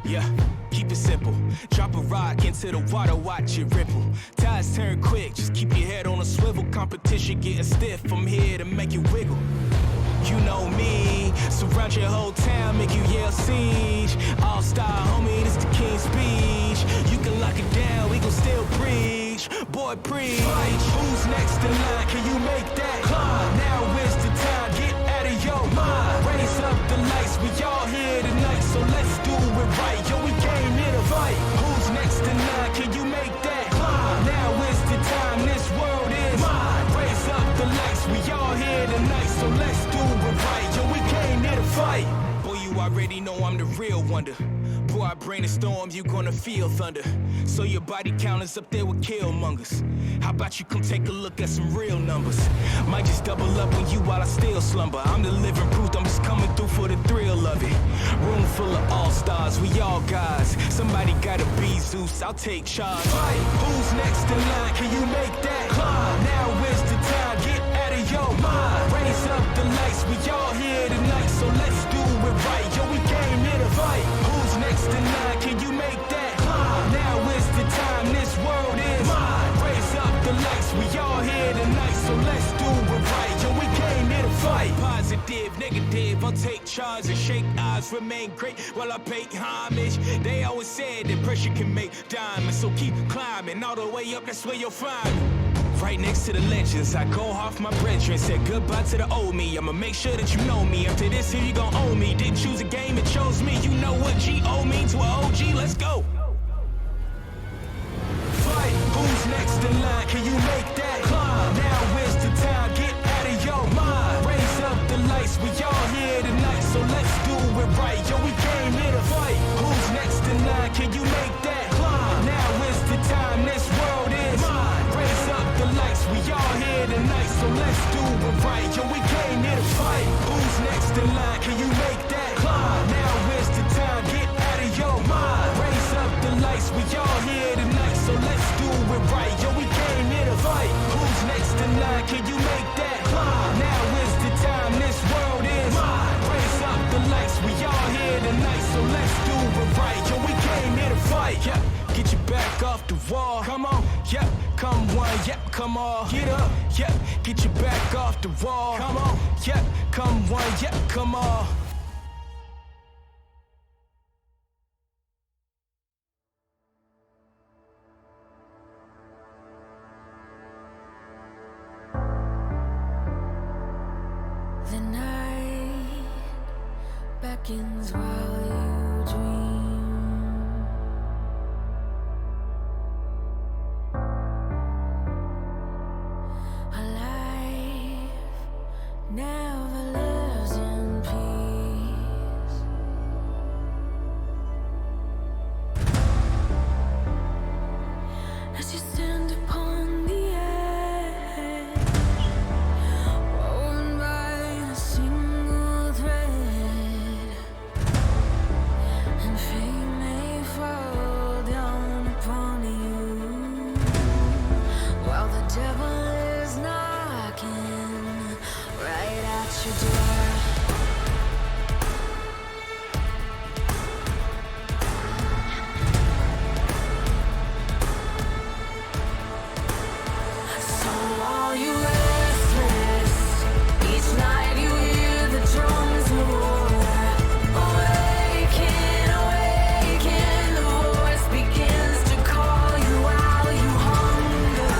Yeah, keep it simple. Drop a rock into the water, watch it ripple. Tides turn quick, just keep your head on a swivel. Competition getting stiff, I'm here to make you wiggle. You know me, surround your whole town, make you yell siege. All-star, homie, this the king's speech. You can lock it down, we gon' still breach. Boy, preach. Who's next in line? Can you make that climb? Now is the time, get out of your mind. Raise up the lights, we all here tonight, so let's do it right. Yo, we came here to fight. Who's next in line? Can you make that climb? Now is the time, this world is mine. Raise up the lights, we all here tonight, so let's do it right. Yo, we came here to fight. Boy, you already know I'm the real wonder. Boy, I bring the storm, you gonna feel thunder. So your body count is up there with killmongers. How about you come take a look at some real numbers? Might just double up on you while I still slumber. I'm the living proof, I'm just coming through for the thrill of it. Room full of all-stars, we all guys. Somebody gotta be Zeus, I'll take charge. Fight. Who's next in line? Can you make that climb? Now is the time, get out of your mind. Raise up the lights, we all here tonight, so let's do it right. Yo, we came here to fight. Who's next in line? Can you make that climb? Now is the time, this world is mine. Raise up the lights, we all here tonight, so let's do it right. Yo, we came here to fight. Positive, negative, I'll take charge and shake eyes, remain great while I pay homage. They always said that pressure can make diamonds, so keep climbing all the way up, that's where you'll find me. Right next to the legends, I go off my brethren, said goodbye to the old me. I'ma make sure that you know me. After this here, you gon' own me. Didn't choose a game, it chose me. You know what G-O means to an OG, let's go. Fight, who's next in line? Can you make that climb? Now is the time, get out of your mind. Raise up the lights, we all here tonight, so let's do it right. Yo, we came here to fight. Who's next in line? Can you make that climb? Now is the time, this world is mine. Raise up the lights, we all here tonight, so let's do it right. Yo, we came here to fight. Who's next in line? Can you make that climb? Now is the time, get out of your mind. Raise up the lights, we all here tonight, so let's do it right. Yo, we came here to fight. Who's next in line? Can you make that climb? Now is the time, this world is mine. Raise up the lights, we all here tonight, so let's do it right. Yo, we came here to fight. Yeah. Get your back off the wall. Come on, yep, come one, yep, come on. Get up, yep, get your back off the wall. Come on, yep, come one, yep, come on. The night beckons while you dream. Never lives in peace. As you stand upon the edge, woven by a single thread, and fate may fall down upon you, while the devil is knocking right at your door. So are you restless? Each night you hear the drums roar. Awaken, awaken, the voice begins to call you while you hunger.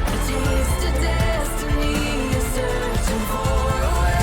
A taste of destiny is searching for a way.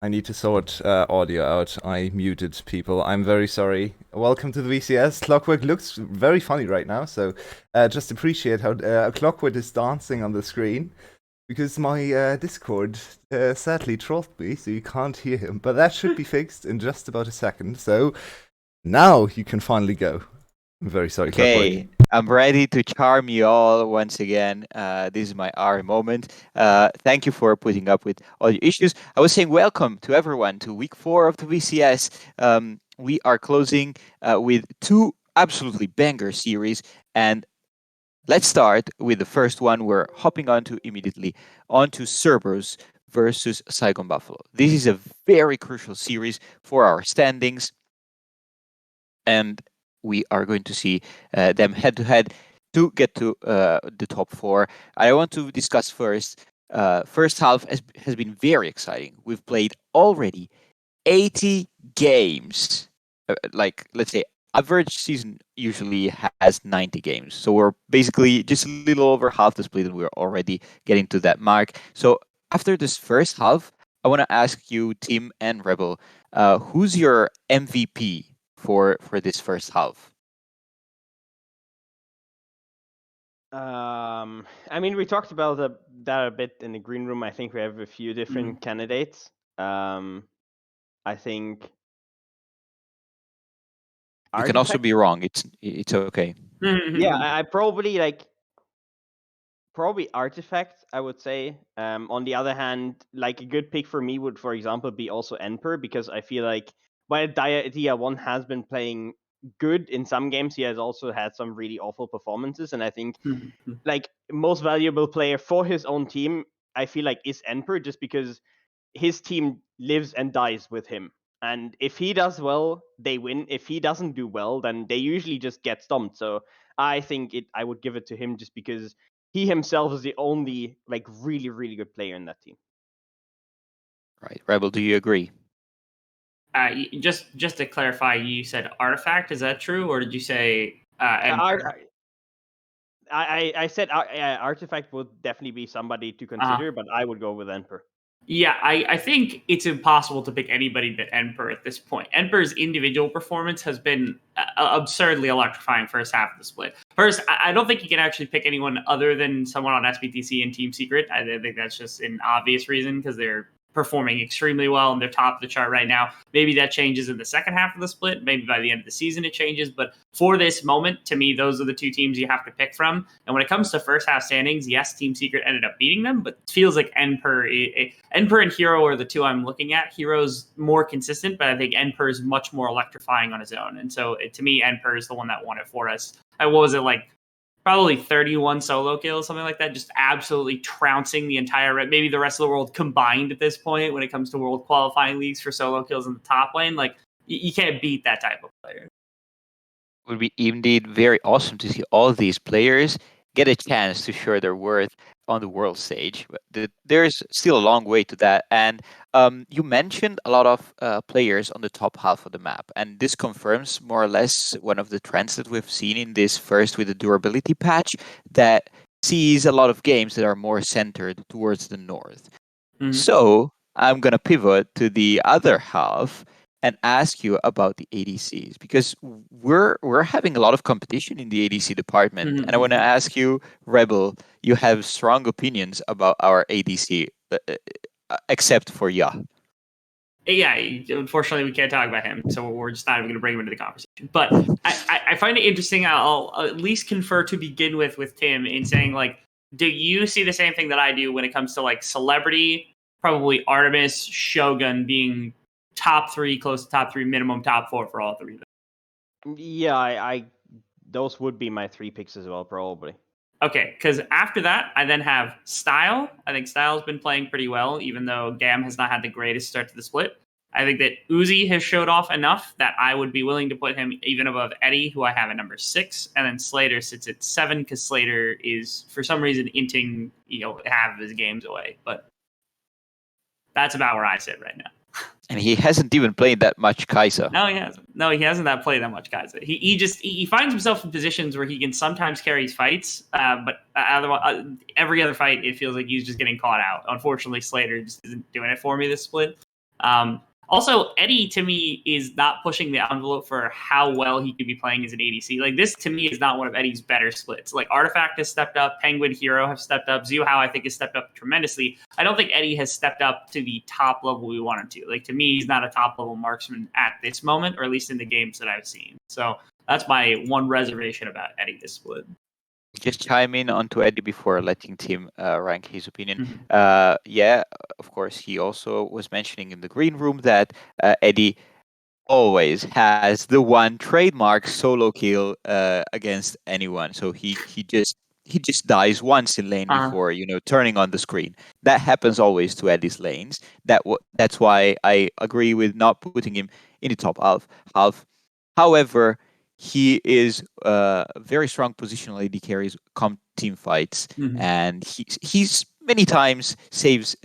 I need to sort audio out. I muted people. I'm very sorry. Welcome to the VCS. Clockwork looks very funny right now, so just appreciate how Clockwork is dancing on the screen because my Discord sadly trolled me, so you can't hear him. But that should be fixed in just about a second. So now you can finally go. I'm very sorry, Clockwork. Okay, I'm ready to charm you all once again. This is my R moment. Thank you for putting up with all your issues. I was saying welcome to everyone to week 4 of the VCS. We are closing with 2 absolutely banger series, and let's start with the first one. We're hopping immediately onto Cerberus versus Saigon Buffalo. This is a very crucial series for our standings, and we are going to see them head to head to get to the top 4. I want to discuss first. First half has been very exciting. We've played already 80 games. Let's say, average season usually has 90 games. So we're basically just a little over half the split, and we're already getting to that mark. So after this first half, I want to ask you, Tim and Rebel, who's your MVP for this first half? I mean, we talked about that a bit in the green room. I think we have a few different candidates. I think You can also be wrong. It's okay. Yeah, I probably Artifact, I would say. On the other hand, like a good pick for me would, for example, be also Emperor, because I feel like while Dia 1 has been playing good in some games, he has also had some really awful performances, and I think like most valuable player for his own team, I feel like is Emperor, just because his team lives and dies with him. And if he does well, they win. If he doesn't do well, then they usually just get stomped. So I think I would give it to him just because he himself is the only like really, really good player in that team. Right. Rebel, do you agree? Just to clarify, you said Artifact. Is that true, or did you say Emperor? I said Artifact would definitely be somebody to consider, but I would go with Emperor. Yeah, I think it's impossible to pick anybody but Emperor at this point. Emperor's individual performance has been absurdly electrifying first half of the split. First, I don't think you can actually pick anyone other than someone on SBTC and Team Secret. I think that's just an obvious reason because they're performing extremely well and they're top of the chart right now. Maybe that changes in the second half of the split. Maybe by the end of the season it changes. But for this moment, to me, those are the 2 teams you have to pick from. And when it comes to first half standings, yes, Team Secret ended up beating them, but it feels like Emperor and Hero are the 2 I'm looking at. Hero's more consistent, but I think Emperor is much more electrifying on his own. And so to me, Emperor is the one that won it for us. What was it, like probably 31 solo kills, something like that, just absolutely trouncing the entire, maybe the rest of the world combined at this point when it comes to world qualifying leagues for solo kills in the top lane. Like, you can't beat that type of player. It would be indeed very awesome to see all these players get a chance to show their worth on the world stage. But there's still a long way to that. And you mentioned a lot of players on the top half of the map. And this confirms more or less one of the trends that we've seen in this first with the durability patch that sees a lot of games that are more centered towards the north. Mm-hmm. So I'm going to pivot to the other half and ask you about the ADCs, because we're having a lot of competition in the ADC department. Mm-hmm. And I want to ask you, Rebel, you have strong opinions about our ADC, except for Ya. Yeah, unfortunately, we can't talk about him, so we're just not even going to bring him into the conversation. But I find it interesting. I'll at least confer to begin with Tim in saying, like, do you see the same thing that I do when it comes to, like, celebrity, probably Artemis, Shogun being top 3, close to top 3, minimum top 4 for all 3 of them? Yeah, I those would be my 3 picks as well, probably. Okay, because after that, I then have Style. I think Style's been playing pretty well, even though Gam has not had the greatest start to the split. I think that Uzi has showed off enough that I would be willing to put him even above Eddie, who I have at number 6, and then Slater sits at 7 because Slater is, for some reason, inting half of his games away. But that's about where I sit right now. And he hasn't even played that much Kai'Sa. No, he hasn't. No, he hasn't played that much Kai'Sa. He finds himself in positions where he can sometimes carry his fights, but every other fight, it feels like he's just getting caught out. Unfortunately, Slater just isn't doing it for me this split. Also, Eddie to me is not pushing the envelope for how well he could be playing as an ADC. Like this to me is not one of Eddie's better splits. Like Artifact has stepped up, Penguin, Hero have stepped up, Zhu Hao I think has stepped up tremendously. I don't think Eddie has stepped up to the top level we want him to. Like to me, he's not a top level marksman at this moment, or at least in the games that I've seen. So that's my one reservation about Eddie this split. Just chime in onto Eddie before letting Tim rank his opinion. Mhm. Yeah, of course, he also was mentioning in the green room that Eddie always has the one trademark solo kill against anyone. So he just dies once in lane Uh, before turning on the screen. That happens always to Eddie's lanes. That's why I agree with not putting him in the top half. However, he is a very strong positional AD carries come team fights, mhm. and he's many times saves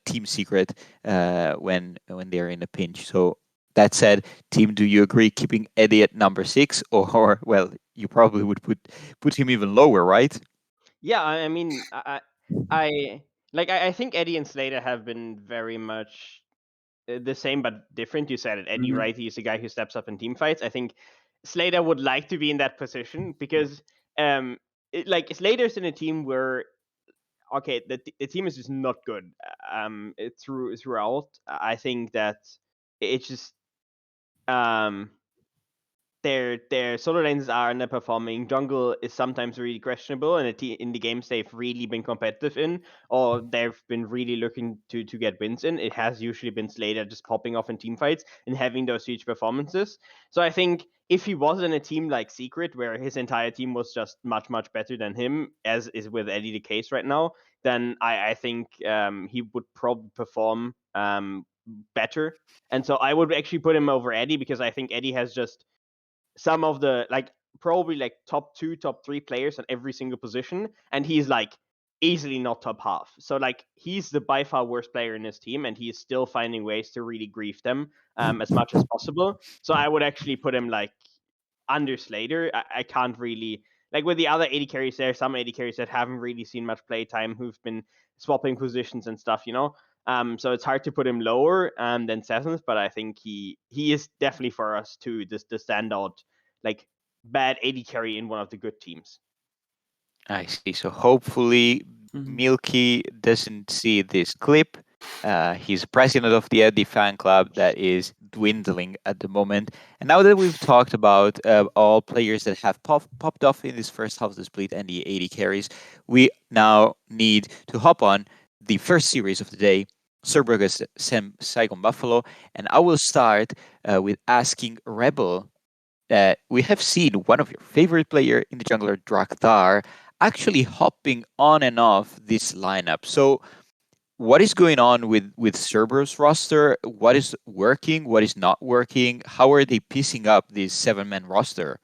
team secret when they're in a pinch. So that said, Tim, do you agree keeping Eddie at number 6, or well, you probably would put him even lower, right? Yeah, I mean, I think Eddie and Slater have been very much the same but different. You said it, Eddie, Mhm. right? He's the guy who steps up in team fights. I think Slater would like to be in that position because, Slater's in a team where okay, the team is just not good. Throughout, I think that it's just um their solo lanes are underperforming. Jungle is sometimes really questionable, and in the games they've really been competitive in, or they've been really looking to get wins in. It has usually been Slater just popping off in team fights and having those huge performances. So I think if he was in a team like Secret, where his entire team was just much better than him, as is with Eddie the case right now, then I think he would probably perform better. And so I would actually put him over Eddie because I think Eddie has just some of the probably top 2, top 3 players at every single position, and he's easily not top half. So he's the by far worst player in his team, and he's still finding ways to really grief them as much as possible. So I would actually put him under Slater. I can't really with the other AD carries. There are some AD carries that haven't really seen much play time, who've been swapping positions and stuff. So it's hard to put him lower than seventh, but I think he is definitely for us too the standout bad AD carry in one of the good teams. I see. So hopefully Mhm. Milky doesn't see this clip. He's president of the Eddie fan club that is dwindling at the moment. And now that we've talked about all players that have popped off in this first half of the split and the 80 carries, we now need to hop on the first series of the day, Cerberus Saigon Buffalo. And I will start with asking Rebel that we have seen one of your favorite player in the jungler, Drakthar, actually hopping on and off this lineup. So what is going on with Cerberus roster? What is working? What is not working? How are they piecing up this 7-man roster?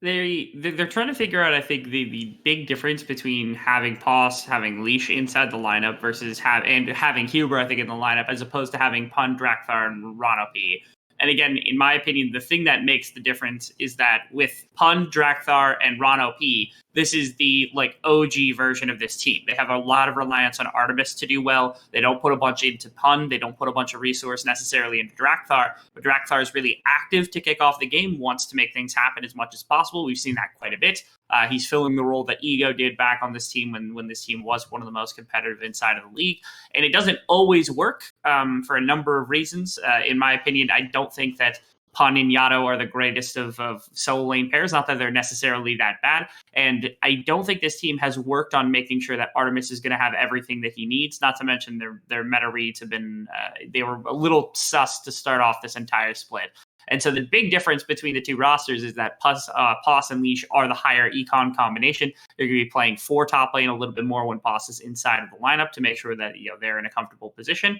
They're trying to figure out, I think, the big difference between having Poss, having Leash inside the lineup versus having Huber, I think, in the lineup, as opposed to having Pun, Drakthar, and Ronopi. And again, in my opinion, the thing that makes the difference is that with Pun, Drakthar, and Ronopi, this is the OG version of this team. They have a lot of reliance on Artemis to do well. They don't put a bunch into Pun. They don't put a bunch of resource necessarily into Drakthar. But Drakthar is really active to kick off the game, wants to make things happen as much as possible. We've seen that quite a bit. He's filling the role that Ego did back on this team when this team was one of the most competitive inside of the league. And it doesn't always work for a number of reasons. In my opinion, I don't think that Pun and Yato are the greatest of solo lane pairs. Not that they're necessarily that bad. And I don't think this team has worked on making sure that Artemis is going to have everything that he needs. Not to mention their meta reads have been, they were a little sus to start off this entire split. And so the big difference between the two rosters is that Poss and Leash are the higher econ combination. They're going to be playing 4 top lane a little bit more when Poss is inside of the lineup to make sure that they're in a comfortable position.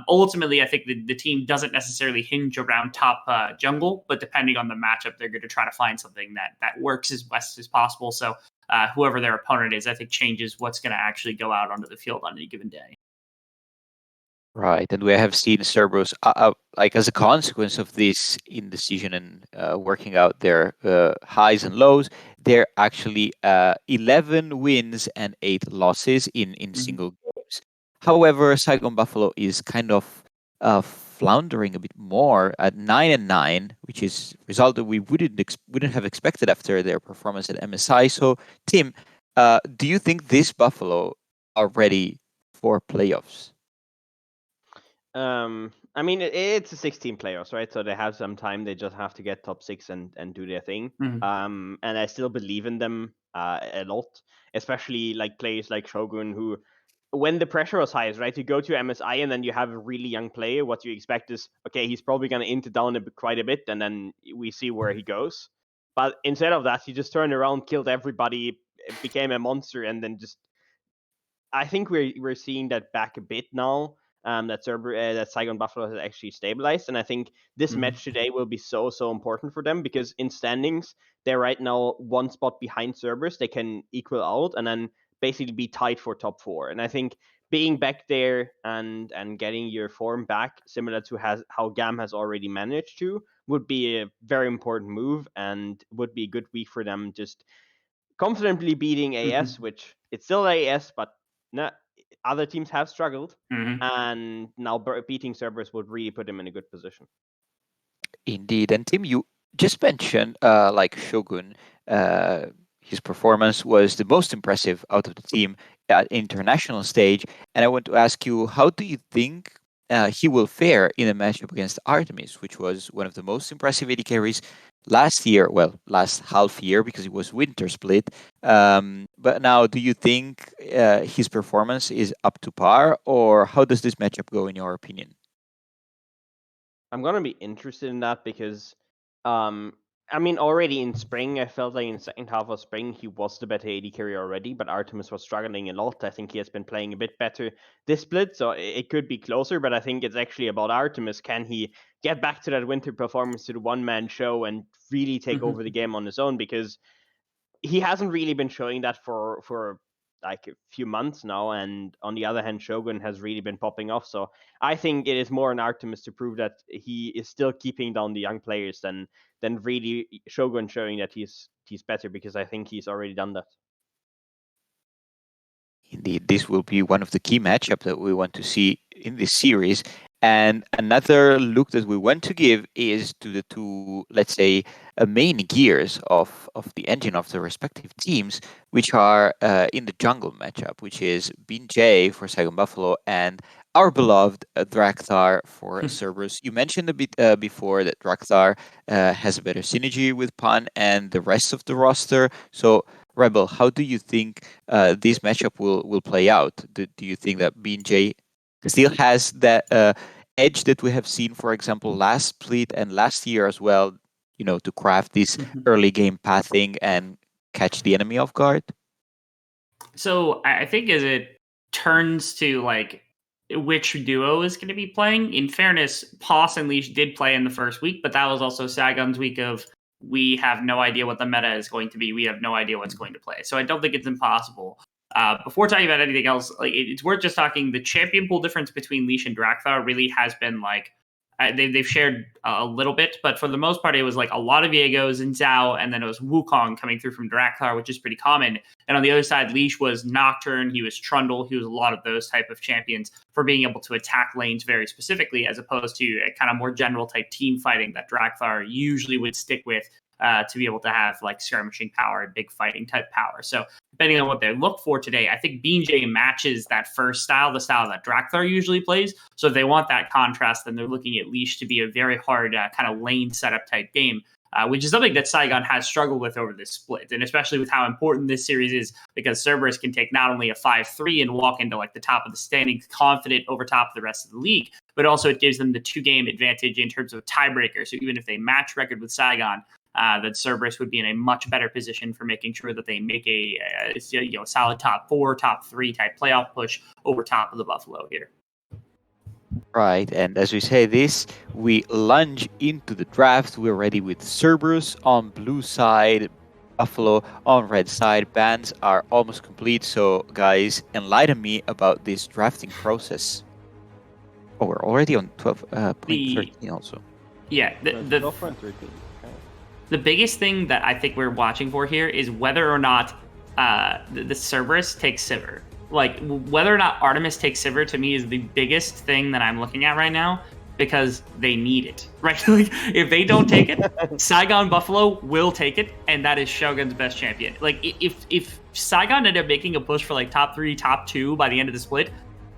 Ultimately, I think the team doesn't necessarily hinge around top jungle, but depending on the matchup, they're going to try to find something that works as best as possible. So whoever their opponent is, I think changes what's going to actually go out onto the field on any given day. Right, and we have seen Cerberus, as a consequence of this indecision and working out their highs and lows, they're actually 11 wins and 8 losses in single games. However, Saigon Buffalo is kind of floundering a bit more at 9-9, which is a result that we wouldn't have expected after their performance at MSI. So, Tim, do you think this Buffalo are ready for playoffs? I mean, it's a 16 playoffs, right? So they have some time. They just have to get top 6 and do their thing. Mhm. And I still believe in them a lot, especially like players like Shogun, who, when the pressure was highest, right? You go to MSI and then you have a really young player. What you expect is, okay, he's probably going to int it down quite a bit, and then we see where he goes. But instead of that, he just turned around, killed everybody, became a monster, and then just. I think we're seeing that back a bit now. That Saigon Buffalo has actually stabilized, and I think this match today will be so important for them, because in standings they're right now one spot behind Cerberus. They can equal out and then basically be tied for top 4. And I think being back there and getting your form back, similar to how GAM has already managed to, would be a very important move and would be a good week for them. Just confidently beating AS, which it's still AS, but other teams have struggled, and now beating Cerberus would really put him in a good position. Indeed. And Tim, you just mentioned like Shogun, his performance was the most impressive out of the team at international stage. And I want to ask you, how do you think he will fare in a matchup against Artemis, which was one of the most impressive AD carries last year? Well, last half year, because it was winter split. But now, do you think his performance is up to par, or how does this matchup go in your opinion? I'm gonna be interested in that because, I mean, already in spring, I felt like in the second half of spring he was the better AD carry already, but Artemis was struggling a lot. I think he has been playing a bit better this split, so it could be closer. But I think it's actually about Artemis. Can he get back to that winter performance, to the one-man show, and really take over the game on his own? Because he hasn't really been showing that for like a few months now, and on the other hand, Shogun has really been popping off. So I think it is more an Artemis to prove that he is still keeping down the young players than really Shogun showing that he's better, because I think he's already done that. Indeed, this will be one of the key matchups that we want to see in this series. And another look that we want to give is to the two, let's say, main gears of the engine of the respective teams, which are in the jungle matchup, which is Binjay for Saigon Buffalo and our beloved Drakthar for Cerberus. You mentioned a bit before that Drakthar has a better synergy with Pan and the rest of the roster. So, Rebel, how do you think this matchup will play out? Do you think that BJ still has that edge that we have seen, for example, last split and last year as well, to craft this early game pathing and catch the enemy off guard? So I think as it turns to like which duo is going to be playing, in fairness, Poss and Leash did play in the first week, but that was also Saigon's week of we have no idea what the meta is going to be. We have no idea what's going to play. So I don't think it's impossible. Before talking about anything else, like it's worth just talking. The champion pool difference between Leash and Drakthar really has been like they've shared a little bit, but for the most part, it was like a lot of Viegos and Zhao, and then it was Wukong coming through from Drakthar, which is pretty common. And on the other side, Leash was Nocturne, he was Trundle, he was a lot of those type of champions for being able to attack lanes very specifically, as opposed to a kind of more general type team fighting that Drakthar usually would stick with to be able to have like skirmishing power and big fighting type power. So depending on what they look for today, I think BJ matches that first style, the style that Drakthar usually plays. So if they want that contrast, then they're looking at Leash to be a very hard kind of lane setup type game. Which is something that Saigon has struggled with over this split, and especially with how important this series is, because Cerberus can take not only a 5-3 and walk into like the top of the standings confident over top of the rest of the league, but also it gives them the 2-game advantage in terms of tiebreaker. So even if they match record with Saigon, that Cerberus would be in a much better position for making sure that they make a solid top 4, top 3 type playoff push over top of the Buffalo here. Right, and as we say this, we lunge into the draft. We're ready with Cerberus on blue side, Buffalo on red side. Bands are almost complete, so guys, enlighten me about this drafting process. Oh, we're already on 12.13 also. Yeah, the biggest thing that I think we're watching for here is whether or not the Cerberus takes Sivir. like whether or not Artemis takes Sivir to me is the biggest thing that I'm looking at right now, because they need it, right? Like, if they don't take it, Saigon Buffalo will take it, and that is Shogun's best champion. Like, if Saigon ended up making a push for like top 3, top 2 by the end of the split,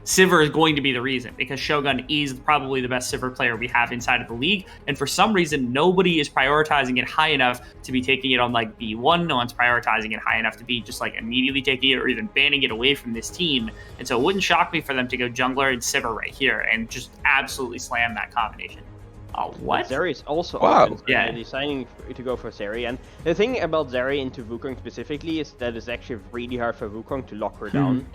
Sivir is going to be the reason, because Shogun is probably the best Sivir player we have inside of the league, and for some reason nobody is prioritizing it high enough to be taking it on like B1. No one's prioritizing it high enough to be just like immediately taking it or even banning it away from this team. And so it wouldn't shock me for them to go jungler and Sivir right here and just absolutely slam that combination. Oh, what? Zeri is also Wow. open, so Yeah. they're deciding to go for Zeri. And the thing about Zeri into Wukong specifically is that it's actually really hard for Wukong to lock her down.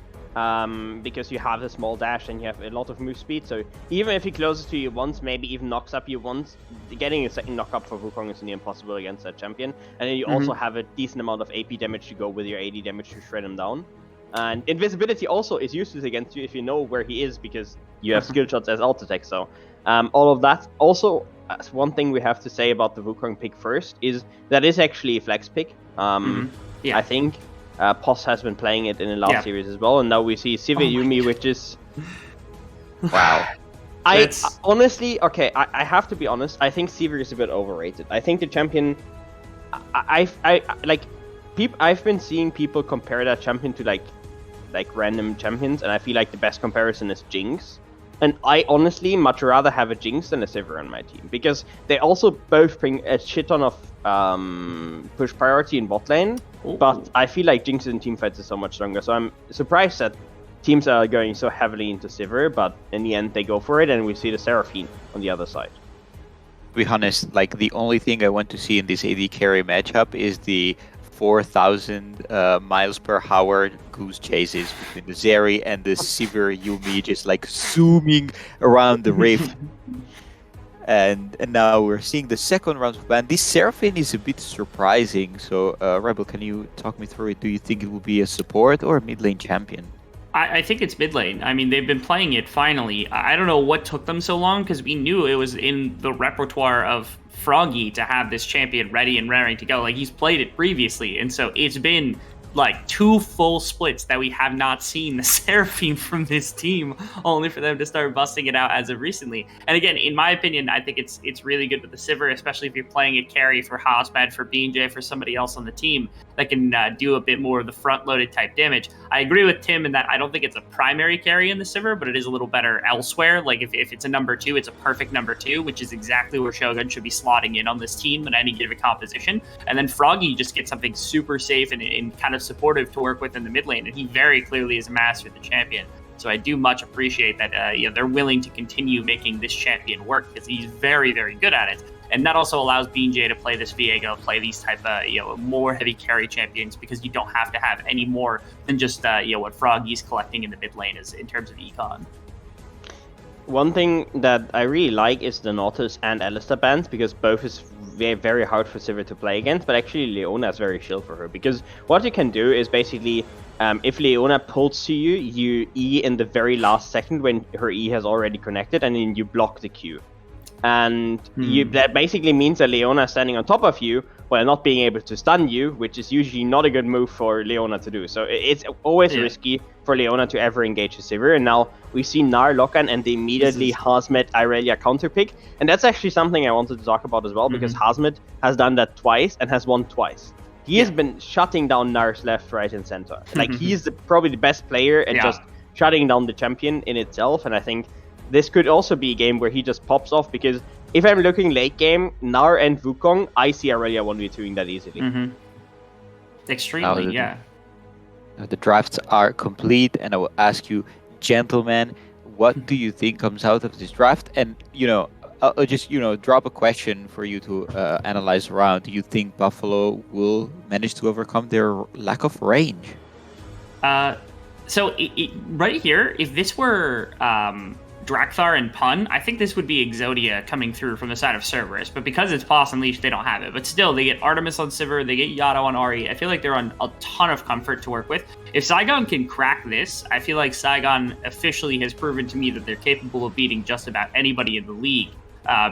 Because you have a small dash and you have a lot of move speed, so even if he closes to you once, maybe even knocks up you once, getting a second knock up for Wukong is near impossible against that champion. And then you also have a decent amount of AP damage to go with your AD damage to shred him down. And invisibility also is useless against you if you know where he is, because you have skill shots as alt attack. So all of that. Also, one thing we have to say about the Wukong pick first is that is actually a flex pick. Yeah. I think POS has been playing it in the last series as well, and now we see Sivir Yumi, which is Wow. honestly, okay, I have to be honest. I think Sivir is a bit overrated. I think the champion, I've been seeing people compare that champion to like random champions, and I feel like the best comparison is Jinx. And I honestly much rather have a Jinx than a Sivir on my team, because they also both bring a shit ton of push priority in bot lane. But I feel like Jinx in teamfights is so much stronger. So I'm surprised that teams are going so heavily into Sivir, but in the end they go for it, and we see the Seraphine on the other side. To be honest, like the only thing I want to see in this AD carry matchup is the 4,000 miles per hour goose chases between the Zeri and the Sivir Yumi, just like zooming around the rift. And now we're seeing the second round of ban. This Seraphine is a bit surprising. So, Rebel, can you talk me through it? Do you think it will be a support or a mid lane champion? I think it's mid lane. I mean, they've been playing it finally. I don't know what took them so long, because we knew it was in the repertoire of Froggy to have this champion ready and raring to go. Like, he's played it previously, and so it's been like 2 full splits that we have not seen the Seraphine from this team, only for them to start busting it out as of recently. And again, in my opinion, I think it's really good with the Sivir, especially if you're playing a carry for Hosmed, for BJ, for somebody else on the team that can do a bit more of the front-loaded type damage. I agree with Tim in that I don't think it's a primary carry in the Sivir, but it is a little better elsewhere. Like, if it's a number 2, it's a perfect number 2, which is exactly where Shogun should be slotting in on this team in any given composition. And then Froggy just gets something super safe and kind of supportive to work with in the mid lane, and he very clearly is a master of the champion. So I do much appreciate that they're willing to continue making this champion work, because he's very, very good at it. And that also allows BJ to play this Viego, play these type of more heavy carry champions, because you don't have to have any more than just what Froggy's collecting in the mid lane is in terms of econ. One thing that I really like is the Nautilus and Alistar bans, because both is very, very hard for Sivir to play against, but actually Leona is very chill for her, because what you can do is basically, if Leona pulls to you, you E in the very last second when her E has already connected, and then you block the Q. And that basically means that Leona is standing on top of you while not being able to stun you, which is usually not a good move for Leona to do. So it's always risky for Leona to ever engage a Sivir. And now we see Gnar Lokan and the immediately Hazmet Irelia counterpick. And that's actually something I wanted to talk about as well, because Hazmet has done that twice and has won twice. He has been shutting down Gnar's left, right, and center. Like, he's probably the best player at just shutting down the champion in itself. And I think this could also be a game where he just pops off, because if I'm looking late game, Gnar and Wukong, I see Irelia 1v2ing that easily. Extremely, The drafts are complete, and I will ask you, gentlemen, what do you think comes out of this draft? And, I'll just, drop a question for you to analyze around. Do you think Buffalo will manage to overcome their lack of range? So right here, if this were Drakthar and Pun, I think this would be Exodia coming through from the side of Cerberus, but because it's Pos and Leash, they don't have it. But still, they get Artemis on Sivir, they get Yato on Ahri. I feel like they're on a ton of comfort to work with. If Saigon can crack this, I feel like Saigon officially has proven to me that they're capable of beating just about anybody in the league.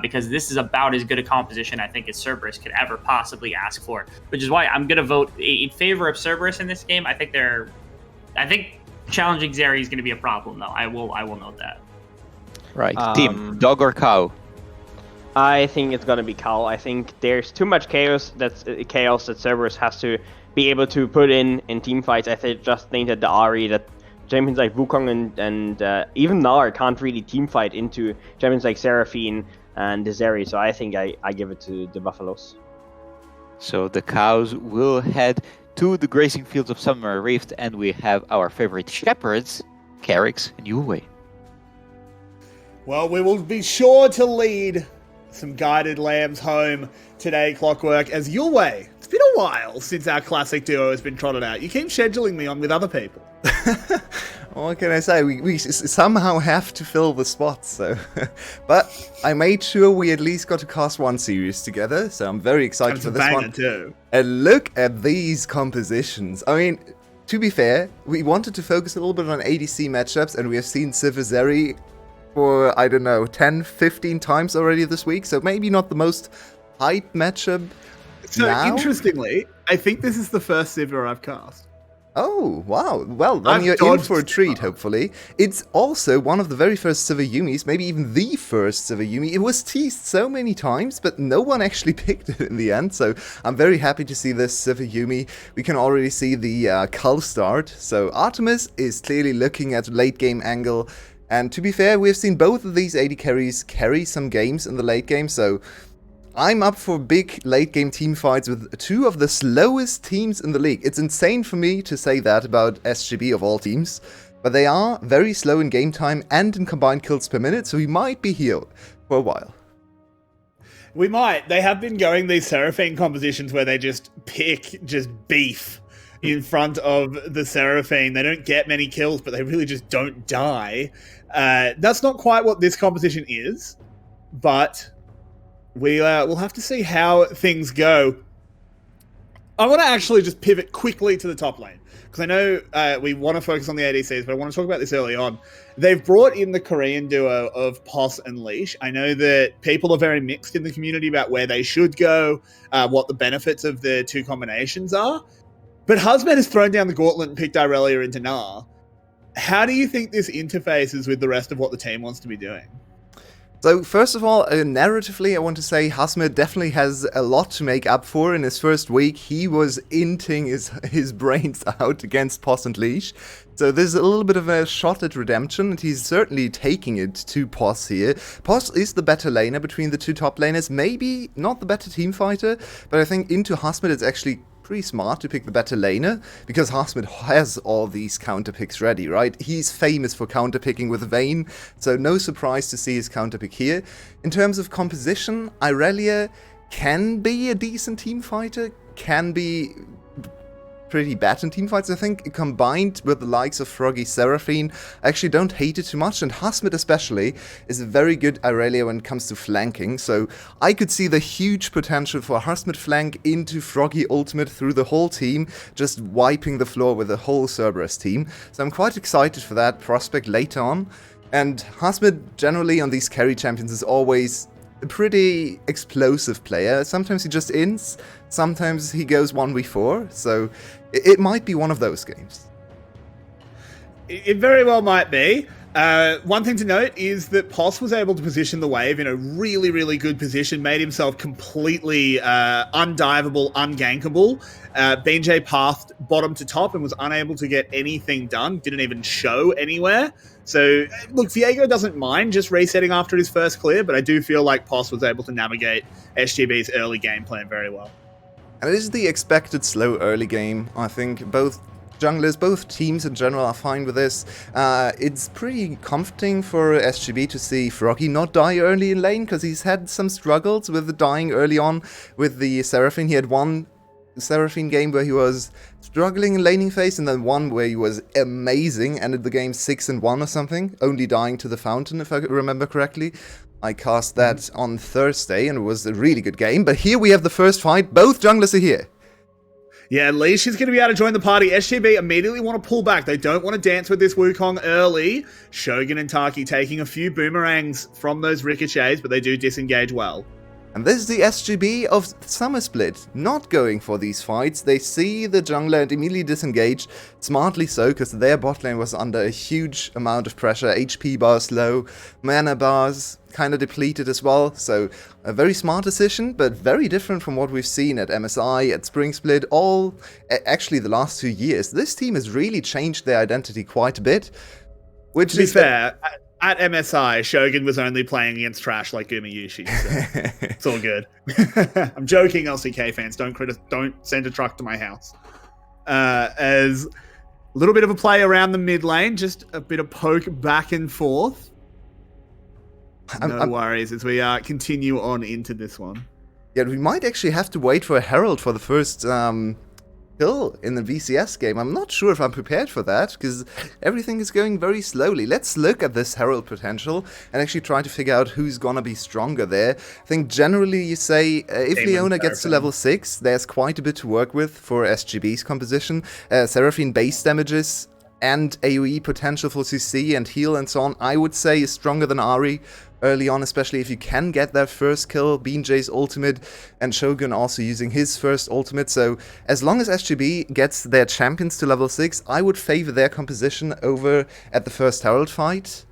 Because this is about as good a composition I think as Cerberus could ever possibly ask for, which is why I'm going to vote in favor of Cerberus in this game. I think challenging Zeri is going to be a problem, though. I will note that. Right. Team, dog or cow? I think it's gonna be cow. I think there's too much chaos that Cerberus has to be able to put in team fights. Just think that the Ahri, that champions like Wukong and even Gnar can't really team fight into champions like Seraphine and Zeri. So I think I give it to the Buffaloes. So the cows will head to the grazing fields of Summer Rift, and we have our favorite shepherds, Carrix and Yue. Well, we will be sure to lead some guided lambs home today, Clockwork, as Yue. It's been a while since our classic duo has been trotted out. You keep scheduling me on with other people. What can I say? We somehow have to fill the spots, so. But I made sure we at least got to cast one series together, so I'm very excited for this one. Too. And look at these compositions. I mean, to be fair, we wanted to focus a little bit on ADC matchups, and we have seen Zeri for, I don't know, 10, 15 times already this week, so maybe not the most hype matchup. So, now. Interestingly, I think this is the first Sivir I've cast. Oh, wow. Well, then you're in for a treat, hopefully. It's also one of the very first Sivir Yumis, maybe even the first Sivir Yumi. It was teased so many times, but no one actually picked it in the end, so I'm very happy to see this Sivir Yumi. We can already see the cull start, so Artemis is clearly looking at late game angle, and to be fair, we've seen both of these AD carries carry some games in the late game, so I'm up for big late game team fights with two of the slowest teams in the league. It's insane for me to say that about SGB of all teams, but they are very slow in game time and in combined kills per minute, so we might be here for a while. We might. They have been going these Seraphine compositions where they just pick beef in front of the Seraphine. They don't get many kills, but they really just don't die. That's not quite what this composition is, but we'll have to see how things go. I want to actually just pivot quickly to the top lane, because I know we want to focus on the ADCs, but I want to talk about this early on. They've brought in the Korean duo of Poss and Leash. I know that people are very mixed in the community about where they should go, what the benefits of the two combinations are. But Husband has thrown down the gauntlet and picked Irelia into Gnar. How do you think this interfaces with the rest of what the team wants to be doing? So, first of all, narratively, I want to say Hasmir definitely has a lot to make up for. In his first week, he was inting his brains out against Poss and Leash. So there's a little bit of a shot at redemption, and he's certainly taking it to Poss here. Poss is the better laner between the two top laners, maybe not the better team fighter, but I think into Hasmir it's actually pretty smart to pick the better laner, because Hasmid has all these counter picks ready, right? He's famous for counter picking with Vayne, so no surprise to see his counter pick here. In terms of composition, Irelia can be a decent team fighter, can be pretty bad in teamfights, I think, combined with the likes of Froggy Seraphine. I actually don't hate it too much, and Hasmid especially is a very good Irelia when it comes to flanking, so I could see the huge potential for Hasmid flank into Froggy ultimate through the whole team, just wiping the floor with the whole Cerberus team, so I'm quite excited for that prospect later on. And Hasmid generally on these carry champions is always a pretty explosive player. Sometimes he just ins, sometimes he goes 1v4, so it might be one of those games. It very well might be. One thing to note is that Poss was able to position the wave in a really, really good position, made himself completely undiveable, ungankable. BJ pathed bottom to top and was unable to get anything done, didn't even show anywhere. So, look, Viego doesn't mind just resetting after his first clear, but I do feel like Poss was able to navigate SGB's early game plan very well. And it is the expected slow early game. I think both junglers, both teams in general are fine with this. It's pretty comforting for SGB to see Froggy not die early in lane, because he's had some struggles with dying early on with the Seraphine. He had one Seraphine game where he was struggling in laning phase, and then one where he was amazing, ended the game 6-1 or something, only dying to the fountain, if I remember correctly. I cast that on Thursday, and it was a really good game, but here we have the first fight. Both junglers are here. Yeah, Leash is going to be able to join the party. SGB immediately want to pull back. They don't want to dance with this Wukong early. Shogun and Taki taking a few boomerangs from those ricochets, but they do disengage well. And this is the SGB of Summer Split, not going for these fights. They see the jungler and immediately disengage, smartly so, because their bot lane was under a huge amount of pressure. HP bars low, mana bars kind of depleted as well, so a very smart decision, but very different from what we've seen at MSI, at Spring Split, actually the last 2 years. This team has really changed their identity quite a bit. Which To be is fair, at MSI, Shogun was only playing against trash like Gumayushi, so it's all good. I'm joking, LCK fans. Don't send a truck to my house. As a little bit of a play around the mid lane, just a bit of poke back and forth. No worries as we continue on into this one. Yeah, we might actually have to wait for a Herald for the first kill in the VCS game. I'm not sure if I'm prepared for that, because everything is going very slowly. Let's look at this Herald potential and actually try to figure out who's gonna be stronger there. I think generally you say if Leona gets to level 6, there's quite a bit to work with for SGB's composition. Seraphine base damages and AoE potential for CC and heal and so on, I would say is stronger than Ahri early on, especially if you can get that first kill, BeanJay's ultimate, and Shogun also using his first ultimate. So as long as SGB gets their champions to level 6, I would favor their composition over at the first Herald fight.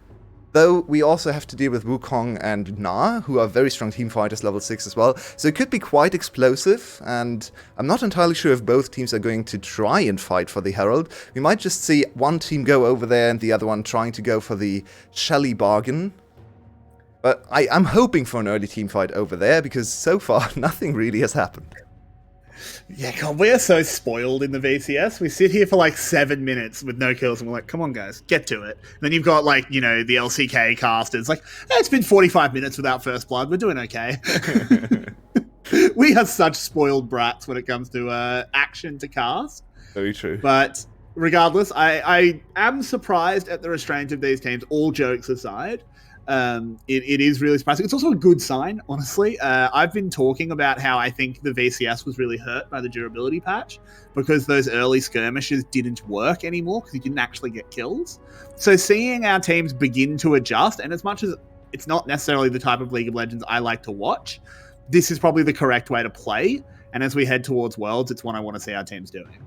Though we also have to deal with Wukong and Na, who are very strong team fighters level 6 as well. So it could be quite explosive, and I'm not entirely sure if both teams are going to try and fight for the Herald. We might just see one team go over there and the other one trying to go for the Shelly bargain. But I'm hoping for an early team fight over there, because so far nothing really has happened. Yeah, God, we're so spoiled in the VCS. We sit here for like 7 minutes with no kills, and we're like, come on, guys, get to it. And then you've got, like, you know, the LCK casters, like, it's been 45 minutes without first blood. We're doing okay. We are such spoiled brats when it comes to action to cast. Very true. But regardless, I am surprised at the restraint of these teams, all jokes aside. It is really surprising. It's also a good sign, honestly. I've been talking about how I think the VCS was really hurt by the durability patch because those early skirmishes didn't work anymore because you didn't actually get kills. So seeing our teams begin to adjust, and as much as it's not necessarily the type of League of Legends I like to watch, this is probably the correct way to play. And as we head towards Worlds, it's what I want to see our teams doing.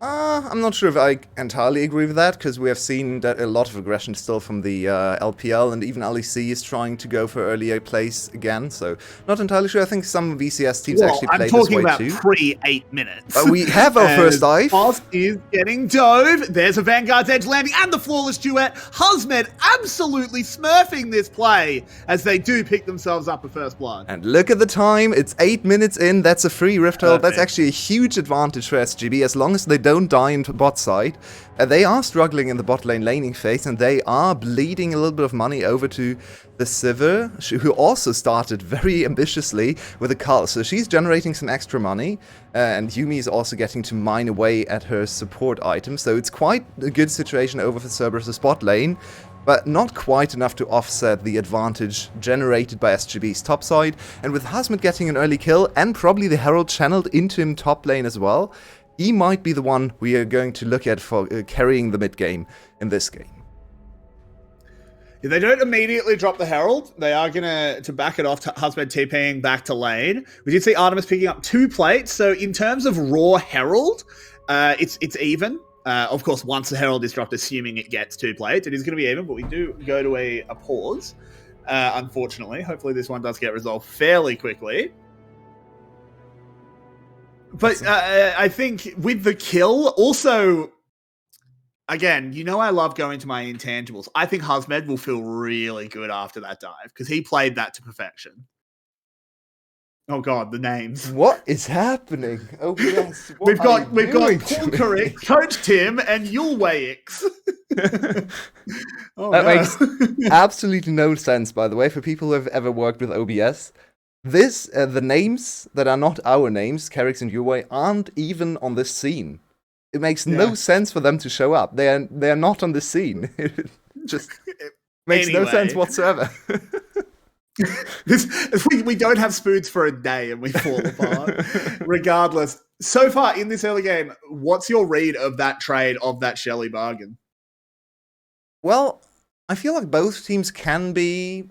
I'm not sure if I entirely agree with that, because we have seen that a lot of aggression still from the LPL, and even LEC is trying to go for earlier place again, so not entirely sure. I think some VCS teams actually play this way too. I'm talking about pre-8 minutes. We have our first dive. Boss is getting dove. There's a Vanguard's Edge landing and the flawless duet. Husmed absolutely smurfing this play as they do pick themselves up a first blood. And look at the time, it's 8 minutes in, that's a free Rift Herald. That's actually a huge advantage for SGB, as long as they don't die in bot side. They are struggling in the bot lane laning phase, and they are bleeding a little bit of money over to the Sivir, who also started very ambitiously with a Cull. So she's generating some extra money, and Yuumi is also getting to mine away at her support items. So it's quite a good situation over for Cerberus' bot lane, but not quite enough to offset the advantage generated by SGB's top side. And with Husmed getting an early kill, and probably the Herald channeled into him top lane as well, he might be the one we are going to look at for carrying the mid game in this game. If they don't immediately drop the Herald, they are going to back it off to Husband TPing back to lane. We did see Artemis picking up 2 plates, so in terms of raw Herald, it's even. Of course, once the Herald is dropped, assuming it gets 2 plates, it is going to be even, but we do go to a pause, unfortunately. Hopefully this one does get resolved fairly quickly. But I think with the kill, also, again, you know I love going to my intangibles. I think Husmed will feel really good after that dive, because he played that to perfection. Oh god, the names. What is happening? Oh yes. We've got Paul Carrick, Coach Tim, and Yulwayix. That makes absolutely no sense, by the way, for people who have ever worked with OBS. The names that are not our names, Carricks and Uway, aren't even on this scene. It makes no sense for them to show up. They're not on the scene. It just makes no sense whatsoever. We don't have spoons for a day and we fall apart. Regardless, so far in this early game, what's your read of that trade of that Shelly bargain? Well, I feel like both teams can be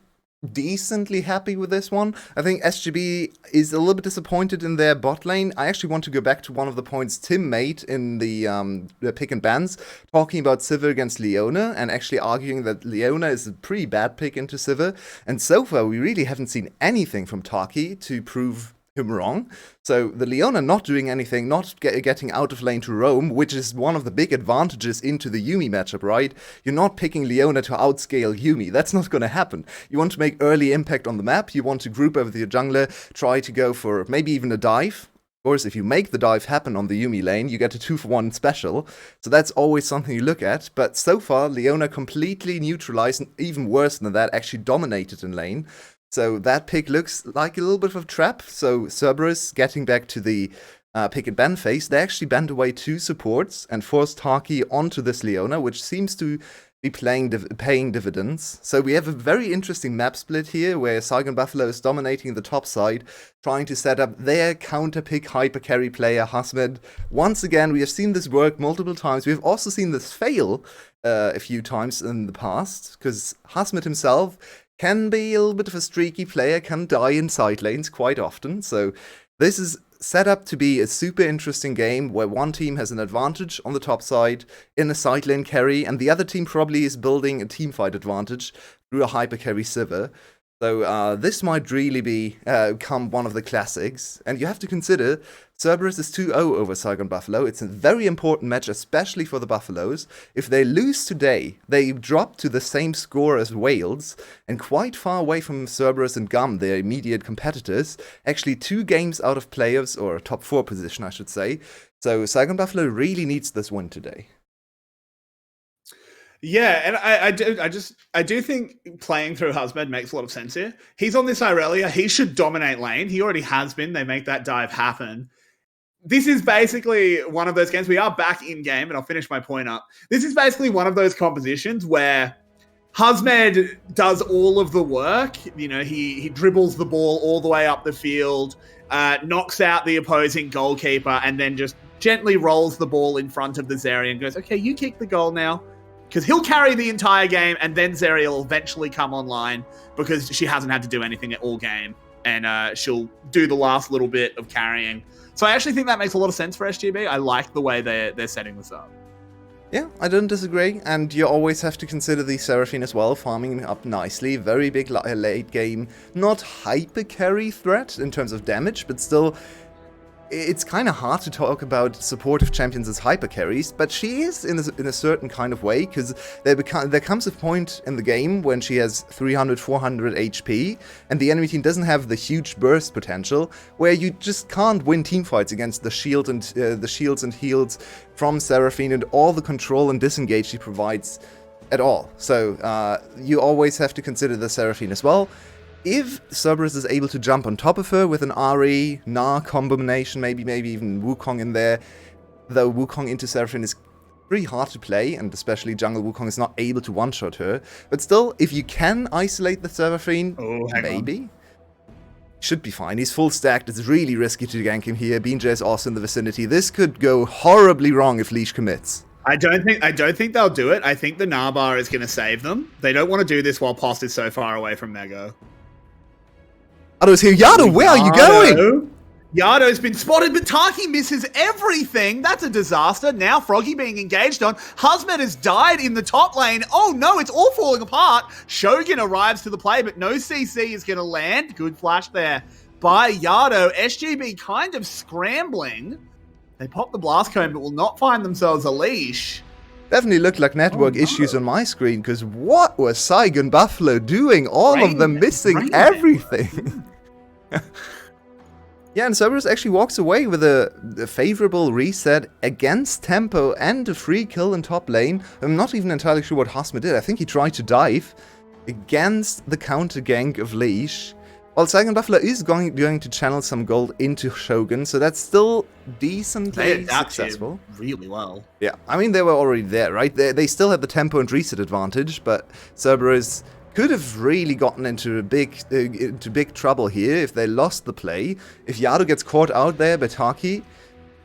decently happy with this one. I think SGB is a little bit disappointed in their bot lane. I actually want to go back to one of the points Tim made in the pick and bans, talking about Sivir against Leona, and actually arguing that Leona is a pretty bad pick into Sivir. And so far, we really haven't seen anything from Taki to prove him wrong. So the Leona not doing anything, not getting out of lane to roam, which is one of the big advantages into the Yuumi matchup, right? You're not picking Leona to outscale Yuumi. That's not going to happen. You want to make early impact on the map. You want to group over the jungler, try to go for maybe even a dive. Of course, if you make the dive happen on the Yuumi lane, you get a 2-for-1 special. So that's always something you look at. But so far, Leona completely neutralized, and even worse than that, actually dominated in lane. So that pick looks like a little bit of a trap. So Cerberus, getting back to the pick and ban phase, they actually banned away 2 supports and forced Taki onto this Leona, which seems to be paying dividends. So we have a very interesting map split here, where Saigon Buffalo is dominating the top side, trying to set up their counter-pick hyper-carry player, Hasmed. Once again, we have seen this work multiple times. We have also seen this fail a few times in the past, because Hasmed himself can be a little bit of a streaky player, can die in side lanes quite often. So this is set up to be a super interesting game where one team has an advantage on the top side in a side lane carry, and the other team probably is building a teamfight advantage through a hyper carry Sivir. So this might really become one of the classics. And you have to consider, Cerberus is 2-0 over Saigon Buffalo. It's a very important match, especially for the Buffaloes. If they lose today, they drop to the same score as Wales, and quite far away from Cerberus and Gum, their immediate competitors. Actually 2 games out of playoffs, or top 4 position, I should say. So Saigon Buffalo really needs this win today. Yeah, and I do think playing through Hasmed makes a lot of sense here. He's on this Irelia. He should dominate lane. He already has been. They make that dive happen. This is basically one of those games. We are back in game, and I'll finish my point up. This is basically one of those compositions where Hasmed does all of the work. You know, he dribbles the ball all the way up the field, knocks out the opposing goalkeeper, and then just gently rolls the ball in front of the Zeri and goes, okay, you kick the goal now. Because he'll carry the entire game, and then Zeri will eventually come online because she hasn't had to do anything all game, and she'll do the last little bit of carrying. So I actually think that makes a lot of sense for SGB. I like the way they're setting this up. Yeah, I don't disagree, and you always have to consider the Seraphine as well, farming up nicely. Very big late game, not hyper carry threat in terms of damage, but still, it's kind of hard to talk about supportive champions as hyper carries, but she is in a certain kind of way, because there comes a point in the game when she has 300, 400 HP, and the enemy team doesn't have the huge burst potential, where you just can't win teamfights against the shield and the shields and heals from Seraphine and all the control and disengage she provides at all. So you always have to consider the Seraphine as well. If Cerberus is able to jump on top of her with an RE, Gnar combination, maybe even Wukong in there, though Wukong into Seraphine is pretty hard to play, and especially jungle Wukong is not able to one-shot her. But still, if you can isolate the Seraphine, maybe. Should be fine. He's full stacked. It's really risky to gank him here. Beanjay is also in the vicinity. This could go horribly wrong if Leash commits. I don't think they'll do it. I think the Gnar is going to save them. They don't want to do this while Post is so far away from Mego. Yado's here. Yado, where are you going? Yado's been spotted, but Taki misses everything. That's a disaster. Now Froggy being engaged on. Hasmed has died in the top lane. Oh no, it's all falling apart. Shogun arrives to the play, but no CC is going to land. Good flash there by Yado. SGB kind of scrambling. They pop the blast cone, but will not find themselves a leash. Definitely looked like network issues on my screen, because what was Saigon Buffalo doing? All of them missing everything. Yeah, and Cerberus actually walks away with a favorable reset against tempo and a free kill in top lane. I'm not even entirely sure what Hasmed did. I think he tried to dive against the counter gank of Leash. While Saigon Buffalo is going to channel some gold into Shogun, so that's still decently successful. Really well. Yeah, I mean, they were already there, right? They still had the tempo and reset advantage, but Cerberus could have really gotten into big trouble here if they lost the play. If Yado gets caught out there by Taki,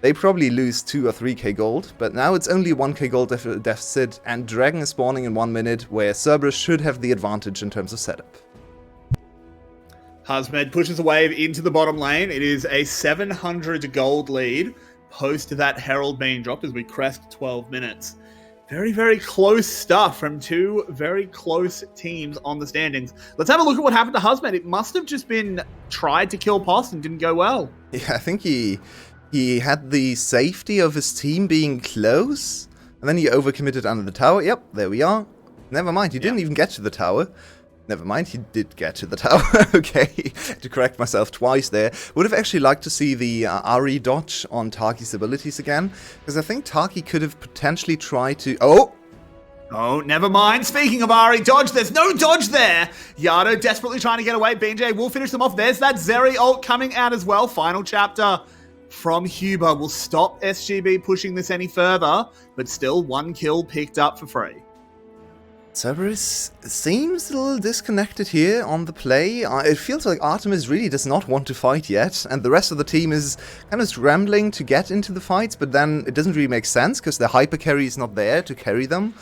they probably lose 2 or 3k gold, but now it's only 1k gold deficit, and Dragon is spawning in 1 minute, where Cerberus should have the advantage in terms of setup. Hazmed pushes a wave into the bottom lane. It is a 700 gold lead post that Herald being dropped as we crest 12 minutes. Very, very close stuff from two very close teams on the standings. Let's have a look at what happened to Hazmed. It must have just been tried to kill Post and didn't go well. Yeah, I think he had the safety of his team being close, and then he overcommitted under the tower. Yep, there we are. Never mind, he didn't even get to the tower. Never mind, he did get to the tower. Okay, to correct myself twice there. Would have actually liked to see the Ari dodge on Taki's abilities again, because I think Taki could have potentially tried to... Oh, never mind. Speaking of Ari dodge, there's no dodge there. Yado desperately trying to get away. BJ will finish them off. There's that Zeri ult coming out as well. Final chapter from Huber will stop SGB pushing this any further, but still 1 kill picked up for free. Cerberus seems a little disconnected here on the play. It feels like Artemis really does not want to fight yet, and the rest of the team is kind of scrambling to get into the fights, but then it doesn't really make sense because the hyper carry is not there to carry them.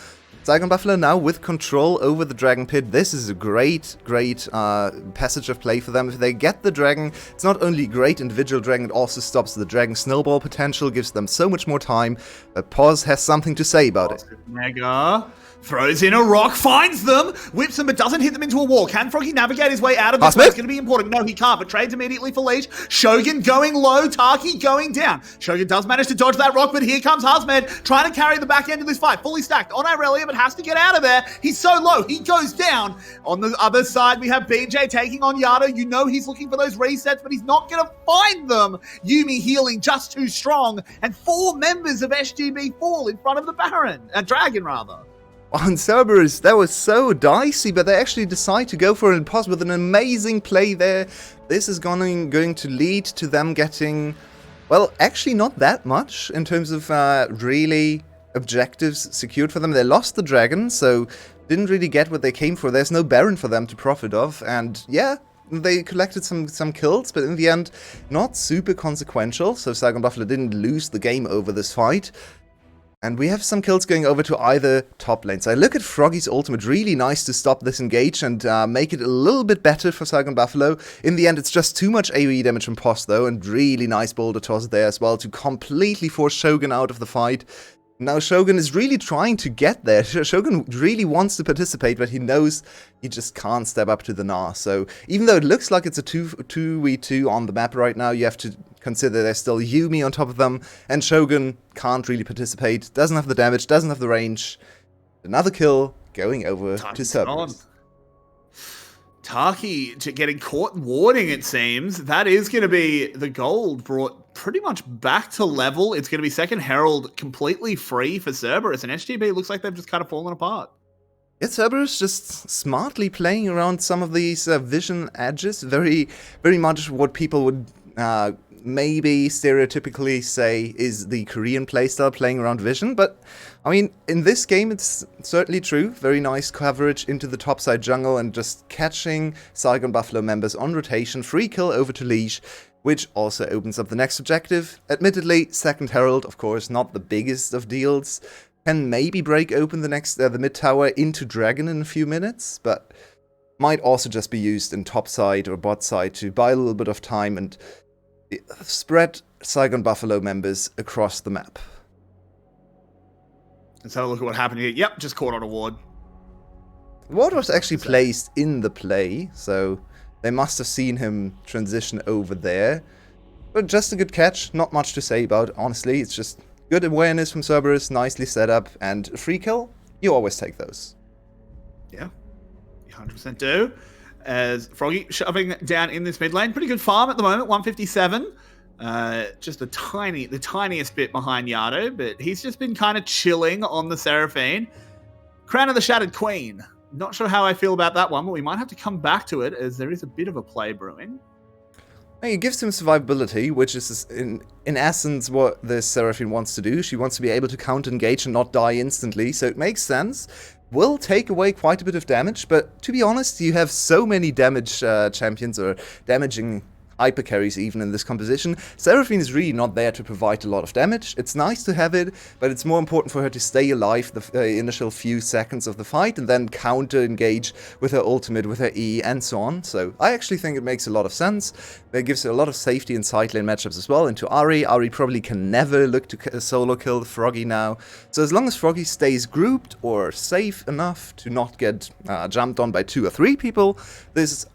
Saigon Buffalo now with control over the Dragon Pit. This is a great passage of play for them. If they get the Dragon, it's not only great individual Dragon, it also stops the Dragon snowball potential, gives them so much more time. But Pause has something to say about it. Mega throws in a rock, finds them, whips them, but doesn't hit them into a wall. Can Froggy navigate his way out of this? It's going to be important. No, he can't, but trades immediately for Leash. Shogun going low, Taki going down. Shogun does manage to dodge that rock, but here comes Hazmed trying to carry the back end of this fight. Fully stacked on Irelia, but has to get out of there. He's so low, he goes down. On the other side, we have BJ taking on Yado. You know he's looking for those resets, but he's not going to find them. Yuumi healing just too strong, and 4 members of SGB fall in front of the Dragon, rather. On Cerberus, that was so dicey, but they actually decide to go for an impost with an amazing play there. This is going to lead to them getting, well, actually not that much in terms of really objectives secured for them. They lost the Dragon, so didn't really get what they came for. There's no Baron for them to profit of, and yeah, they collected some kills, but in the end, not super consequential, so Saigon Buffalo didn't lose the game over this fight. And we have some kills going over to either top lane. So I look at Froggy's ultimate, really nice to stop this engage and make it a little bit better for Saigon Buffalo. In the end, it's just too much AoE damage from Post though, and really nice boulder toss there as well to completely force Shogun out of the fight. Now Shogun is really trying to get there. Shogun really wants to participate, but he knows he just can't step up to the Gnar. So even though it looks like it's a 2v2 on the map right now, you have to consider there's still Yuumi on top of them, and Shogun can't really participate, doesn't have the damage, doesn't have the range. Another kill going over to Cerberus. Taki getting caught warding, it seems. That is going to be the gold brought pretty much back to level. It's going to be second Herald completely free for Cerberus, and SGB looks like they've just kind of fallen apart. Yeah, Cerberus just smartly playing around some of these vision edges. Very, very much what people would maybe stereotypically say is the Korean playstyle, playing around vision, but I mean, in this game it's certainly true. Very nice coverage into the topside jungle and just catching Saigon Buffalo members on rotation. Free kill over to Leash, which also opens up the next objective. Admittedly, second Herald, of course, not the biggest of deals. Can maybe break open the mid tower into Dragon in a few minutes, but might also just be used in topside or bot side to buy a little bit of time and spread Saigon Buffalo members across the map. Let's have a look at what happened here. Yep, just caught on a ward. The ward was actually placed in the play, so they must have seen him transition over there. But just a good catch, not much to say about it, honestly. It's just good awareness from Cerberus, nicely set up, and a free kill, you always take those. Yeah, you 100% do. As Froggy shoving down in this mid lane. Pretty good farm at the moment, 157. Just the tiniest bit behind Yado, but he's just been kind of chilling on the Seraphine. Crown of the Shattered Queen. Not sure how I feel about that one, but we might have to come back to it as there is a bit of a play brewing. It gives him survivability, which is in essence what the Seraphine wants to do. She wants to be able to counter-engage and not die instantly, so it makes sense. Will take away quite a bit of damage, but to be honest, you have so many damage champions or damaging hyper carries even in this composition. Seraphine is really not there to provide a lot of damage. It's nice to have it, but it's more important for her to stay alive the initial few seconds of the fight and then counter-engage with her ultimate, with her E, and so on. So I actually think it makes a lot of sense. It gives her a lot of safety in side lane matchups as well. Into Ahri. Ahri probably can never look to solo kill the Froggy now. So as long as Froggy stays grouped or safe enough to not get jumped on by 2 or 3 people, this,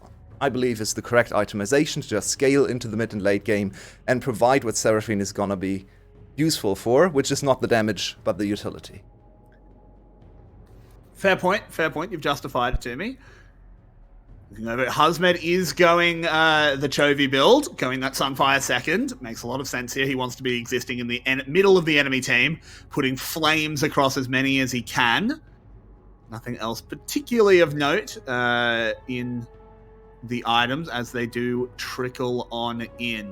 I believe, is the correct itemization to just scale into the mid and late game and provide what Seraphine is gonna be useful for, which is not the damage, but the utility. Fair point. You've justified it to me. Looking over, Husmed is going the Chovy build, going that Sunfire second. Makes a lot of sense here. He wants to be existing in the middle of the enemy team, putting flames across as many as he can. Nothing else particularly of note in the items as they do trickle on in.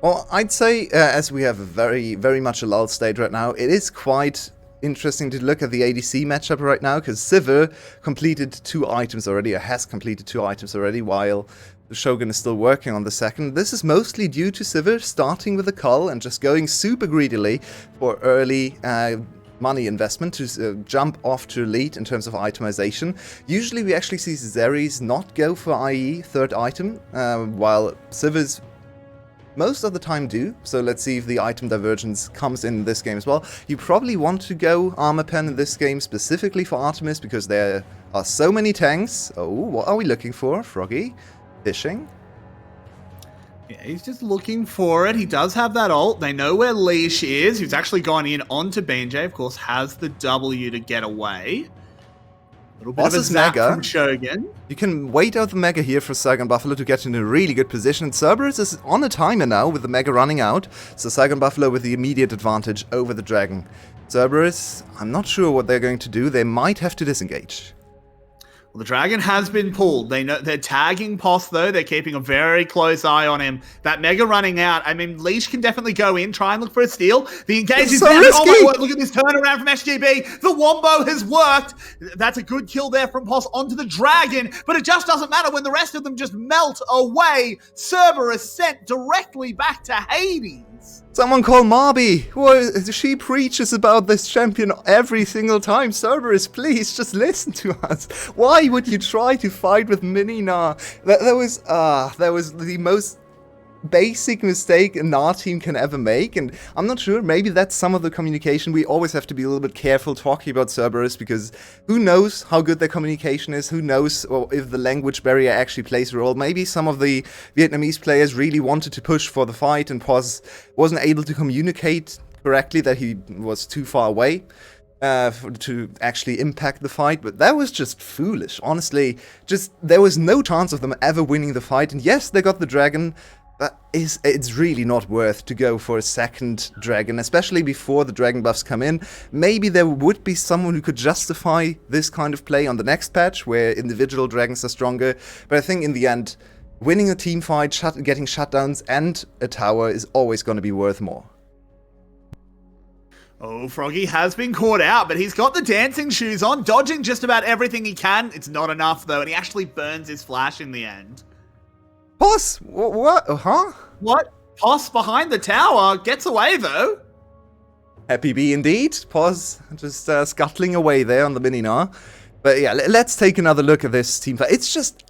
Well, I'd say as we have a very, very much a lull state right now, it is quite interesting to look at the ADC matchup right now, because Sivir completed 2 items already, or has completed 2 items already, while the Shogun is still working on the second. This is mostly due to Sivir starting with a cull and just going super greedily for early money investment to jump off to lead in terms of itemization. Usually we actually see Xerxes not go for IE third item, while Sivir's most of the time do. So let's see if the item divergence comes in this game as well. You probably want to go Armor Pen in this game specifically for Artemis because there are so many tanks. Oh, what are we looking for? Froggy? Fishing? Yeah, he's just looking for it. He does have that ult. They know where Leash is. He's actually gone in onto BJ. Of course, has the W to get away. A little bit of a zap from Shogun. You can wait out the Mega here for Saigon Buffalo to get in a really good position. Cerberus is on a timer now with the Mega running out. So Saigon Buffalo with the immediate advantage over the Dragon. Cerberus, I'm not sure what they're going to do. They might have to disengage. Well, the Dragon has been pulled. They know they're tagging Poss, though. They're keeping a very close eye on him. That Mega running out. I mean, Leash can definitely go in, try and look for a steal. The engage is so there. risky. Oh my word, look at this turnaround from SGB. The Wombo has worked. That's a good kill there from Poss onto the Dragon, but it just doesn't matter when the rest of them just melt away. Cerberus sent directly back to Hades. Someone call Marby! Well, she preaches about this champion every single time. Cerberus, please, just listen to us. Why would you try to fight with Minina? That was the most basic mistake a NAR team can ever make, and I'm not sure, maybe that's some of the communication. We always have to be a little bit careful talking about Cerberus, because who knows how good their communication is, who knows if the language barrier actually plays a role. Maybe some of the Vietnamese players really wanted to push for the fight and wasn't able to communicate correctly that he was too far away to actually impact the fight, but that was just foolish, honestly. Just, there was no chance of them ever winning the fight, and yes, they got the Dragon. But it's really not worth to go for a second Dragon, especially before the Dragon buffs come in. Maybe there would be someone who could justify this kind of play on the next patch, where individual Dragons are stronger. But I think in the end, winning a team fight, getting shutdowns, and a tower is always going to be worth more. Oh, Froggy has been caught out, but he's got the dancing shoes on, dodging just about everything he can. It's not enough, though, and he actually burns his flash in the end. Poss? What? Huh? What? Poss behind the tower gets away, though. Happy bee indeed. Poss just scuttling away there on the Mininar. But yeah, let's take another look at this team fight. It's just,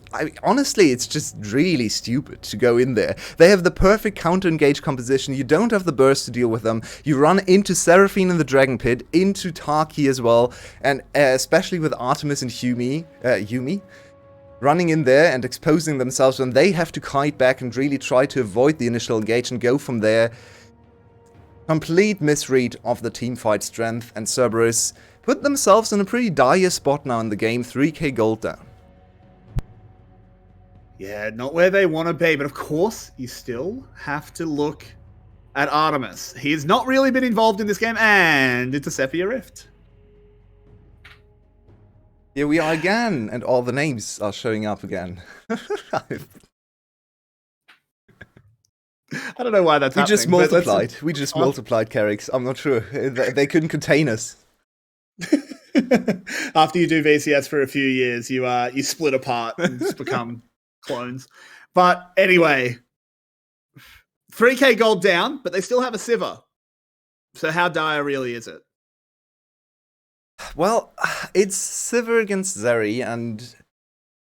honestly, it's just really stupid to go in there. They have the perfect counter-engage composition. You don't have the burst to deal with them. You run into Seraphine in the Dragon Pit, into Taki as well, and especially with Artemis and Yumi. Running in there and exposing themselves when they have to kite back and really try to avoid the initial engage and go from there. Complete misread of the teamfight strength, and Cerberus put themselves in a pretty dire spot now in the game, 3k gold down. Yeah, not where they want to be, but of course, you still have to look at Artemis. He's not really been involved in this game, and it's a Sepia Rift. Here we are again, and all the names are showing up again. I don't know why that's happening. We just multiplied Carricks. I'm not sure. They couldn't contain us. After you do VCS for a few years, you split apart and just become clones. But anyway, 3k gold down, but they still have a Sivir. So how dire really is it? Well, it's Sivir against Zeri, and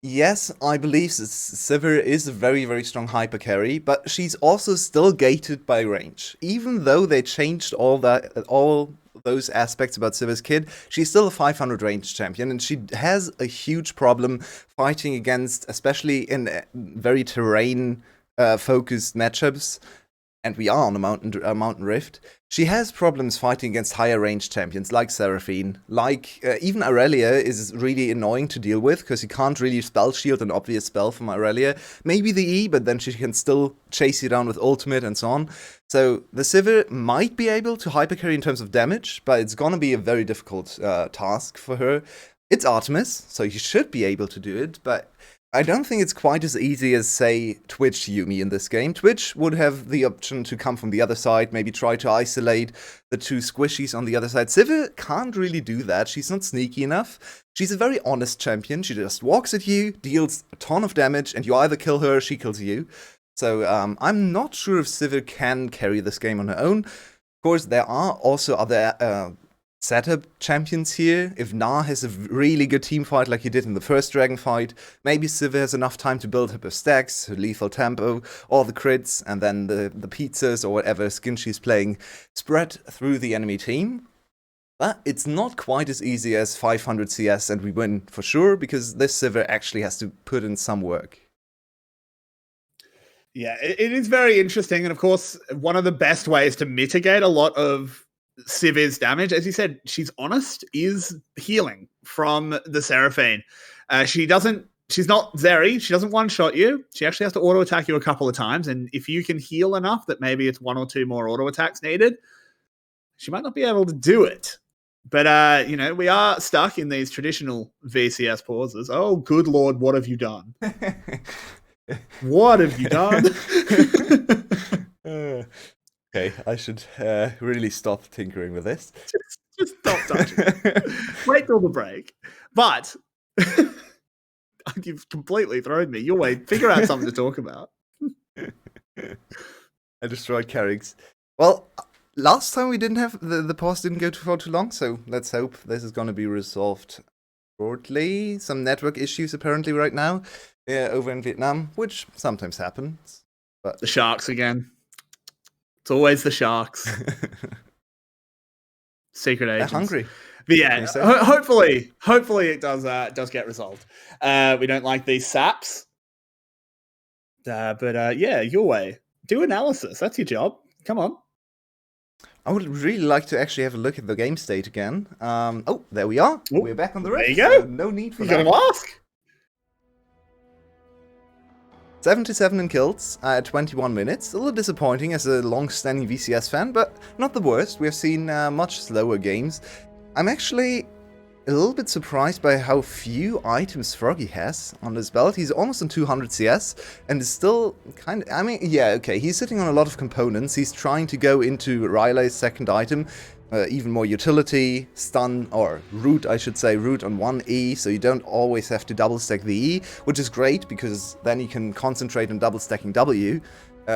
yes, I believe Sivir is a very, very strong hyper carry, but she's also still gated by range. Even though they changed all those aspects about Sivir's kit, she's still a 500 range champion, and she has a huge problem fighting against, especially in very terrain focused matchups. And we are on a mountain rift. She has problems fighting against higher range champions like Seraphine, like even Aurelia is really annoying to deal with because you can't really spell shield an obvious spell from Aurelia. Maybe the E, but then she can still chase you down with ultimate and so on. So the Sivir might be able to hypercarry in terms of damage, but it's gonna be a very difficult task for her. It's Artemis, so you should be able to do it, but I don't think it's quite as easy as, say, Twitch Yuumi in this game. Twitch would have the option to come from the other side, maybe try to isolate the two squishies on the other side. Sivir can't really do that. She's not sneaky enough. She's a very honest champion. She just walks at you, deals a ton of damage, and you either kill her or she kills you. So I'm not sure if Sivir can carry this game on her own. Of course, there are also other setup champions here. If Na has a really good team fight like he did in the first Dragon fight, maybe Sivir has enough time to build up her stacks, her lethal tempo, all the crits, and then the pizzas or whatever skin she's playing spread through the enemy team. But it's not quite as easy as 500 CS and we win for sure, because this Sivir actually has to put in some work. Yeah, it is very interesting. And of course, one of the best ways to mitigate a lot of Sivir's damage, as you said, she's honest, is healing from the Seraphine. She's not Zeri, she doesn't one-shot you. She actually has to auto-attack you a couple of times, and if you can heal enough that maybe it's one or two more auto-attacks needed, she might not be able to do it. But, we are stuck in these traditional VCS pauses. Oh, good Lord, what have you done? What have you done? Okay, I should really stop tinkering with this. Just stop touching it. Wait till the break. But you've completely thrown me. Your way. Figure out something to talk about. I destroyed Carrigs. Well, last time we didn't have the pause didn't go for too long, so let's hope this is going to be resolved shortly. Some network issues apparently right now over in Vietnam, which sometimes happens. But the Sharks again. It's always the Sharks. Secret agents. They're hungry. But yeah, hopefully it does get resolved. We don't like these saps. But yeah, your way. Do analysis. That's your job. Come on. I would really like to actually have a look at the game state again. Oh, there we are. We're back on the race. There you go. So no need for You that. got to ask. 77 in kills at 21 minutes. A little disappointing as a long-standing VCS fan, but not the worst. We've seen much slower games. I'm actually a little bit surprised by how few items Froggy has on his belt. He's almost on 200 CS and is still kind of... I mean, yeah, okay, he's sitting on a lot of components. He's trying to go into Riley's second item. Even more utility, stun, or root, I should say, root on 1E, so you don't always have to double stack the E, which is great because then you can concentrate on double stacking W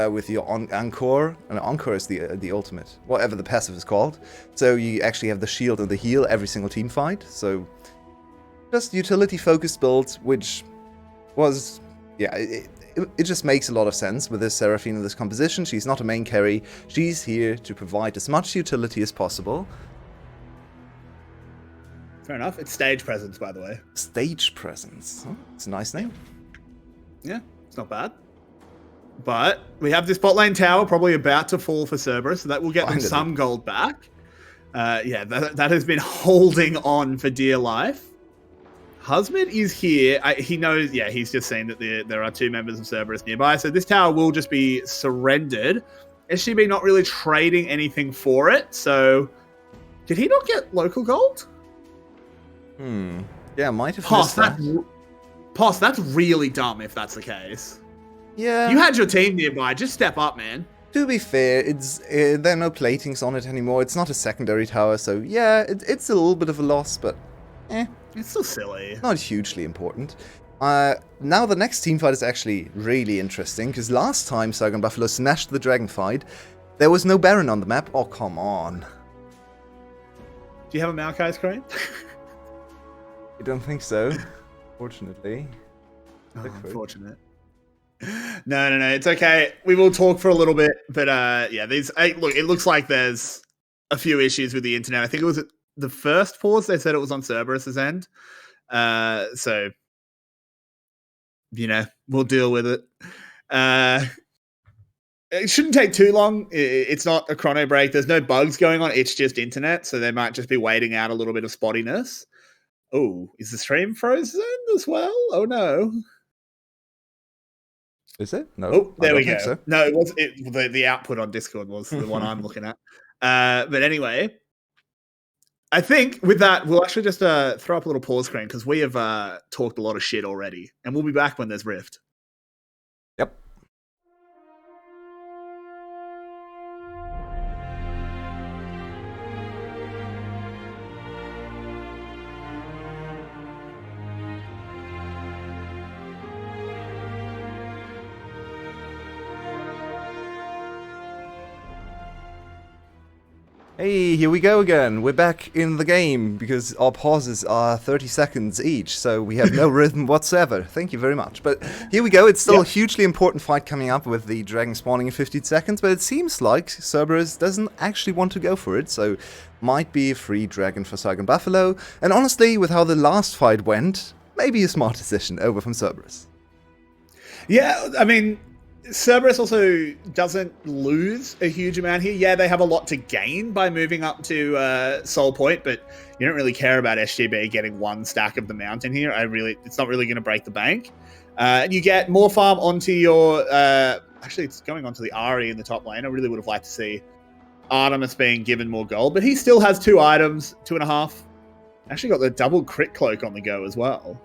with your Encore, and Encore is the ultimate, whatever the passive is called. So you actually have the shield and the heal every single team fight, so just utility focused build, which was, yeah, it just makes a lot of sense with this Seraphine in this composition. She's not a main carry. She's here to provide as much utility as possible. Fair enough. It's stage presence, by the way. Stage presence. Oh, it's a nice name. Yeah, it's not bad. But we have this bot lane tower probably about to fall for Cerberus, so that will get them some gold back. Yeah, that has been holding on for dear life. Husband is here. He knows, yeah, he's just seen that there are two members of Cerberus nearby. So this tower will just be surrendered. SGB not really trading anything for it. So did he not get local gold? Yeah, might have missed that. Poss, that's really dumb if that's the case. Yeah. You had your team nearby. Just step up, man. To be fair, there are no platings on it anymore. It's not a secondary tower. So yeah, it's a little bit of a loss, but It's so silly. Not hugely important. Now the next team fight is actually really interesting, because last time Saigon Buffalo smashed the Dragon fight, there was no Baron on the map. Oh, come on. Do you have a Maokai screen? I don't think so, fortunately. Oh, unfortunate. No, it's okay. We will talk for a little bit, but yeah, look, it looks like there's a few issues with the internet. I think it was the first pause, they said it was on Cerberus's end. So, we'll deal with it. It shouldn't take too long. It's not a chrono break. There's no bugs going on. It's just internet, so they might just be waiting out a little bit of spottiness. Oh, is the stream frozen as well? Oh, no. Is it? No. Oh, there we go. So. No, it was the output on Discord was the one I'm looking at. But anyway, I think with that, we'll actually just throw up a little pause screen because we have talked a lot of shit already. And we'll be back when there's Rift. Yep. Hey, here we go again. We're back in the game because our pauses are 30 seconds each, so we have no rhythm whatsoever. Thank you very much. But here we go. It's still a hugely important fight coming up with the dragon spawning in 15 seconds, but it seems like Cerberus doesn't actually want to go for it, so might be a free dragon for Saigon Buffalo. And honestly, with how the last fight went, maybe a smart decision over from Cerberus. Yeah, I mean, Cerberus also doesn't lose a huge amount here. Yeah, they have a lot to gain by moving up to Soul Point, but you don't really care about SGB getting one stack of the mountain here. It's not really going to break the bank. You get more farm onto your... actually, it's going onto the Ari in the top lane. I really would have liked to see Artemis being given more gold, but he still has 2 items, 2.5. Actually got the double crit cloak on the go as well.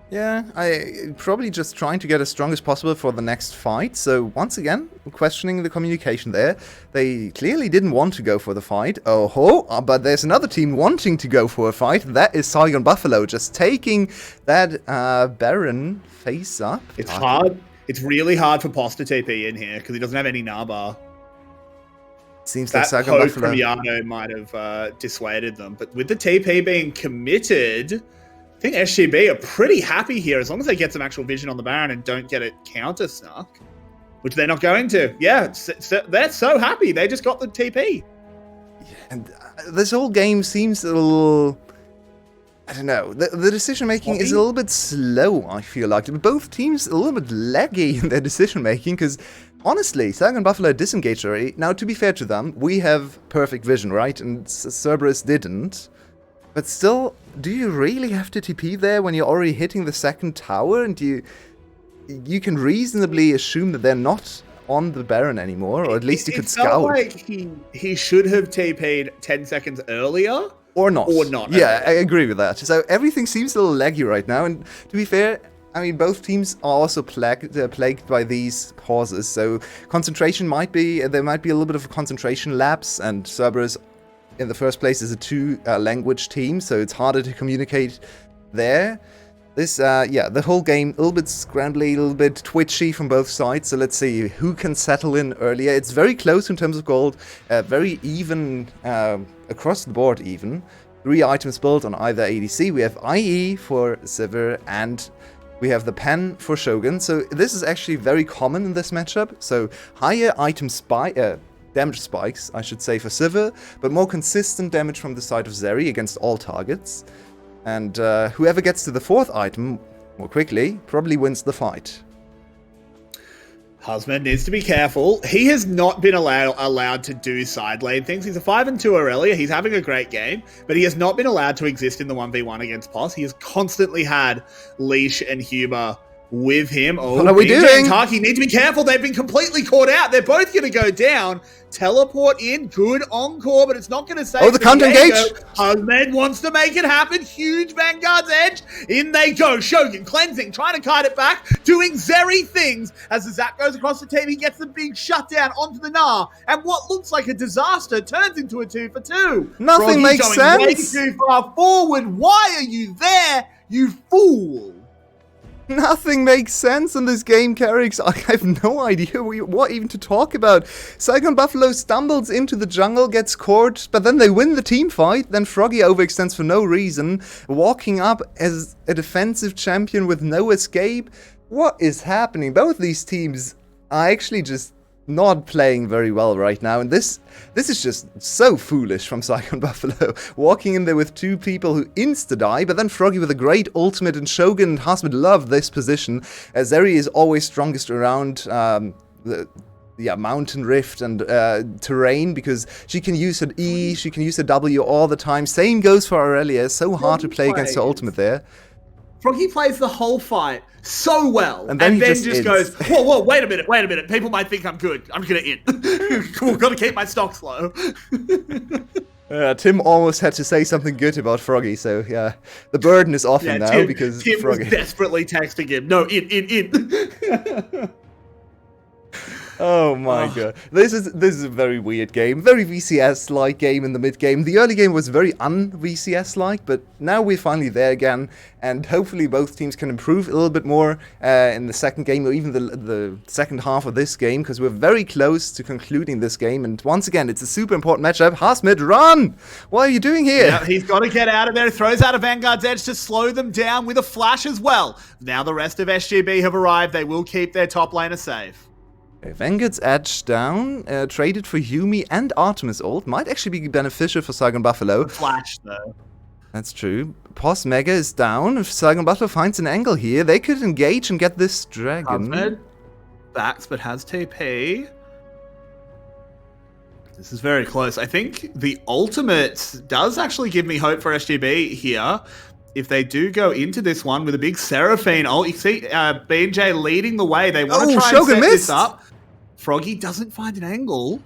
Yeah, I probably just trying to get as strong as possible for the next fight. So once again, questioning the communication there. They clearly didn't want to go for the fight. But there's another team wanting to go for a fight. That is Saigon Buffalo, just taking that Baron face up. It's hard. It's really hard for Post to TP in here because he doesn't have any Naba. Seems that like Saigon poke Buffalo from Yano might have dissuaded them. But with the TP being committed, I think SGB are pretty happy here as long as they get some actual vision on the Baron and don't get it counter snuck, which they're not going to. Yeah, they're so happy. They just got the TP. And this whole game seems a little... I don't know. The decision-making is a little bit slow, I feel like. Both teams a little bit laggy in their decision-making because, honestly, Saigon Buffalo disengaged already. Now, to be fair to them, we have perfect vision, right? And Cerberus didn't. But still, do you really have to TP there when you're already hitting the second tower? And you can reasonably assume that they're not on the Baron anymore, or at least you could scout. It felt like he should have TP'd 10 seconds earlier. Or not. Or not. Yeah, I agree with that. So everything seems a little laggy right now. And to be fair, I mean, both teams are also plagued by these pauses. So concentration there might be a little bit of a concentration lapse, and Cerberus in the first place is a 2-language team, so it's harder to communicate there. This, the whole game a little bit scrambly, a little bit twitchy from both sides. So let's see who can settle in earlier. It's very close in terms of gold, very even across the board even. 3 items built on either ADC. We have IE for Sivir and we have the Pen for Shogun. So this is actually very common in this matchup. So higher item damage spikes, I should say, for Sivir, but more consistent damage from the side of Zeri against all targets. And whoever gets to the 4th item more quickly probably wins the fight. Husband needs to be careful. He has not been allowed to do side lane things. He's a 5-2 Aurelia. He's having a great game, but he has not been allowed to exist in the 1v1 against Pos. He has constantly had Leash and Huber with him. What are we doing? Taki need to be careful. They've been completely caught out. They're both going to go down. Teleport in. Good encore, but it's not going to save. Oh, the counter engage. Husband wants to make it happen. Huge Vanguard's edge. In they go. Shogun cleansing, trying to kite it back, doing Zeri things. As the Zap goes across the team, he gets the big shutdown onto the Gnar. And what looks like a disaster turns into a 2-for-2. Nothing Froggy makes going sense. way too far forward. Why are you there, you fool? Nothing makes sense in this game, Carrix. I have no idea what even to talk about. Saigon Buffalo stumbles into the jungle, gets caught, but then they win the team fight. Then Froggy overextends for no reason, walking up as a defensive champion with no escape. What is happening? Both these teams are actually just not playing very well right now, and this is just so foolish from Saigon Buffalo. Walking in there with two people who insta-die, but then Froggy with a great ultimate, and Shogun and Hasmid love this position, as Zeri is always strongest around the mountain rift and terrain, because she can use her E, she can use her W all the time. Same goes for Aurelia. So hard to play against her ultimate there. Froggy plays the whole fight so well, and then he just goes, whoa, wait a minute. People might think I'm good. I'm gonna in. Cool, gotta keep my stocks low. Tim almost had to say something good about Froggy, so yeah, the burden is off him now because Tim Froggy was desperately texting him. No, in. Oh my god. This is a very weird game. Very VCS-like game in the mid-game. The early game was very un-VCS-like, but now we're finally there again, and hopefully both teams can improve a little bit more in the second game, or even the second half of this game, because we're very close to concluding this game, and once again, it's a super important matchup. Hasmid, run! What are you doing here? Yeah, he's got to get out of there. Throws out a Vanguard's Edge to slow them down with a flash as well. Now the rest of SGB have arrived. They will keep their top laner safe. Vanguard's Edge down, traded for Yumi and Artemis ult. Might actually be beneficial for Saigon Buffalo. Flash, though. That's true. Pos Mega is down. If Saigon Buffalo finds an angle here, they could engage and get this dragon. Ahmed backs, but has TP. This is very close. I think the ultimate does actually give me hope for SGB here. If they do go into this one with a big Seraphine ult, you see BJ leading the way. They want to try and set this up. Froggy doesn't find an angle.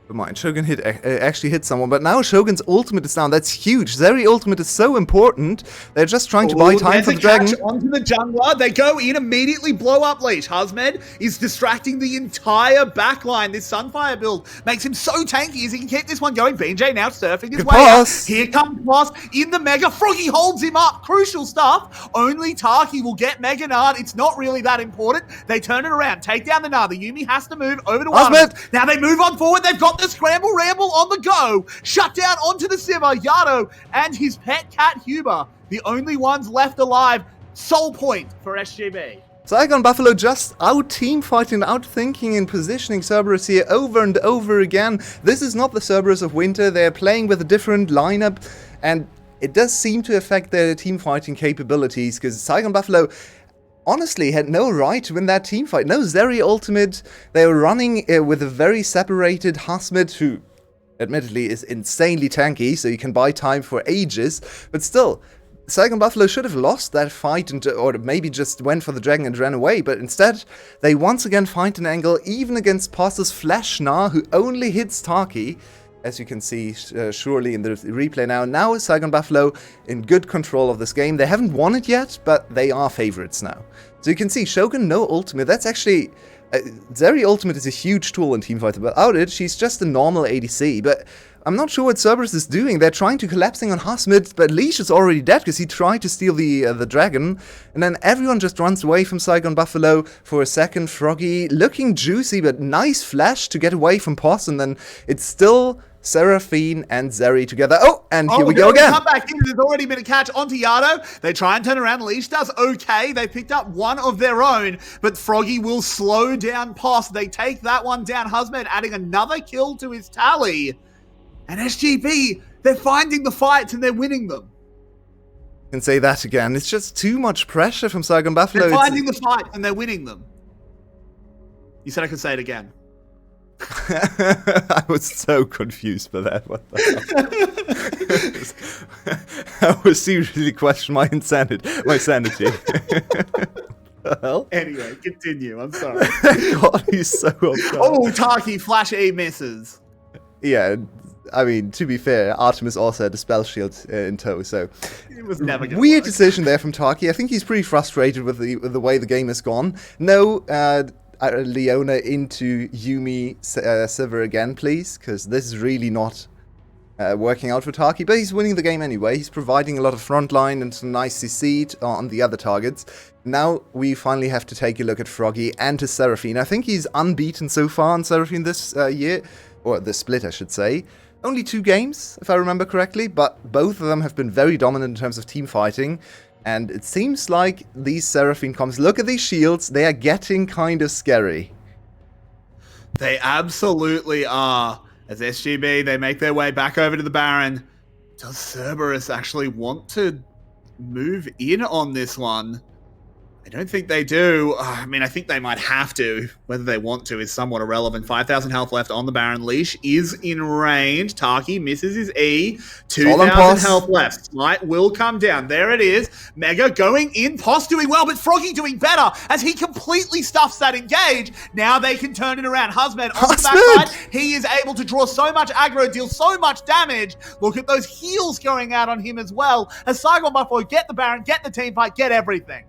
Never mind, Shogun actually hit someone, but now Shogun's ultimate is down. That's huge. Zeri ultimate is so important. They're just trying to buy time for the dragon. Onto the jungler. They go in, immediately blow up Leash. Hasmed is distracting the entire backline. This Sunfire build makes him so tanky as he can keep this one going. BJ now surfing his way out. Here comes Boss in the Mega. Froggy holds him up. Crucial stuff. Only Taki will get Mega Nard. It's not really that important. They turn it around. Take down the Nard. The Yumi has to move over to Hasmed. Now they move on forward. They've got the Scramble Ramble on the go. Shut down onto the Sivir. Yano and his pet cat Huber, the only ones left alive. Soul point for SGB. Saigon Buffalo just out-team fighting, out-thinking and positioning Cerberus here over and over again. This is not the Cerberus of winter. They're playing with a different lineup, and it does seem to affect their team fighting capabilities, because Saigon Buffalo honestly had no right to win that team fight. No Zeri ultimate. They were running with a very separated Hasmid, who admittedly is insanely tanky, so you can buy time for ages. But still, Saigon Buffalo should have lost that fight, or maybe just went for the dragon and ran away. But instead, they once again find an angle, even against Pos's Flash Gnar, who only hits Taki. As you can see, surely in the replay now. Now Saigon Buffalo in good control of this game. They haven't won it yet, but they are favorites now. So you can see Shogun, no ultimate. That's actually... Zeri ultimate is a huge tool in Teamfight, but without it, she's just a normal ADC. But I'm not sure what Cerberus is doing. They're trying to collapsing on Hasmid, but Leash is already dead because he tried to steal the dragon. And then everyone just runs away from Saigon Buffalo for a second. Froggy looking juicy, but nice flash to get away from Pos, and then it's still Seraphine and Zeri together. Oh, and here we go again. Come back in. There's already been a catch onto Yano. They try and turn around. Leash does okay. They picked up one of their own, but Froggy will slow down Pos. They take that one down. Hasmed adding another kill to his tally. And SGB, they're finding the fights and they're winning them. You can say that again. It's just too much pressure from Saigon Buffalo. They're finding the fights and they're winning them. You said I could say it again. I was so confused by that. What the hell? I was seriously questioning my sanity. Well, anyway, continue. I'm sorry. God, he's so upset. Oh, Taki Flash A misses. Yeah, I mean, to be fair, Artemis also had a spell shield in tow, so it was never gonna weird work. decision there from Taki. I think he's pretty frustrated with the way the game has gone. No, Leona into Yumi Sivir again, please, because this is really not working out for Taki, but he's winning the game anyway. He's providing a lot of frontline and some nice CC on the other targets. Now we finally have to take a look at Froggy and his Seraphine. I think he's unbeaten so far on Seraphine this year, or this split I should say. Only 2 games, if I remember correctly, but both of them have been very dominant in terms of team fighting. And it seems like these Seraphine comps, look at these shields, they are getting kind of scary. They absolutely are. As SGB, they make their way back over to the Baron. Does Cerberus actually want to move in on this one? I don't think they do. I mean, I think they might have to. Whether they want to is somewhat irrelevant. 5,000 health left on the Baron. Leash is in range. Taki misses his E. 2,000 health left. Smite will come down. There it is. Mega going in. Poss doing well, but Froggy doing better as he completely stuffs that engage. Now they can turn it around. Husband on the backside. He is able to draw so much aggro, deal so much damage. Look at those heals going out on him as well. As Saigon Buffalo get the Baron, get the team fight, get everything.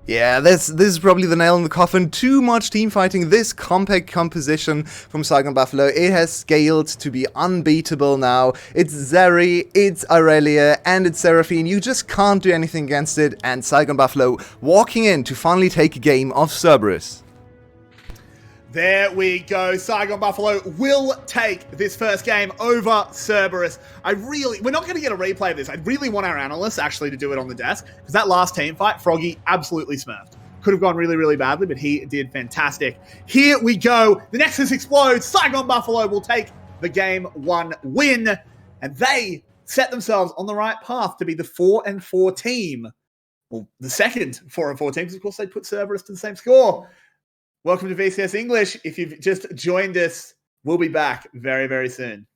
Yeah, this is probably the nail in the coffin. Too much team fighting. This compact composition from Saigon Buffalo, it has scaled to be unbeatable now. It's Zeri, it's Aurelia, and it's Seraphine. You just can't do anything against it. And Saigon Buffalo walking in to finally take a game of Cerberus. There we go. Saigon Buffalo will take this first game over Cerberus. We're not going to get a replay of this. I really want our analysts actually to do it on the desk, because that last team fight, Froggy absolutely smurfed. Could have gone really, really badly, but he did fantastic. Here we go. The Nexus explodes. Saigon Buffalo will take the game 1 win, and they set themselves on the right path to be the 4-4 team. Well, the second 4-4 team, because of course they put Cerberus to the same score. Welcome to VCS English. If you've just joined us, we'll be back very, very soon.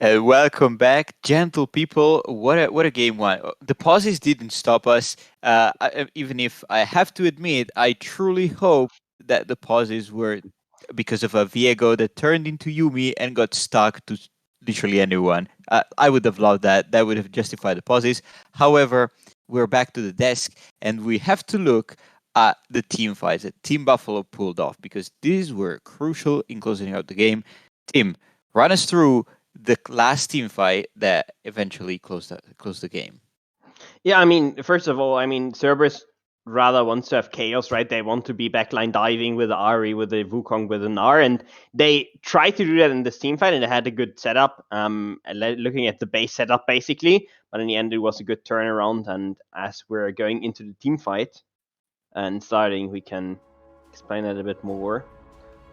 Welcome back, gentle people. What a game one. The pauses didn't stop us. Even if I have to admit, I truly hope that the pauses were because of a Viego that turned into Yumi and got stuck to literally anyone. I would have loved that. That would have justified the pauses. However, we're back to the desk, and we have to look at the team fights that Team Buffalo pulled off because these were crucial in closing out the game. Tim, run us through the last team fight that eventually closed the game. Yeah, I mean, first of all, I mean, Cerberus rather wants to have chaos, right? They want to be backline diving with the Ari, with the Wukong, with an R, and they tried to do that in this team fight, and they had a good setup. Looking at the base setup, basically, but in the end, it was a good turnaround. And as we're going into the team fight and starting, we can explain it a bit more.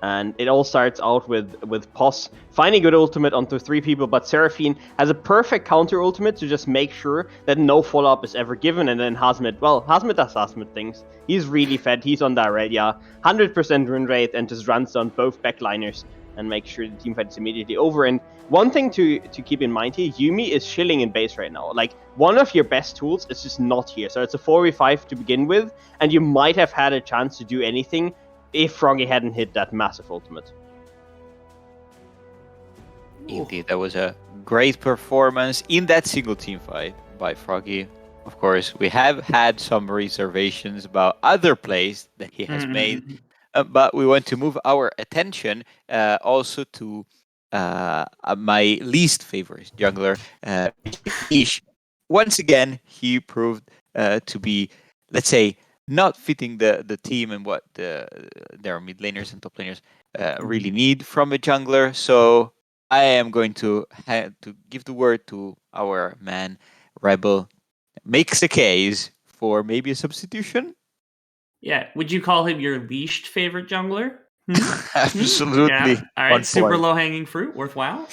And it all starts out with Pos finding good ultimate onto 3 people, but Seraphine has a perfect counter ultimate to just make sure that no follow-up is ever given. And then Hazmet does Hazmet things. He's really fed, he's on Darelia, 100% rune rate, and just runs down both backliners and makes sure the teamfight is immediately over. And one thing to keep in mind here, Yumi is chilling in base right now. Like, one of your best tools is just not here. So it's a 4v5 to begin with, and you might have had a chance to do anything if Froggy hadn't hit that massive ultimate. Indeed, that was a great performance in that single team fight by Froggy. Of course, we have had some reservations about other plays that he has made, but we want to move our attention also to my least favorite jungler, Ish. Once again, he proved to be, let's say, not fitting the team and what their mid laners and top laners really need from a jungler. So I am going to give the word to our man, Rebel. Makes a case for maybe a substitution. Yeah, would you call him your least favorite jungler? Absolutely. Yeah. All right, super point. low hanging fruit, worthwhile.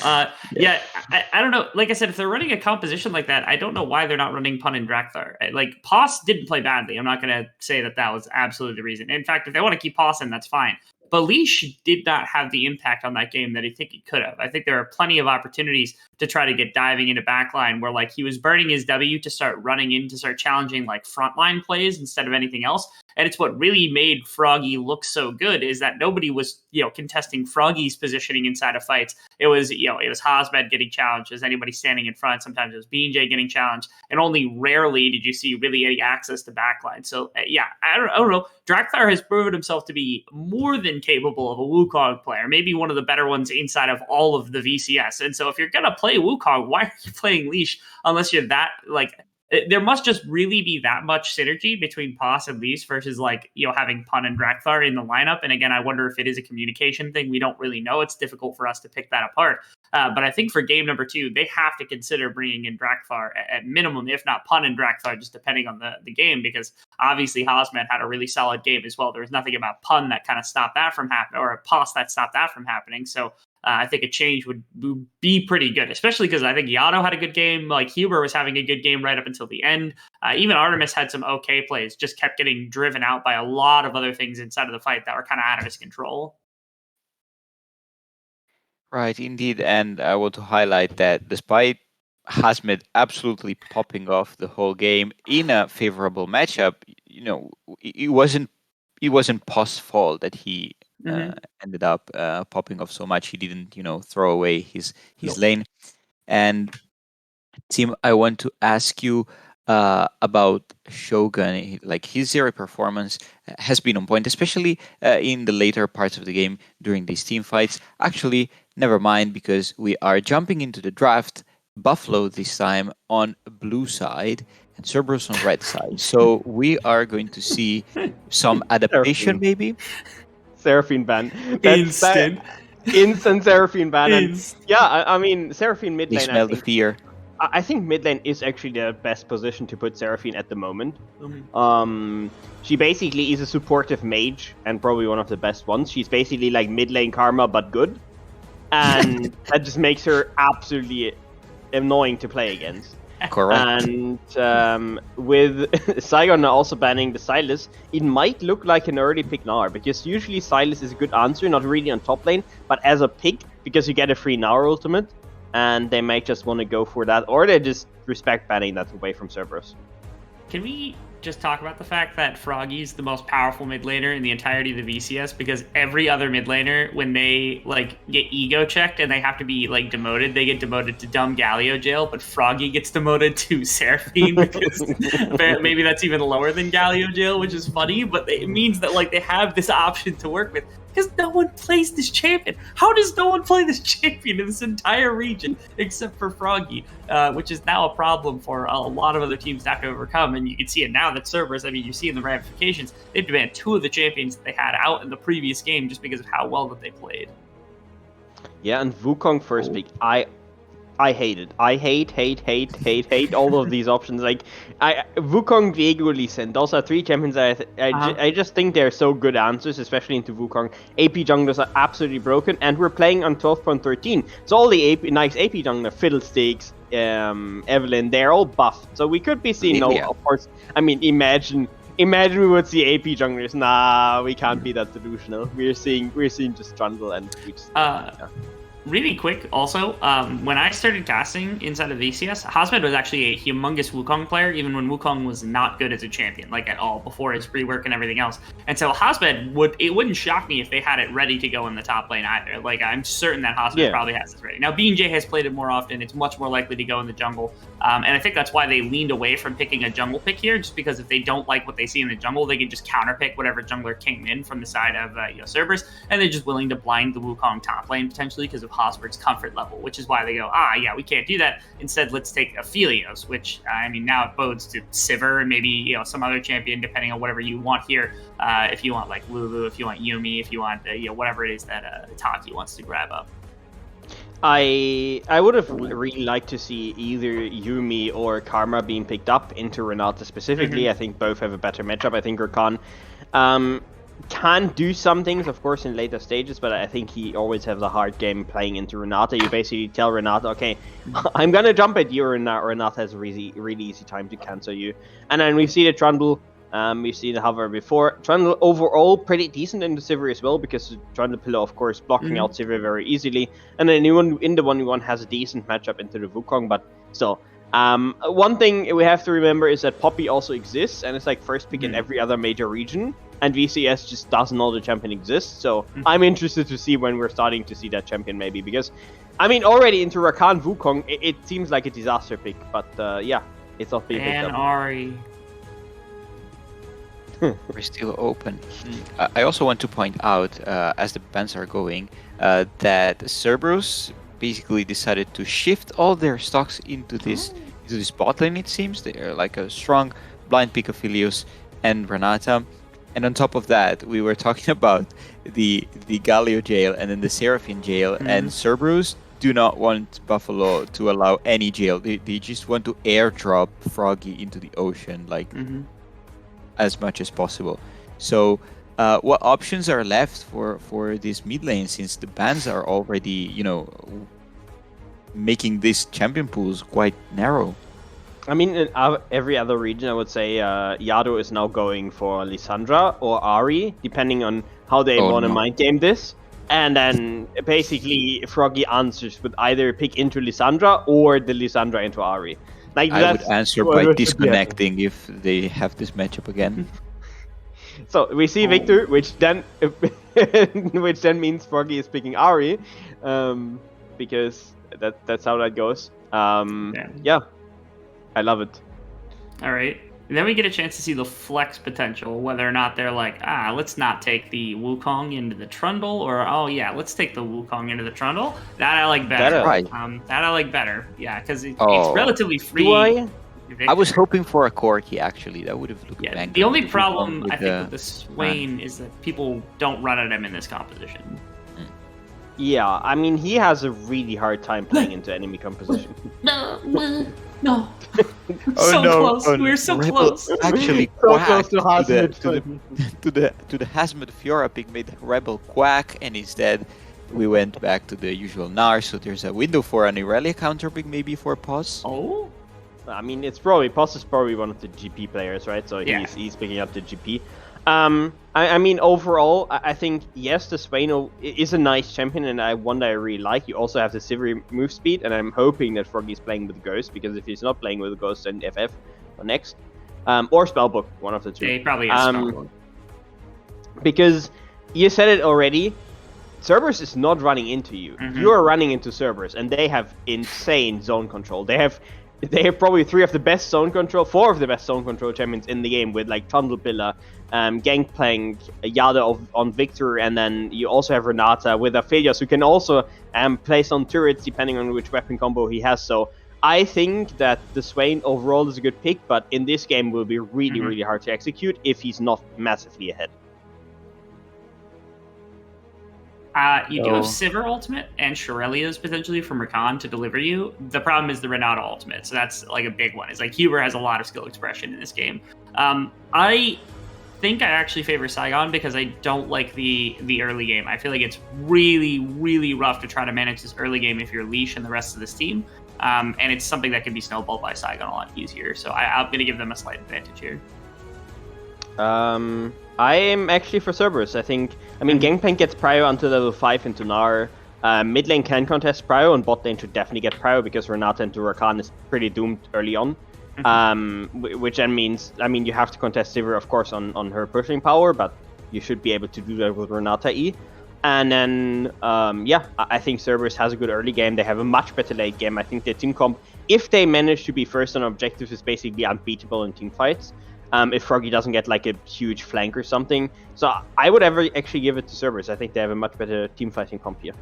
Yeah, I don't know. Like I said, if they're running a composition like that, I don't know why they're not running Pun and Drakthar. Like, Pos didn't play badly. I'm not going to say that was absolutely the reason. In fact, if they want to keep Pos in, that's fine. But Leash did not have the impact on that game that I think he could have. I think there are plenty of opportunities to try to get diving into backline where, like, he was burning his W to start running in, to start challenging, like, frontline plays instead of anything else. And it's what really made Froggy look so good is that nobody was, contesting Froggy's positioning inside of fights. It was, it was Hazmed getting challenged. As anybody standing in front. Sometimes it was BJ getting challenged. And only rarely did you see really any access to backline. So, yeah, I don't know. Drakthar has proven himself to be more than capable of a Wukong player. Maybe one of the better ones inside of all of the VCS. And so if you're going to play Wukong, why are you playing Leash unless you're that, like... There must just really be that much synergy between Pos and Leash versus, like, having Pun and Drakthar in the lineup. And again, I wonder if it is a communication thing. We don't really know. It's difficult for us to pick that apart. But I think for game number 2, they have to consider bringing in Drakthar at minimum, if not Pun and Drakthar, just depending on the game, because obviously Hazmet had a really solid game as well. There was nothing about Pun that kind of stopped that from happening, or a Pos that stopped that from happening. So I think a change would be pretty good, especially because I think Yano had a good game. Like, Huber was having a good game right up until the end. Even Artemis had some okay plays, just kept getting driven out by a lot of other things inside of the fight that were kind of out of his control. Right, indeed. And I want to highlight that despite Hazmet absolutely popping off the whole game in a favorable matchup, it wasn't Post's fault that he ended up popping off so much. He didn't, throw away his lane. And Tim, I want to ask you about Shogun. Like, his zero performance has been on point, especially in the later parts of the game during these team fights. Actually, never mind, because we are jumping into the draft. Buffalo this time on blue side and Cerberus on red side. So we are going to see some adaptation, maybe. Seraphine ban. Instant Seraphine ban. And yeah, I mean, Seraphine mid lane. They smell the fear. I think mid lane is actually the best position to put Seraphine at the moment. She basically is a supportive mage and probably one of the best ones. She's basically like mid lane Karma but good, and that just makes her absolutely annoying to play against. Correct. And with Saigon also banning the Sylas, it might look like an early pick Gnar, because usually Sylas is a good answer, not really on top lane, but as a pick, because you get a free Gnar ultimate. and they might just want to go for that, or they just respect banning that away from Cerberus. Can we just talk about the fact that Froggy's the most powerful mid laner in the entirety of the VCS? Because every other mid laner, when they like get ego checked and they have to be like demoted, they get demoted to dumb Galio jail, but Froggy gets demoted to Seraphine because maybe that's even lower than Galio jail, which is funny, but it means that like they have this option to work with. Because no one plays this champion. How does no one play this champion in this entire region except for Froggy? Which is now a problem for a lot of other teams to have to overcome. And you can see it now that Cerberus, I mean, you see in the ramifications, they've banned 2 of the champions that they had out in the previous game just because of how well that they played. Yeah, and Wukong first pick, I hate it. I hate all of these options. Like, Wukong, Diego, Lee Sin, those are 3 champions that I just think they're so good answers, especially into Wukong. AP junglers are absolutely broken, and we're playing on 12.13. So all the nice AP jungler, Fiddlesticks, Evelyn, they're all buffed. So we could be seeing, of course, I mean, imagine we would see AP junglers. Nah, we can't be that delusional. We're seeing just Trundle, and we just... Really quick, also, when I started casting inside of VCS, Hasmed was actually a humongous Wukong player, even when Wukong was not good as a champion, like at all, before his rework and everything else. And so Hasmed wouldn't shock me if they had it ready to go in the top lane either. Like, I'm certain that Hasmed probably has this ready. Now, BJ has played it more often. It's much more likely to go in the jungle. And I think that's why they leaned away from picking a jungle pick here, just because if they don't like what they see in the jungle, they can just counterpick whatever jungler came in from the side of Cerberus, and they're just willing to blind the Wukong top lane, potentially, because of Hosford's comfort level, which is why they go, yeah, we can't do that. Instead, let's take Aphelios, which, I mean, now it bodes to Sivir and maybe, some other champion, depending on whatever you want here. If you want, like, Lulu, if you want Yumi, if you want, whatever it is that Taki wants to grab up. I would have really liked to see either Yumi or Karma being picked up into Renata specifically. I think both have a better matchup. I think Rakan can do some things, of course, in later stages, but I think he always has a hard game playing into Renata. You basically tell Renata, okay, I'm gonna jump at you, and Renata has a really easy time to cancel you. And then we see the Trundle. We've seen the hover before. Trundle overall pretty decent in the Sivir as well, because Trundle Pillar, of course, blocking out Sivir very easily. And then anyone in the 1v1 has a decent matchup into the Wukong, but still. One thing we have to remember is that Poppy also exists, and it's like first pick in every other major region, and VCS just doesn't know the champion exists. So I'm interested to see when we're starting to see that champion maybe, because, I mean, already into Rakan Wukong, it seems like a disaster pick, but yeah, it's not being picked up. And Ari. We're still open. I also want to point out, as the bans are going, that Cerberus basically decided to shift all their stocks into this bot lane. It seems they're like a strong blind pick of Aphelios and Renata, and on top of that, we were talking about the Galio jail and then the Seraphine jail, and Cerberus do not want Buffalo to allow any jail. They just want to airdrop Froggy into the ocean, like. As much as possible. So what options are left for this mid lane, since the bans are already, making these champion pools quite narrow? I mean, in every other region, I would say Yado is now going for Lissandra or Ari, depending on how they want to mind game this. And then basically Froggy answers with either pick into Lissandra or the Lissandra into Ari. Like, I would answer by disconnecting if they have this matchup again. So we see Victor, which then means Froggy is picking Ari, because that's how that goes. Yeah, I love it. All right. And then we get a chance to see the flex potential, whether or not they're like, let's not take the Wukong into the Trundle, or, let's take the Wukong into the Trundle. That I like better. Right. That I like better. Yeah, because it's relatively free. I was hoping for a Corki, actually. That would have looked banger. The only problem, I think, with the Swain is that people don't run at him in this composition. Yeah, I mean, he has a really hard time playing into enemy composition. No. Close. We're so close. Actually, so close to the Hasmed Fiora pick made Rebel quack, and instead we went back to the usual Gnar. So there's a window for an Irelia counter pick, maybe for Pos. Oh. I mean, Pos is probably one of the GP players, right? So he's picking up the GP. I mean, overall, I think, yes, the Swain is a nice champion, and one that I really like. You also have the Sivir move speed, and I'm hoping that Froggy's playing with Ghost, because if he's not playing with Ghost, then FF or next. Or Spellbook, one of the two. Yeah, he probably is Spellbook. Because you said it already, Cerberus is not running into you. You are running into Cerberus, and they have insane zone control. They have probably four of the best zone control champions in the game, with like Trundle Pillar, Gangplank, Yada on Victor, and then you also have Renata with Aphelios, who can also place on turrets depending on which weapon combo he has. So I think that the Swain overall is a good pick, but in this game will be really, really hard to execute if he's not massively ahead. You do have Sivir ultimate and Shurelya's potentially from Rakan to deliver you. The problem is the Renata ultimate, so that's like a big one. It's like Huber has a lot of skill expression in this game. I think I actually favor Saigon because I don't like the early game. I feel like it's really, really rough to try to manage this early game if you're Leash and the rest of this team. And it's something that can be snowballed by Saigon a lot easier. So I'm going to give them a slight advantage here. I am actually for Cerberus. I mean, Gangplank gets prio until level 5 into Gnar. Mid lane can contest prio, and bot lane should definitely get prio because Renata into Rakan is pretty doomed early on. Which then means, I mean, you have to contest Sivir, of course, on her pushing power, but you should be able to do that with Renata E. And then, I think Cerberus has a good early game. They have a much better late game. I think their team comp, if they manage to be first on objectives, is basically unbeatable in team fights. If Froggy doesn't get like a huge flank or something. So I would actually give it to Cerberus. I think they have a much better team fighting comp here.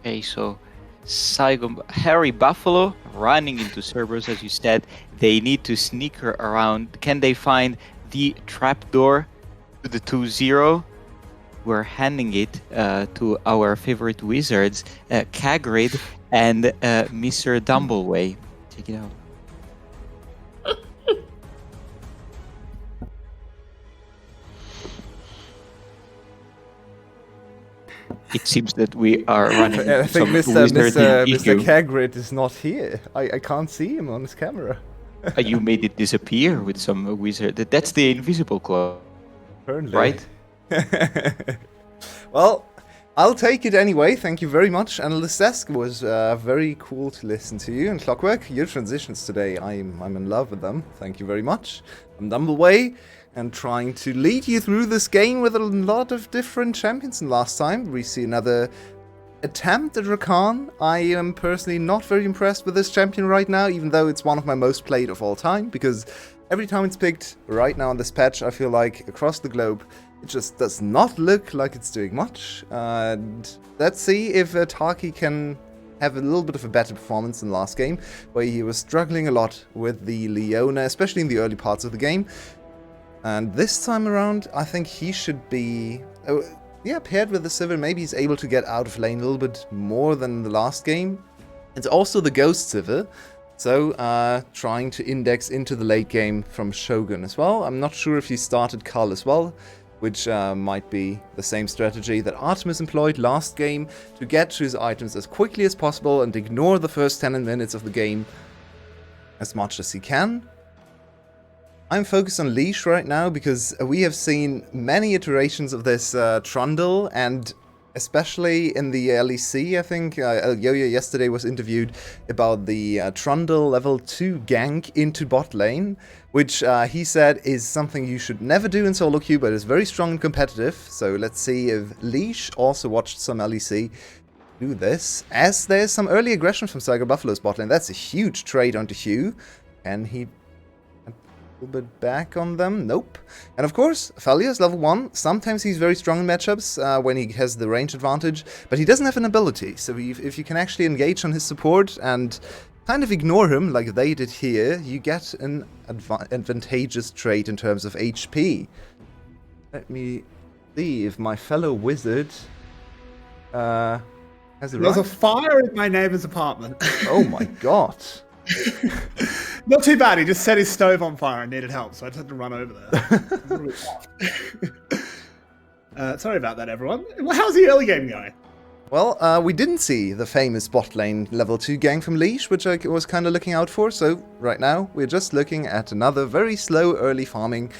Okay, so Saigon, Harry Buffalo running into Cerberus, as you said. They need to sneak her around. Can they find the trapdoor to the 2-0? We're handing it to our favorite wizards, Kagrid and Mr. Dumbleway. Check it out. It seems that we are running. I think Mr. Kagrid is not here. I can't see him on his camera. You made it disappear with some wizard. That's the invisible claw. Apparently. Right? Well, I'll take it anyway. Thank you very much. Analyst Desk was very cool to listen to you. And Clockwork, your transitions today, I'm in love with them. Thank you very much. I'm Dumbleway, and trying to lead you through this game with a lot of different champions. And last time, we see another attempt at Rakan. I am personally not very impressed with this champion right now, even though it's one of my most played of all time, because every time it's picked right now on this patch, I feel like across the globe, it just does not look like it's doing much. And let's see if Taki can have a little bit of a better performance than last game, where he was struggling a lot with the Leona, especially in the early parts of the game. And this time around, I think he should be, paired with the Sivir, maybe he's able to get out of lane a little bit more than the last game. It's also the Ghost Sivir, so trying to index into the late game from Shogun as well. I'm not sure if he started Karl as well, which might be the same strategy that Artemis employed last game, to get to his items as quickly as possible and ignore the first 10 minutes of the game as much as he can. I'm focused on Leash right now because we have seen many iterations of this Trundle, and especially in the LEC, I think Yo-Yo yesterday was interviewed about the Trundle level 2 gank into bot lane, which he said is something you should never do in solo queue, but is very strong and competitive. So let's see if Leash also watched some LEC do this, as there's some early aggression from Saigon Buffalo's bot lane. That's a huge trade onto Hugh, and he bit back on them. Nope. And of course, Aphelios level 1. Sometimes he's very strong in matchups when he has the range advantage, but he doesn't have an ability. So if you can actually engage on his support and kind of ignore him like they did here, you get an advantageous trade in terms of HP. Let me see if my fellow wizard has it. There's a fire in my neighbor's apartment. Oh my god. Not too bad, he just set his stove on fire and needed help, so I just had to run over there. Sorry about that, everyone. How's the early game going? Well, we didn't see the famous bot lane level 2 gank from Leash, which I was kind of looking out for. So right now, we're just looking at another very slow early farming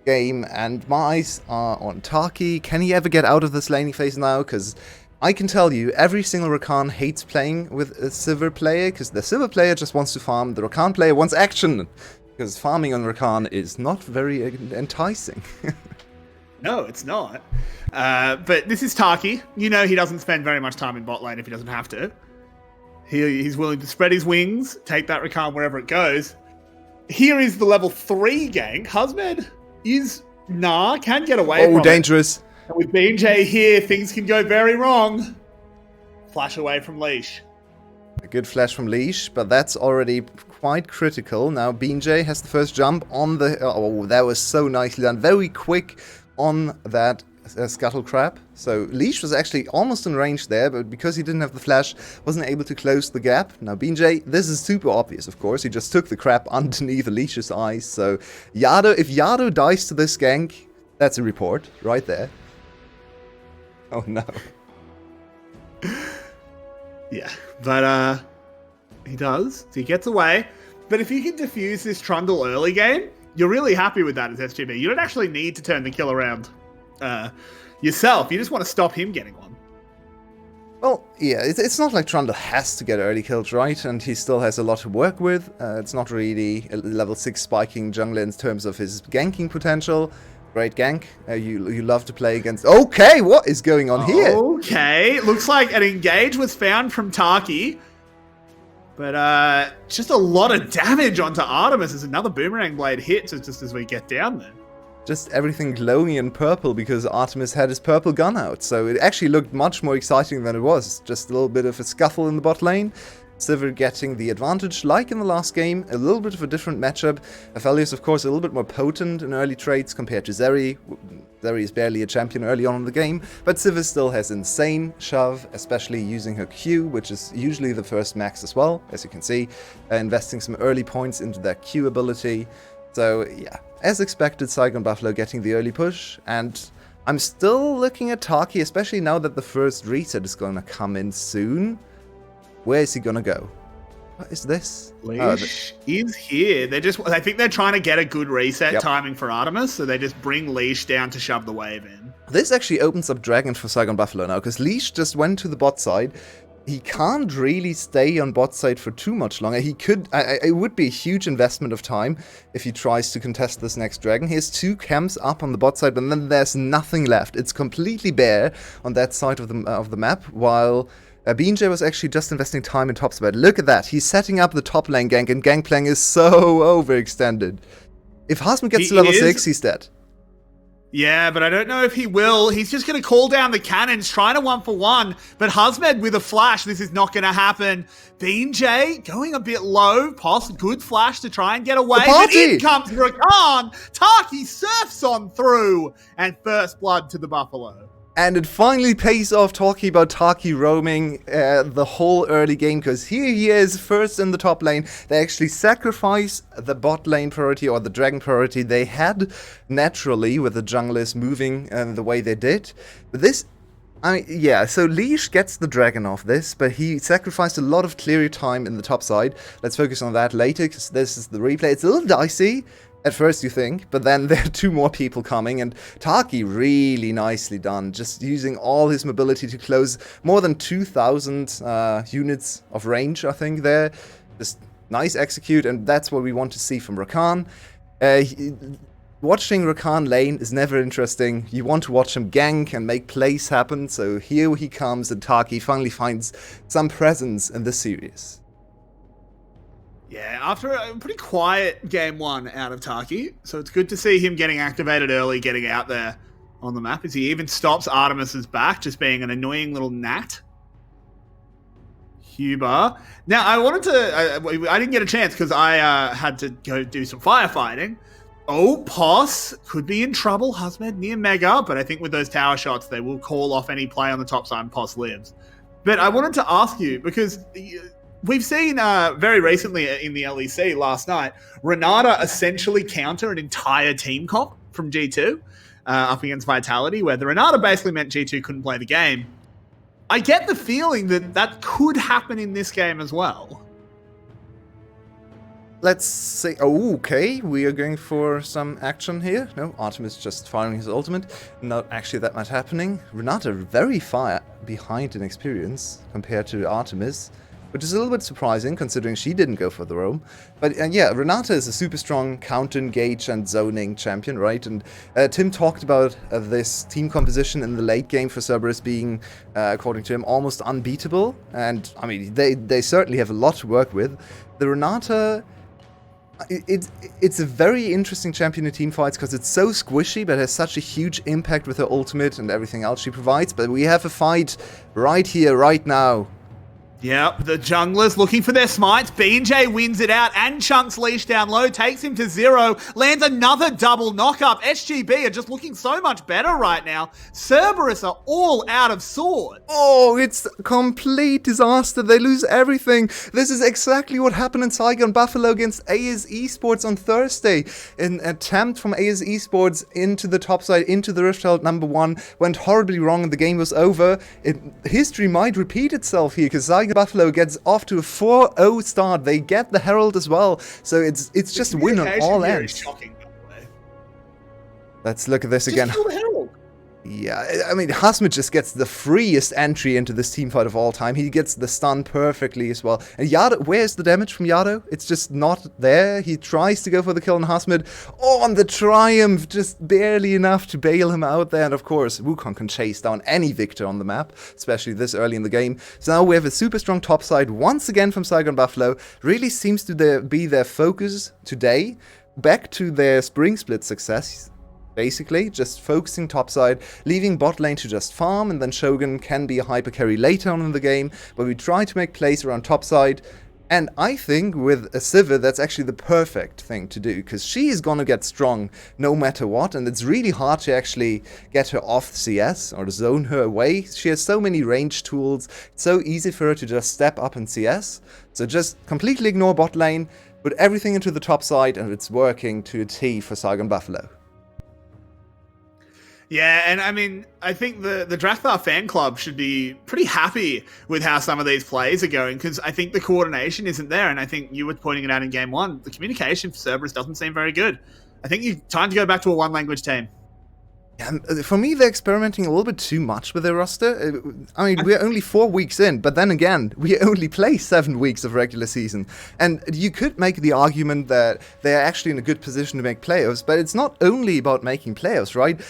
game. And my eyes are on Taki. Can he ever get out of this laning phase now? Because I can tell you, every single Rakan hates playing with a Silver player, because the Silver player just wants to farm. The Rakan player wants action, because farming on Rakan is not very enticing. No, it's not. But this is Taki. You know he doesn't spend very much time in bot lane if he doesn't have to. He's willing to spread his wings, take that Rakan wherever it goes. Here is the level 3 gank. Husband can't get away from dangerous. it. And with BJ here, things can go very wrong. Flash away from Leash. A good flash from Leash, but that's already quite critical. Now BJ has the first jump on the... Oh, that was so nicely done. Very quick on that Scuttle Crab. So Leash was actually almost in range there, but because he didn't have the flash, wasn't able to close the gap. Now BJ, this is super obvious, of course. He just took the crab underneath Leash's eyes. So if Yado dies to this gank, that's a report right there. Oh no. Yeah, but he does. So he gets away. But if you can defuse this Trundle early game, you're really happy with that as SGB. You don't actually need to turn the kill around yourself. You just want to stop him getting one. Well, yeah, it's not like Trundle has to get early kills, right? And he still has a lot to work with. It's not really a level 6 spiking jungler in terms of his ganking potential. Great gank. You love to play against... Okay, what is going on here? Okay, looks like an engage was found from Taki. But just a lot of damage onto Artemis as another boomerang blade hits just as we get down there. Just everything glowing in purple because Artemis had his purple gun out. So it actually looked much more exciting than it was. Just a little bit of a scuffle in the bot lane. Sivir getting the advantage, like in the last game, a little bit of a different matchup. Aphelios, of course, a little bit more potent in early trades compared to Zeri. Zeri is barely a champion early on in the game, but Sivir still has insane shove, especially using her Q, which is usually the first max as well, as you can see, investing some early points into that Q ability. So, yeah, as expected, Saigon Buffalo getting the early push, and I'm still looking at Taki, especially now that the first reset is going to come in soon. Where is he gonna go? What is this? Leash is here. I think they're trying to get a good reset timing for Artemis, so they just bring Leash down to shove the wave in. This actually opens up Dragon for Saigon Buffalo now, because Leash just went to the bot side. He can't really stay on bot side for too much longer. He could... it would be a huge investment of time if he tries to contest this next Dragon. He has 2 camps up on the bot side, but then there's nothing left. It's completely bare on that side of the map, while... BJ was actually just investing time in top spread. Look at that. He's setting up the top lane gank, and Gangplank is so overextended. If Hasman gets to level 6, he's dead. Yeah, but I don't know if he will. He's just going to call down the cannons, trying to 1-for-1. But Hasmed with a flash, this is not going to happen. BJ going a bit low. Good flash to try and get away. But in comes Rakan. Taki surfs on through. And first blood to the Buffalo. And it finally pays off talking about Taki roaming the whole early game, because here he is first in the top lane. They actually sacrifice the bot lane priority or the dragon priority they had naturally with the junglers moving the way they did. But this, so Leash gets the dragon off this, but he sacrificed a lot of clear time in the top side. Let's focus on that later, because this is the replay. It's a little dicey. At first you think, but then there are 2 more people coming, and Taki really nicely done, just using all his mobility to close more than 2,000 units of range, I think, there. Just nice execute, and that's what we want to see from Rakan. Watching Rakan lane is never interesting. You want to watch him gank and make plays happen, so here he comes, and Taki finally finds some presence in this series. Yeah, after a pretty quiet game 1 out of Taki, so it's good to see him getting activated early, getting out there on the map, as he even stops Artemis's back, just being an annoying little gnat. Huber. Now, I wanted to... I didn't get a chance because I had to go do some firefighting. Oh, Poss could be in trouble. Husmed near Mega, but I think with those tower shots, they will call off any play on the top side and Poss lives. But I wanted to ask you, because... We've seen very recently in the LEC last night, Renata essentially counter an entire team comp from G2 up against Vitality, where the Renata basically meant G2 couldn't play the game. I get the feeling that could happen in this game as well. Let's say, oh, okay, we are going for some action here. No, Artemis just firing his ultimate. Not actually that much happening. Renata very far behind in experience compared to Artemis, which is a little bit surprising considering she didn't go for the roam. But yeah, Renata is a super strong counter engage and zoning champion, right? And Tim talked about this team composition in the late game for Cerberus being, according to him, almost unbeatable. And I mean, they certainly have a lot to work with. The Renata... It's a very interesting champion in teamfights because it's so squishy but has such a huge impact with her ultimate and everything else she provides. But we have a fight right here, right now. Yep, the junglers looking for their smites. B&J wins it out, and Chunk's leash down low, takes him to 0, lands another double knock-up. SGB are just looking so much better right now. Cerberus are all out of sword. Oh, it's a complete disaster. They lose everything. This is exactly what happened in Saigon Buffalo against AS Esports on Thursday. An attempt from AS Esports into the top side, into the Rifthold #1, went horribly wrong and the game was over. History might repeat itself here because Saigon Buffalo gets off to a 4-0 start. They get the Herald as well, so it's just a win on all ends. Shocking, by the way. Let's look at this again. Kill the Herald. Yeah, I mean, Hasmid just gets the freest entry into this teamfight of all time. He gets the stun perfectly as well. And Yado, where's the damage from Yado? It's just not there. He tries to go for the kill on Hasmid. Oh, on the Triumph, just barely enough to bail him out there. And of course, Wukong can chase down any victor on the map, especially this early in the game. So now we have a super strong top side once again from Saigon Buffalo. Really seems to be their focus today. Back to their spring split success. Basically, just focusing topside, leaving bot lane to just farm, and then Shogun can be a hyper carry later on in the game, but we try to make plays around topside, and I think with a Sivir, that's actually the perfect thing to do, because she is gonna get strong no matter what, and it's really hard to actually get her off CS, or zone her away. She has so many range tools, it's so easy for her to just step up in CS, so just completely ignore bot lane, put everything into the top side, and it's working to a T for Saigon Buffalo. Yeah, and I mean, I think the Drathar fan club should be pretty happy with how some of these plays are going, because I think the coordination isn't there, and I think you were pointing it out in Game 1. The communication for Cerberus doesn't seem very good. I think it's time to go back to a one-language team. Yeah, for me, they're experimenting a little bit too much with their roster. I mean, we're only 4 weeks in, but then again, we only play 7 weeks of regular season. And you could make the argument that they're actually in a good position to make playoffs, but it's not only about making playoffs, right?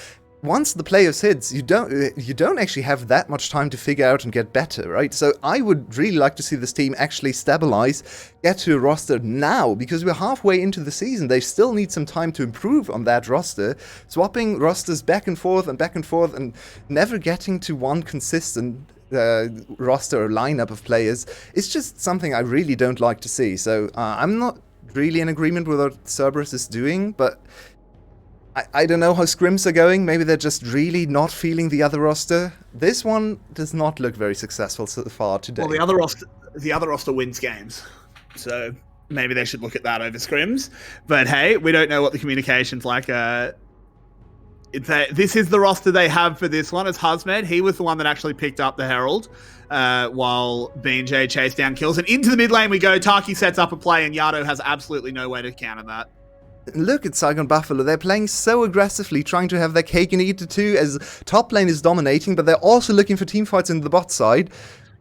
Once the playoffs hits, you don't actually have that much time to figure out and get better, right? So I would really like to see this team actually stabilize, get to a roster now, because we're halfway into the season. They still need some time to improve on that roster. Swapping rosters back and forth and never getting to one consistent roster or lineup of players is just something I really don't like to see. So I'm not really in agreement with what Cerberus is doing, but I don't know how scrims are going. Maybe they're just really not feeling the other roster. This one does not look very successful so far today. Well, the other roster wins games, so maybe they should look at that over scrims. But hey, we don't know what the communication's like. This is the roster they have for this one. It's Hasmed. He was the one that actually picked up the Herald, while B&J chased down kills. And into the mid lane we go. Taki sets up a play, and Yado has absolutely no way to counter that. Look at Saigon Buffalo, they're playing so aggressively, trying to have their cake and eat it too, as top lane is dominating, but they're also looking for teamfights in the bot side.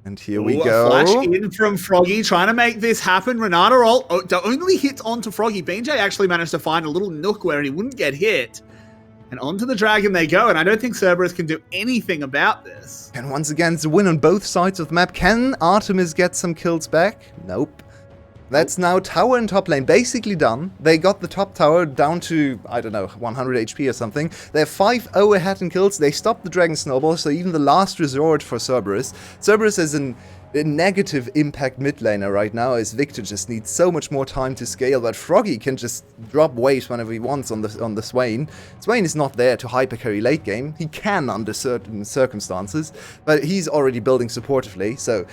And here we go. A flash in from Froggy, trying to make this happen. Renata only hits onto Froggy. B&J actually managed to find a little nook where he wouldn't get hit. And onto the Dragon they go, and I don't think Cerberus can do anything about this. And once again, it's a win on both sides of the map. Can Artemis get some kills back? Nope. That's now tower and top lane basically done. They got the top tower down to, I don't know, 100 HP or something. They're 5-0 ahead in kills. They stopped the Dragon Snowball, so even the last resort for Cerberus. Cerberus is a negative impact mid laner right now, as Victor just needs so much more time to scale, but Froggy can just drop waves whenever he wants on the Swain. Swain is not there to hyper carry late game. He can under certain circumstances, but he's already building supportively, so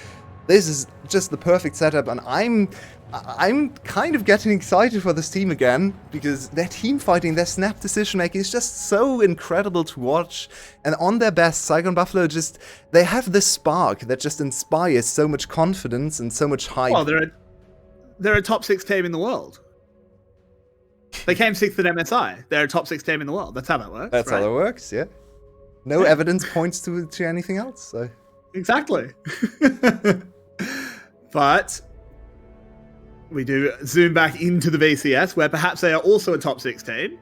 this is just the perfect setup, and I'm I'm kind of getting excited for this team again, because their team fighting, their snap decision making is just so incredible to watch. And on their best, Saigon Buffalo they have this spark that just inspires so much confidence and so much hype. Well, they're a top 6 team in the world. They came 6th at MSI. They're a top 6 team in the world. That's how that works. That's right? how it works, yeah. No evidence points to anything else, so. Exactly. But we do zoom back into the VCS, where perhaps they are also a top 6 team,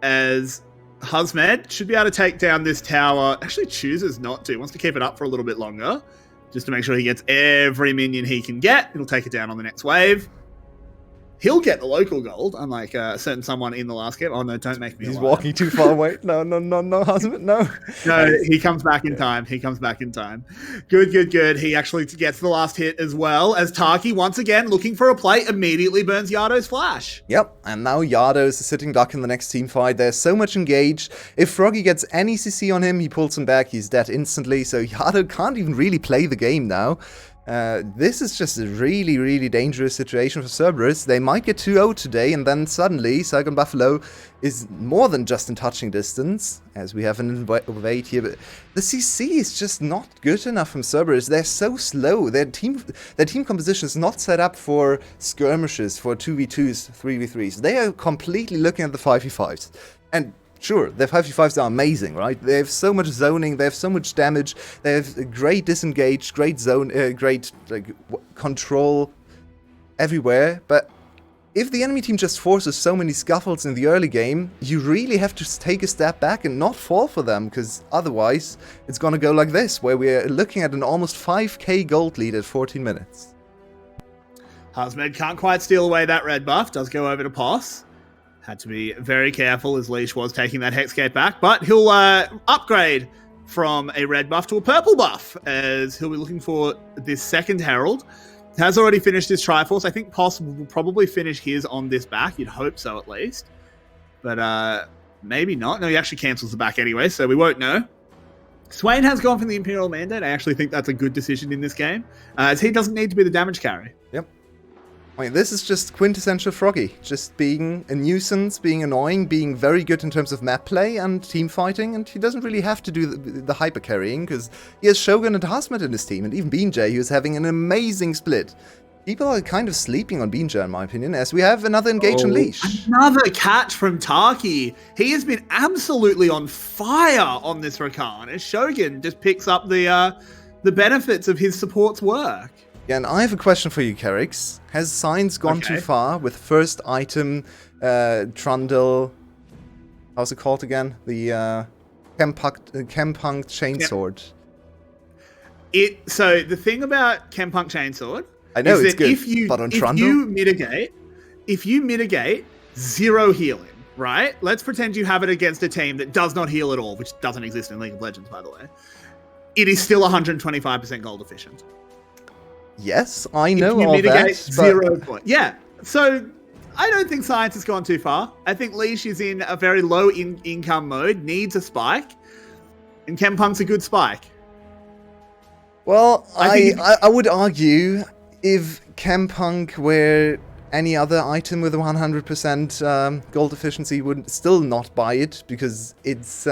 as Huzmed should be able to take down this tower. Actually chooses not to. Wants to keep it up for a little bit longer, just to make sure he gets every minion he can get. It'll take it down on the next wave. He'll get the local gold, unlike a certain someone in the last game. Oh no, don't make me He's lie. walking too far away. No, husband, no. No, he comes back in time. He comes back in time. Good. He actually gets the last hit as well, as Taki, once again, looking for a play, immediately burns Yardo's flash. Yep, and now Yardo is a sitting duck in the next team fight. They're so much engaged. If Froggy gets any CC on him, he pulls him back. He's dead instantly, so Yardo can't even really play the game now. This is just a really, really dangerous situation for Cerberus. They might get 2-0 today, and then suddenly Saigon Buffalo is more than just in touching distance, as we have an invade here. But the CC is just not good enough from Cerberus. They're so slow. Their team composition is not set up for skirmishes, for 2v2s, 3v3s. They are completely looking at the 5v5s. And sure, their 5v5s are amazing, right? They have so much zoning, they have so much damage, they have great disengage, great zone, great control everywhere. But if the enemy team just forces so many scuffles in the early game, you really have to take a step back and not fall for them, because otherwise it's gonna go like this, where we're looking at an almost 5k gold lead at 14 minutes. Huzmed can't quite steal away that red buff, does go over to Poss. Had to be very careful, as Leash was taking that Hexgate back, but he'll upgrade from a red buff to a purple buff, as he'll be looking for this second Herald. Has already finished his Triforce. I think Poss will probably finish his on this back. You'd hope so, at least. But maybe not. No, he actually cancels the back anyway, so we won't know. Swain has gone for the Imperial Mandate. I actually think that's a good decision in this game, as he doesn't need to be the damage carry. Yep. I mean, this is just quintessential Froggy. Just being a nuisance, being annoying, being very good in terms of map play and team fighting, and he doesn't really have to do the hyper carrying, because he has Shogun and Huzmed in his team, and even Beanjay, who is having an amazing split. People are kind of sleeping on Beanjay, in my opinion, as we have another engage on Leash. Another catch from Taki. He has been absolutely on fire on this Rakan, as Shogun just picks up the benefits of his support's work. Yeah, and I have a question for you, Kerix. Has Science gone too far with first item, Trundle, how's it called again? The Chempunk Chainsword. So the thing about Chempunk Chainsword, I know is it's that good, but on Trundle? if you mitigate 0 healing, right? Let's pretend you have it against a team that does not heal at all, which doesn't exist in League of Legends, by the way. It is still 125% gold efficient. Yes, I know if you all mitigate that. 0 point. Yeah, so I don't think Science has gone too far. I think Leash is in a very low income mode, needs a spike, and Chempunk's a good spike. Well, I would argue if Chempunk were any other item with a 100% gold efficiency, would still not buy it, because it's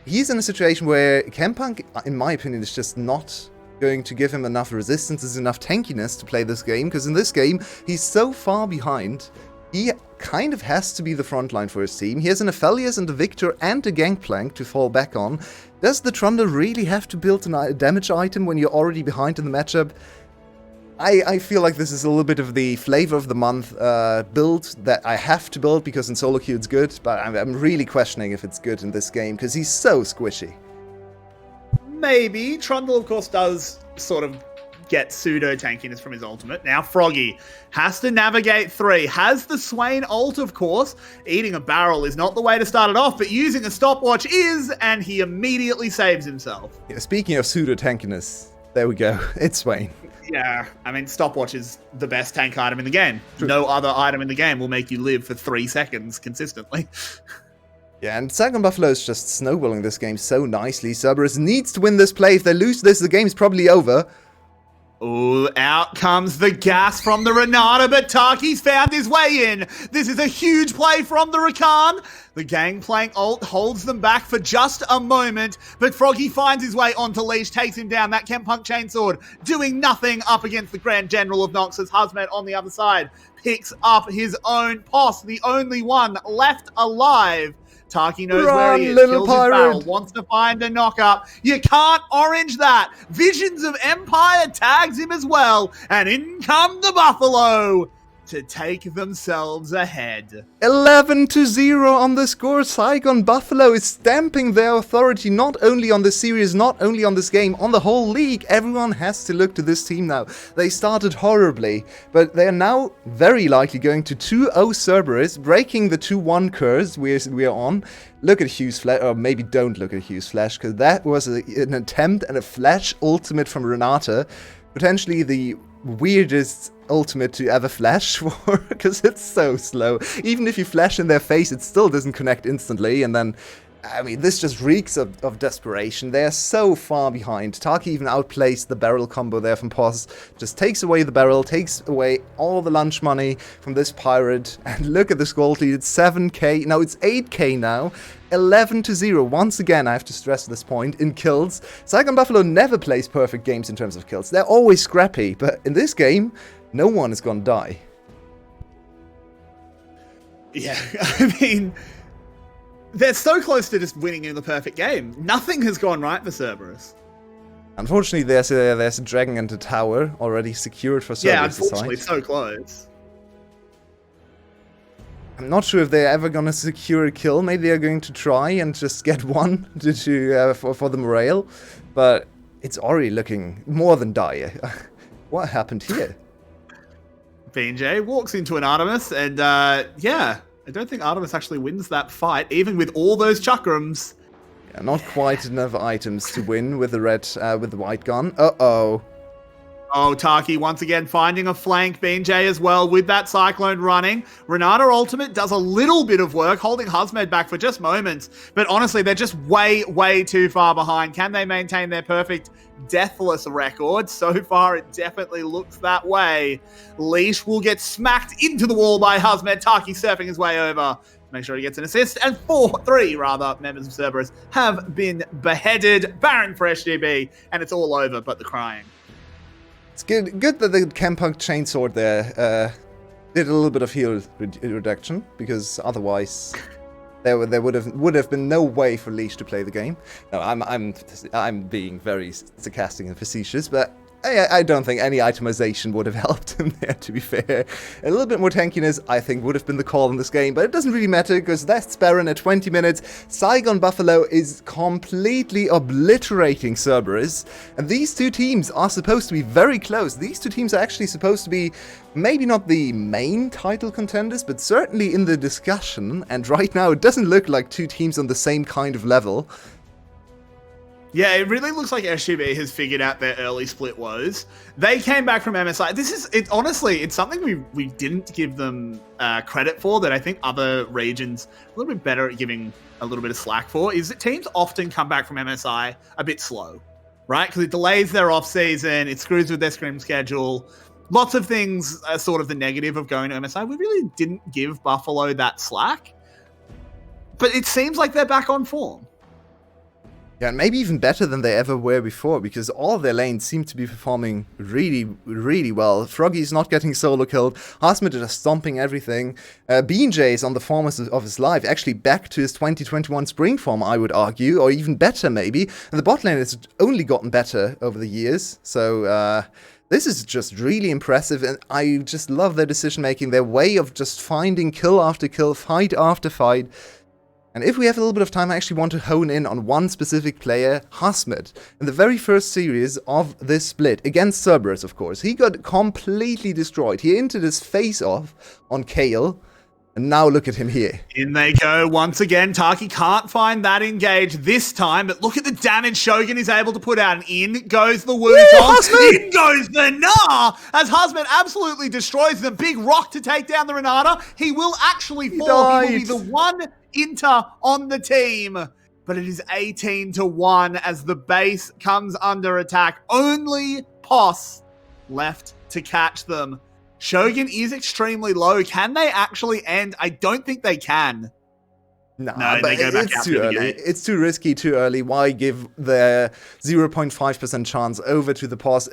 he's in a situation where Chempunk, in my opinion, is just not going to give him enough resistance, enough tankiness to play this game, because in this game, he's so far behind, he kind of has to be the frontline for his team. He has an Aphelios and a Victor and a Gangplank to fall back on. Does the Trundle really have to build a damage item when you're already behind in the matchup? I feel like this is a little bit of the flavor of the month build that I have to build, because in solo queue it's good, but I'm really questioning if it's good in this game, because he's so squishy. Maybe. Trundle, of course, does sort of get pseudo-tankiness from his ultimate. Now Froggy has to navigate 3. Has the Swain ult, of course. Eating a barrel is not the way to start it off, but using a stopwatch is, and he immediately saves himself. Yeah, speaking of pseudo-tankiness, there we go. It's Swain. Yeah, I mean, stopwatch is the best tank item in the game. True. No other item in the game will make you live for 3 seconds consistently. Yeah, and Saigon Buffalo is just snowballing this game so nicely. Cerberus needs to win this play. If they lose this, the game's probably over. Oh, out comes the gas from the Renata, but Taki's found his way in. This is a huge play from the Rakan. The Gangplank ult holds them back for just a moment, but Froggy finds his way onto Leash, takes him down. That Chempunk Chainsword doing nothing up against the Grand General of Nox as Hazmet on the other side picks up his own Poss, the only one left alive. Taki knows where he is, little kills his barrel, pirate. wants to find a knock-up. You can't orange that. Visions of Empire tags him as well, and in come the Buffalo to take themselves ahead. 11-0 on the score. Saigon Buffalo is stamping their authority not only on the series, not only on this game, on the whole league. Everyone has to look to this team now. They started horribly, but they're now very likely going to 2-0 Cerberus, breaking the 2-1 curse we're on. Look at Hugh's Flash, or maybe don't look at Hugh's Flash, because that was an attempt at a Flash ultimate from Renata. Potentially the weirdest ultimate to ever flash for, because it's so slow. Even if you flash in their face, it still doesn't connect instantly, and then, I mean, this just reeks of desperation. They're so far behind. Taki even outplays the barrel combo there from Poss. Just takes away the barrel, takes away all the lunch money from this pirate, and look at the score lead. It's 7k, no, it's 8k now. 11-0. Once again, I have to stress this point, in kills. Saigon Buffalo never plays perfect games in terms of kills. They're always scrappy, but in this game, no one is gonna die. Yeah, I mean, they're so close to just winning in the perfect game. Nothing has gone right for Cerberus. Unfortunately, there's a dragon and a tower already secured for Cerberus. Yeah, unfortunately, so close. I'm not sure if they're ever gonna secure a kill. Maybe they're going to try and just get one for the morale, but it's already looking more than dire. What happened here? BJ walks into an Artemis, and yeah, I don't think Artemis actually wins that fight, even with all those chakrams. Yeah, not quite enough items to win with the with the white gun. Uh-oh. Oh, Taki once again finding a flank. BJ as well with that Cyclone running. Renata ultimate does a little bit of work, holding Hazmed back for just moments. But honestly, they're just way, way too far behind. Can they maintain their perfect deathless record? So far, it definitely looks that way. Leash will get smacked into the wall by Hazmed. Taki surfing his way over. Make sure he gets an assist. And 3 members of Cerberus have been beheaded. Baron for SGB. And it's all over but the crying. It's good that the Chempunk Chainsword there did a little bit of heal reduction, because otherwise there would have been no way for Leash to play the game. No, I'm being very sarcastic and facetious, but I don't think any itemization would have helped him there, to be fair. A little bit more tankiness, I think, would have been the call in this game, but it doesn't really matter, because that's Baron at 20 minutes. Saigon Buffalo is completely obliterating Cerberus, and these two teams are supposed to be very close. These two teams are actually supposed to be maybe not the main title contenders, but certainly in the discussion, and right now it doesn't look like two teams on the same kind of level. Yeah, it really looks like SGB has figured out their early split woes. They came back from MSI. Honestly, it's something we didn't give them credit for, that I think other regions a little bit better at giving a little bit of slack for, is that teams often come back from MSI a bit slow, right? Because it delays their off-season, it screws with their scrim schedule. Lots of things are sort of the negative of going to MSI. We really didn't give Buffalo that slack, but it seems like they're back on form. Yeah, and maybe even better than they ever were before, because all of their lanes seem to be performing really, really well. Froggy's not getting solo killed. Hazmed is stomping everything. BJ is on the form of his life, actually back to his 2021 spring form, I would argue, or even better maybe. And the bot lane has only gotten better over the years, so this is just really impressive, and I just love their decision-making, their way of just finding kill after kill, fight after fight. And if we have a little bit of time, I actually want to hone in on one specific player, Hazmed. In the very first series of this split, against Cerberus, of course, he got completely destroyed. He entered his face-off on Kale, and now look at him here. In they go once again. Taki can't find that engage this time, but look at the damage Shogun is able to put out. And in goes the Wukong. In goes the Nah, as Hazmed absolutely destroys the big rock to take down the Renata. He will actually fall. He will be the one Inter on the team. But it is 18-1 as the base comes under attack. Only Poss left to catch them. Shogun is extremely low. Can they actually end? I don't think they can. Nah, No, but they go back it's out too through the early. gate. It's too risky, too early. Why give the 0.5% chance over to the pause?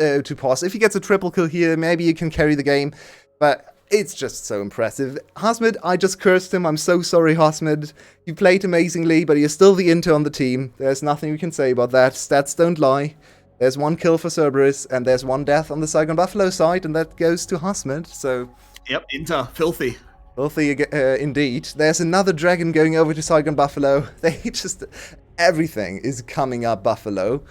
If he gets a triple kill here, maybe you can carry the game. But it's just so impressive. Hasmid, I just cursed him. I'm so sorry, Hasmid. You played amazingly, but you're still the Inter on the team. There's nothing we can say about that. Stats don't lie. There's 1 kill for Cerberus, and there's 1 death on the Saigon Buffalo side, and that goes to Hasmid. So, Yep, Inter, filthy. filthy indeed. There's another dragon going over to Saigon Buffalo. They just... Everything is coming up Buffalo.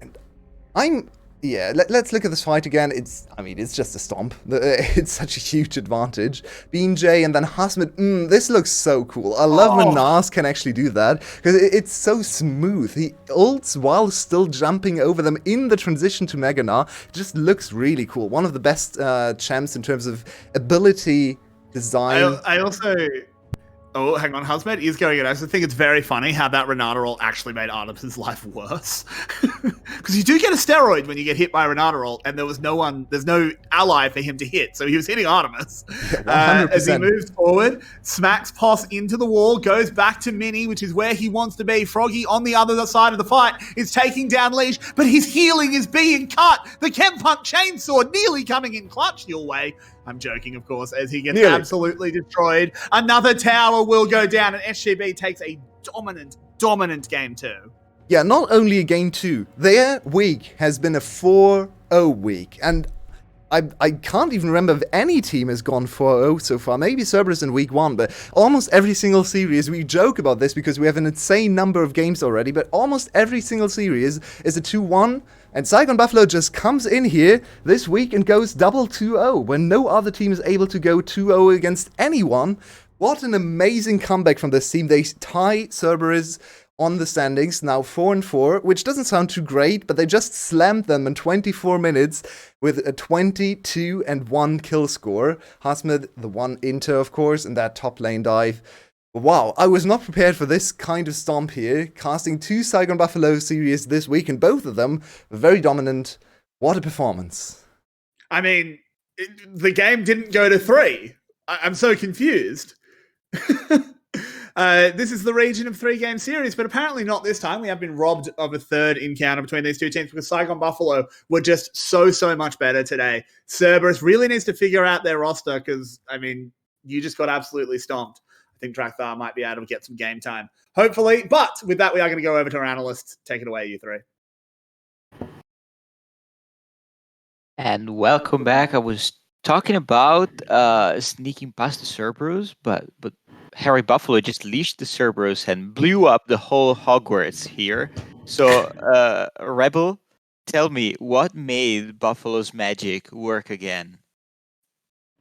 And let's look at this fight again. It's just a stomp. It's such a huge advantage. Bean J and then Hasmid. This looks so cool. I love when Nas can actually do that because it's so smooth. He ults while still jumping over them in the transition to Mega Gnar. It just looks really cool. One of the best champs in terms of ability, design. I also... Oh, hang on, Hasmed is going in. I also think it's very funny how that Renata ult actually made Artemis' life worse. Because you do get a steroid when you get hit by a Renata ult, and there's no ally for him to hit, so he was hitting Artemis. 100%. As he moves forward, smacks Poss into the wall, goes back to Mini, which is where he wants to be. Froggy on the other side of the fight is taking down Leash, but his healing is being cut. The Kempunk chainsaw nearly coming in clutch your way. I'm joking, of course, as he gets absolutely destroyed. Another tower will go down, and SGB takes a dominant game 2. Yeah, not only a game 2, their week has been a 4-0 week, and I can't even remember if any team has gone 4-0 so far. Maybe Cerberus in week 1, but almost every single series, we joke about this because we have an insane number of games already, but almost every single series is a 2-1, and Saigon Buffalo just comes in here this week and goes double 2-0 when no other team is able to go 2-0 against anyone. What an amazing comeback from this team. They tie Cerberus on the standings, now 4-4, which doesn't sound too great, but they just slammed them in 24 minutes with a 22-1 kill score. Hasmid, the 1 Inter, of course, in that top lane dive. Wow, I was not prepared for this kind of stomp here. Casting 2 Saigon Buffalo series this week, and both of them very dominant. What a performance. I mean, the game didn't go to 3. I'm so confused. This is the region of 3-game series, but apparently not this time. We have been robbed of a third encounter between these two teams because Saigon Buffalo were just so much better today. Cerberus really needs to figure out their roster because, I mean, you just got absolutely stomped. I think Drakthar might be able to get some game time, hopefully. But with that, we are going to go over to our analysts. Take it away, you 3. And welcome back. I was talking about sneaking past the Cerberus, but Harry Buffalo just leashed the Cerberus and blew up the whole Hogwarts here. So, Rebel, tell me, what made Buffalo's magic work again?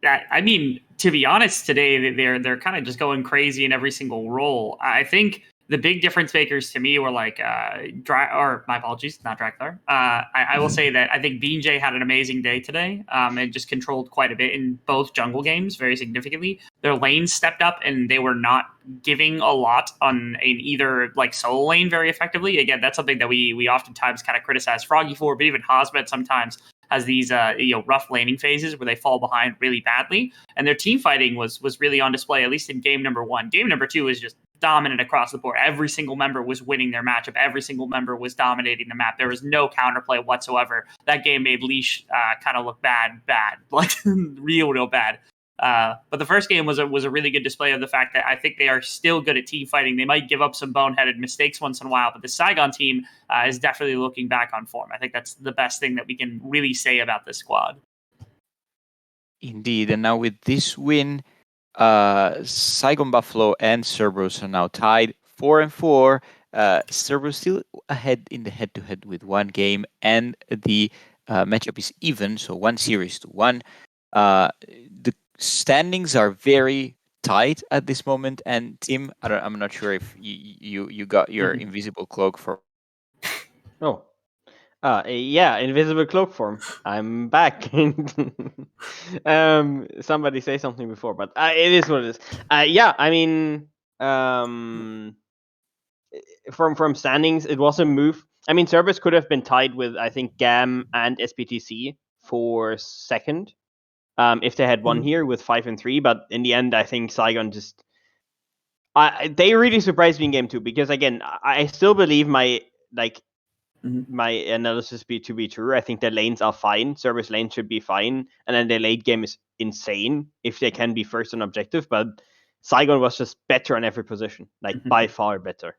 I mean, to be honest, today they're kind of just going crazy in every single role. I think the big difference makers to me were like my apologies, not Drakthar. I will say that I think Bean J had an amazing day today and just controlled quite a bit in both jungle games very significantly. Their lanes stepped up and they were not giving a lot in either like solo lane very effectively. Again, that's something that we oftentimes kind of criticize Froggy for, but even Hasmet sometimes has these rough laning phases where they fall behind really badly, and their team fighting was really on display, at least in game number 1. Game number 2 was just dominant across the board. Every single member was winning their matchup. Every single member was dominating the map. There was no counterplay whatsoever. That game made Leash kind of look bad, like real bad. But the first game was a really good display of the fact that I think they are still good at team fighting. They might give up some boneheaded mistakes once in a while, but the Saigon team is definitely looking back on form. I think that's the best thing that we can really say about this squad. Indeed, and now with this win, Saigon Buffalo and Cerberus are now tied 4-4. Cerberus still ahead in the head-to-head with 1 game, and the matchup is even, so 1 series to 1. The standings are very tight at this moment, and Tim, I'm not sure if you got your invisible cloak for. Oh, yeah, invisible cloak form. I'm back. Somebody say something before, but it is what it is. Yeah, I mean, from standings, it was a move. I mean, Cerberus could have been tied with, I think, GAM and SPTC for second. If they had won here with 5-3, but in the end, I think Saigon just they really surprised me in game 2 because again, I still believe my analysis to be true. I think the lanes are fine. Cerberus lane should be fine, and then the late game is insane if they can be first on objective. But Saigon was just better on every position, by far better.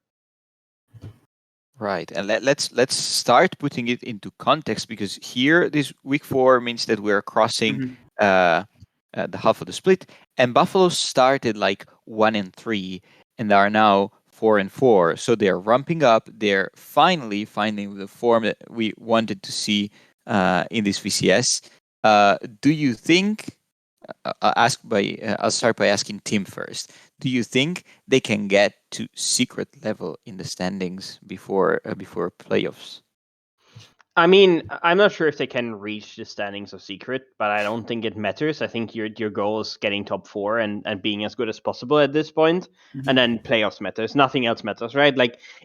Right, and let's start putting it into context, because here this week 4 means that we're crossing the half of the split, and Buffalo started 1-3 and are now 4-4. So they're ramping up. They're finally finding the form that we wanted to see in this VCS. Do you think? I'll start by asking Tim first. Do you think they can get to secret level in the standings before playoffs? I mean, I'm not sure if they can reach the standings of secret, but I don't think it matters. I think your goal is getting top 4 and being as good as possible at this point, and then playoffs matters. Nothing else matters, right?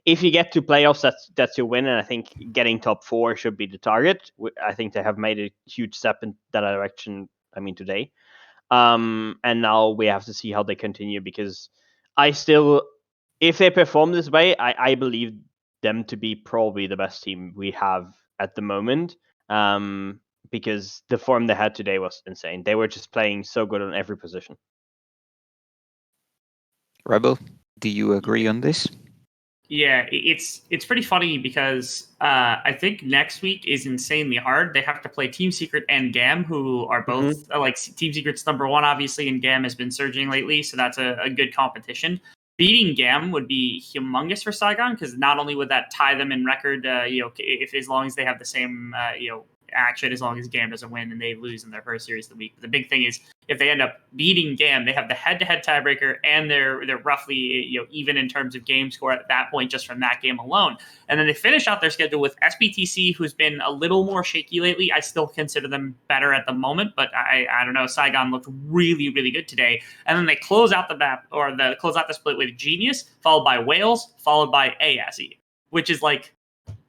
If you get to playoffs, that's your win, and I think getting top 4 should be the target. I think they have made a huge step in that direction. I mean, today, and now we have to see how they continue, because if they perform this way, I believe them to be probably the best team we have at the moment, because the form they had today was insane. They were just playing so good on every position. Rebel, do you agree on this? Yeah, it's pretty funny because I think next week is insanely hard. They have to play Team Secret and GAM, who are both Team Secret's number 1, obviously, and GAM has been surging lately, so that's a good competition. Beating GAM would be humongous for Saigon, because not only would that tie them in record, if as long as they have the same action, as long as GAM doesn't win and they lose in their first series of the week. But the big thing is, if they end up beating GAM, they have the head-to-head tiebreaker, and they're roughly even in terms of game score at that point, just from that game alone. And then they finish out their schedule with SBTC, who's been a little more shaky lately. I still consider them better at the moment, but I don't know. Saigon looked really, really good today. And then they close out close out the split with Genius, followed by Wales, followed by ASE, which is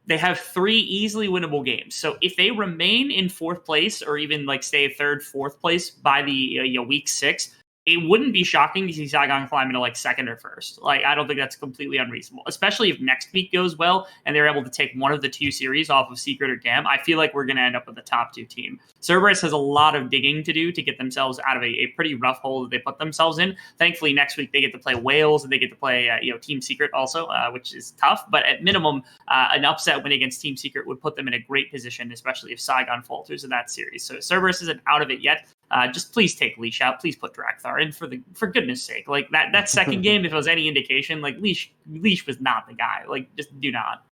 they have 3 easily winnable games. So if they remain in 4th place, or even stay 3rd, 4th place by the week 6, it wouldn't be shocking to see Saigon climb into 2nd or 1st. I don't think that's completely unreasonable, especially if next week goes well and they're able to take one of the 2 series off of Secret or GAM. I feel like we're going to end up with the top 2 team. Cerberus has a lot of digging to do to get themselves out of a pretty rough hole that they put themselves in. Thankfully, next week they get to play Wales, and they get to play Team Secret also, which is tough. But at minimum, an upset win against Team Secret would put them in a great position, especially if Saigon falters in that series. So Cerberus isn't out of it yet. Just please take Leash out. Please put Drakthar in, for goodness sake. That second game, if it was any indication, Leash was not the guy. Just do not.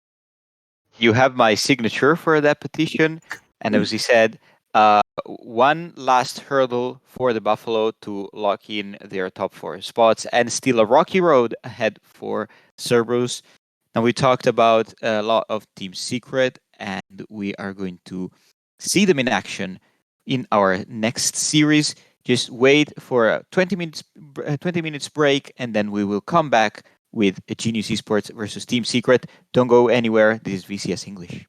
You have my signature for that petition, and as he said, one last hurdle for the Buffalo to lock in their top 4 spots, and still a rocky road ahead for Cerberus. Now, we talked about a lot of Team Secret, and we are going to see them in action in our next series. Just wait for a 20 minutes break, and then we will come back with a Genius Esports versus Team Secret. Don't go anywhere. This is VCS English.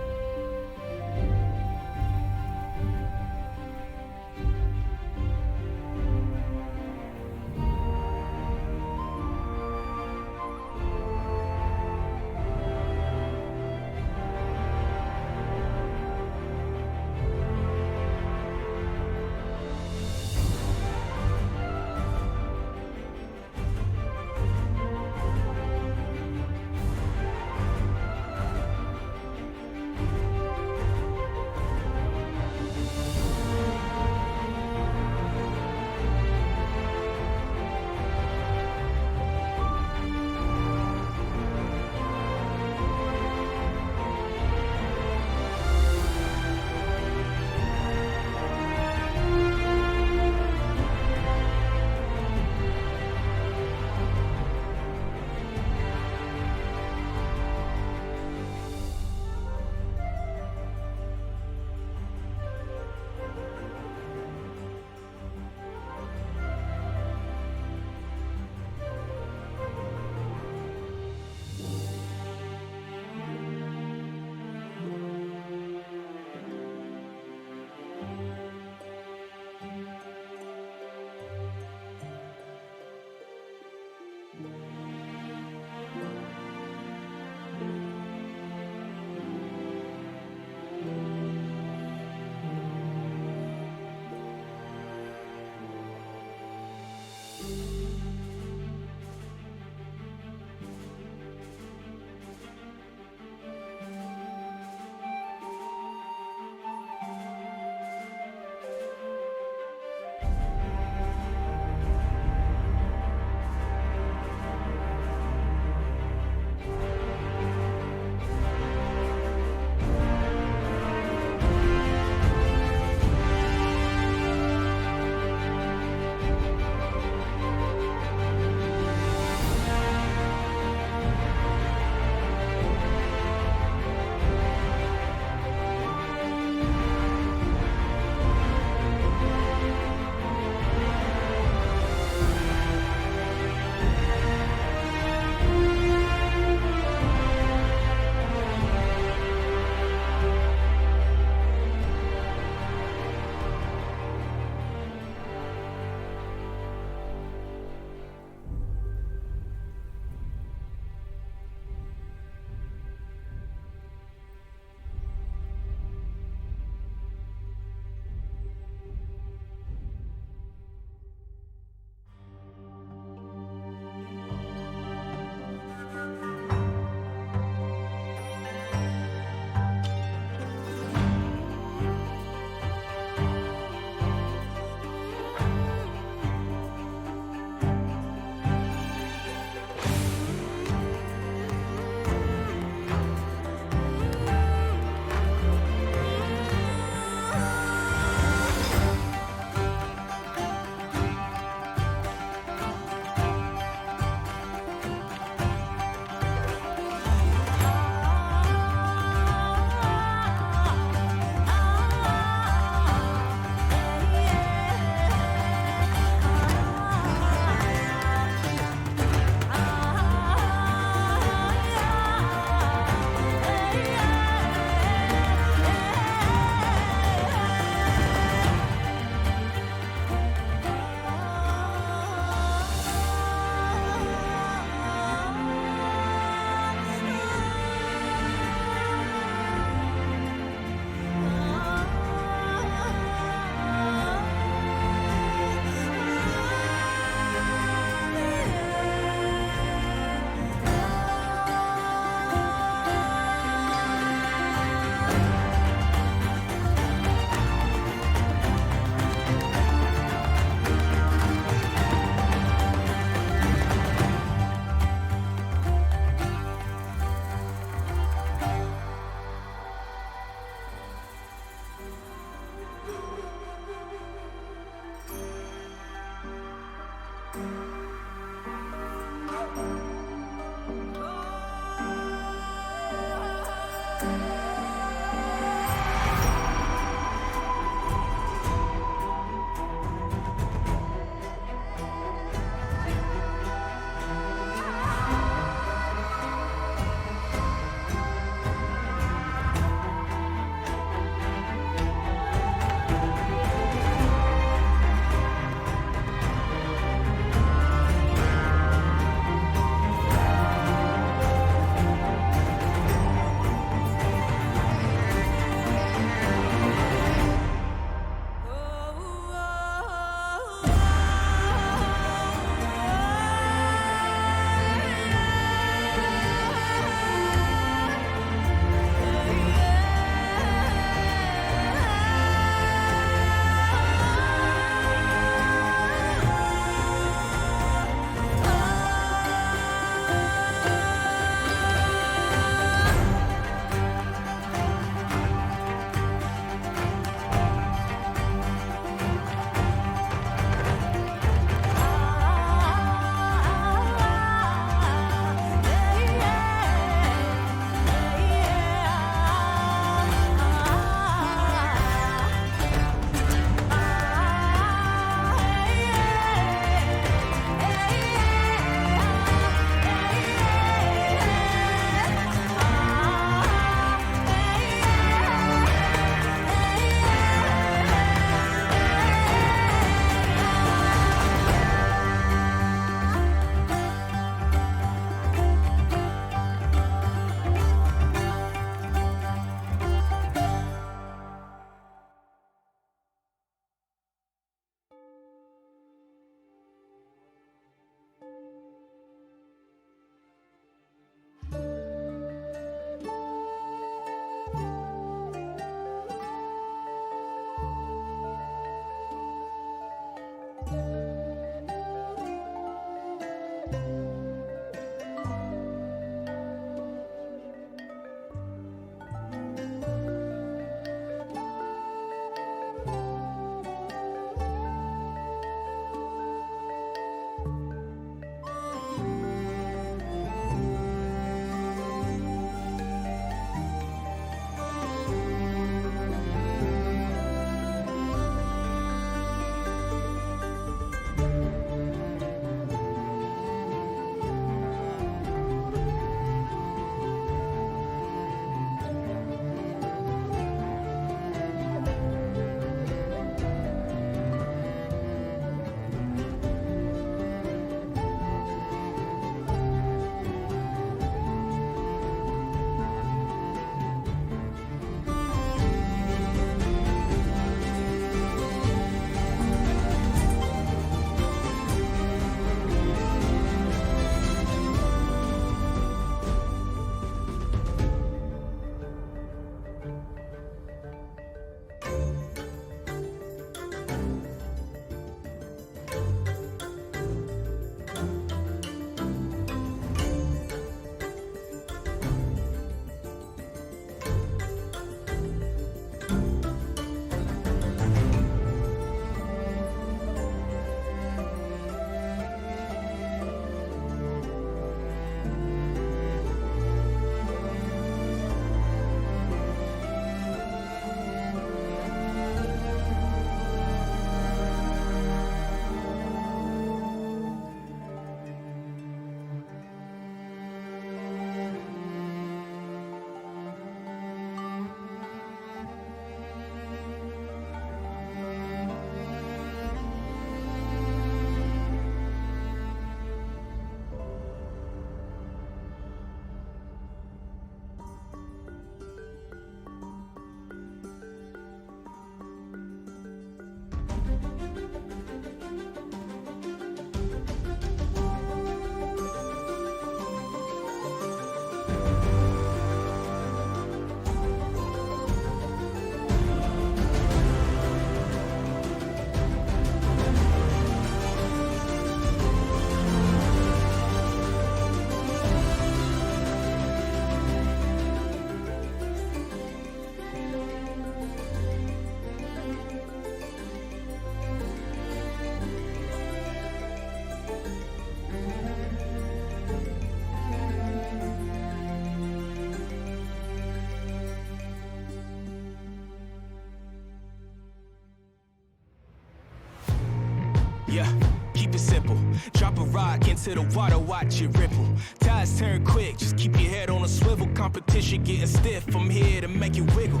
simple. Drop a rock into the water, watch it ripple. Tides turn quick, just keep your head on a swivel. Competition getting stiff, I'm here to make you wiggle.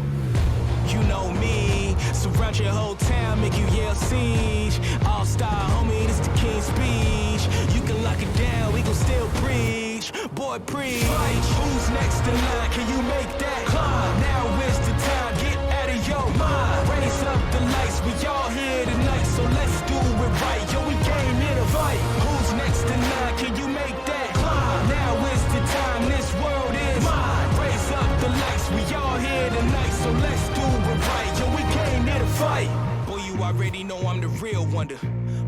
You know me, surround your whole town, make you yell siege. All-star, homie, this the king's speech. You can lock it down, we gon' still preach. Boy, preach. Who's next in line? Can you make that climb? Now is the time, get out of your mind. Raise up the lights, we all here tonight, so let's do it right. Yo, we came here to fight. Who's next in line? Can you make that climb? Now is the time, this world is mine. Raise up the lights, we all here tonight, so let's do it right. Yo, we came here to fight. Boy, you already know I'm the real wonder.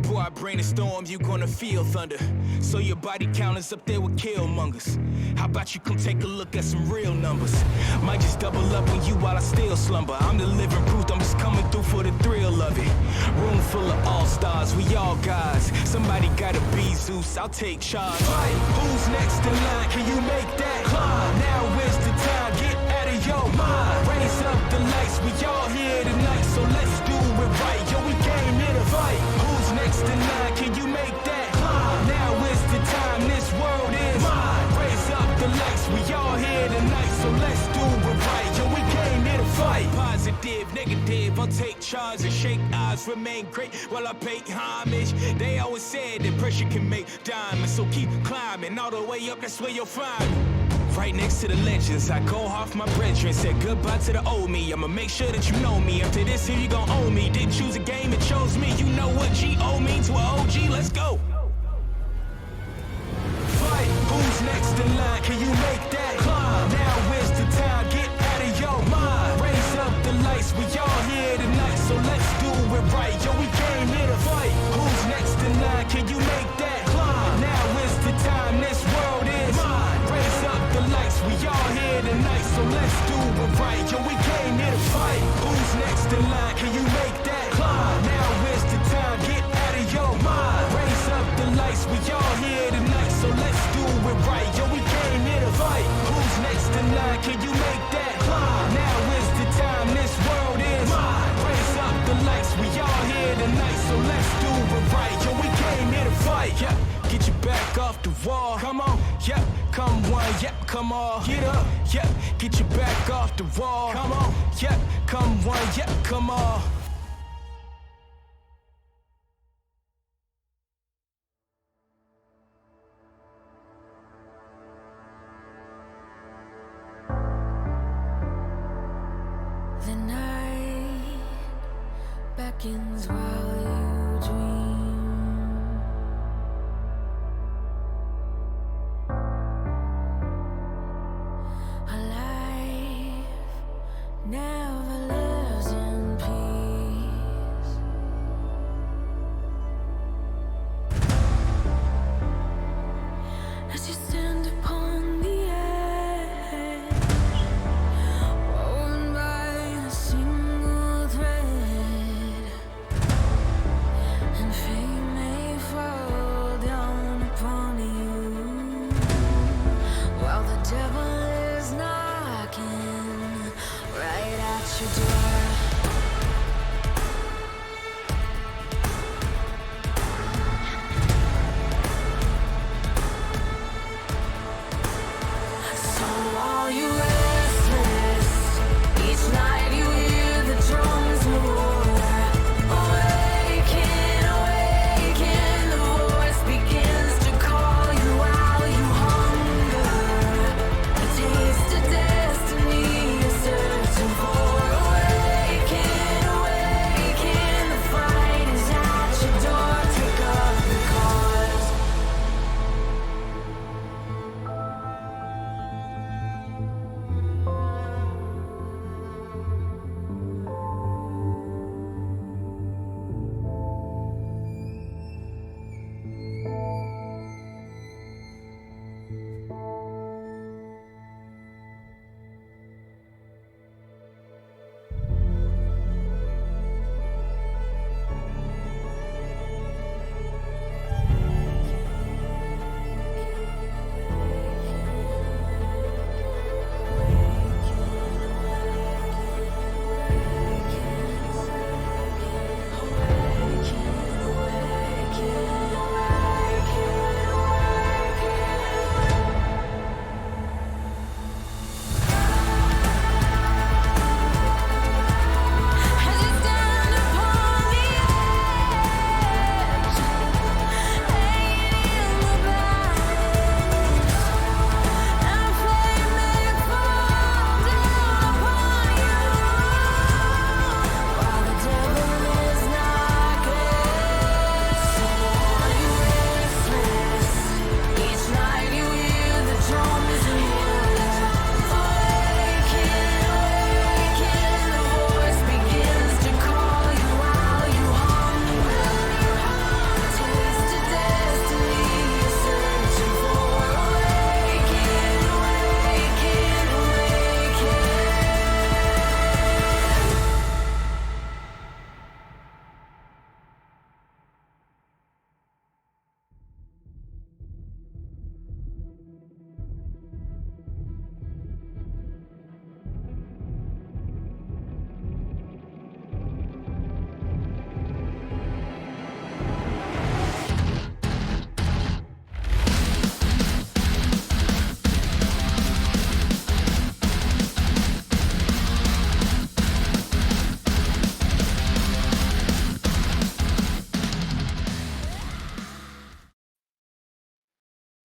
Boy, I bring the storm, you gonna feel thunder. So your body count is up there with killmongers. How about you come take a look at some real numbers? Might just double up on you while I still slumber. I'm the living proof, I'm just coming through for the thrill of it. Room full of all-stars, we all guys. Somebody gotta be Zeus, I'll take charge. Right. Who's next in line? Can you make that climb? Now is the time, get out of your mind. Raise up the lights, we all here tonight, so let's do it right. Yo, we came here to fight. Who's next in line? Can you make that climb? Now is the time, this world is mine. Raise up the lights, we all here tonight, so let's do it right. Yo, we came here to fight. Positive, negative, I'll take charge and shake eyes, remain great while I pay homage. They always said that pressure can make diamonds, so keep climbing all the way up, that's where you'll find me. Right next to the legends, I go off my brethren. Said goodbye to the old me, I'ma make sure that you know me. After this here you gon' owe me. Didn't choose a game, it chose me. You know what G-O means to an OG, let's go. Fight, who's next in line? Can you make that climb? Now is the time, get out of your mind. Raise up the lights, we all here tonight, so let's do it right. Yo, we came here to fight. Who's next in line? Can you make that climb? Now is the time, this world is mine. Raise up the lights, we all here tonight, so let's do it right. Yo, we came here to fight. Who's next in line? Can you make that climb? Now is the time, get out of your mind. Raise up the lights, we all here tonight, so let's do it right. Yo, we came here to fight. Who's next in line? Can you make that climb? Now is the time, this world is mine. Raise up the lights, we all here tonight, so let's do it right. Yo, we came here to fight. Yeah. Get your back off the wall. Come on, yep, come one, yep, come all. Get up, yep, get your back off the wall. Come on, yep, come one, yep, come all. The night beckons while you dream. A life never lives in peace. As you stand upon the edge, woven by a single thread,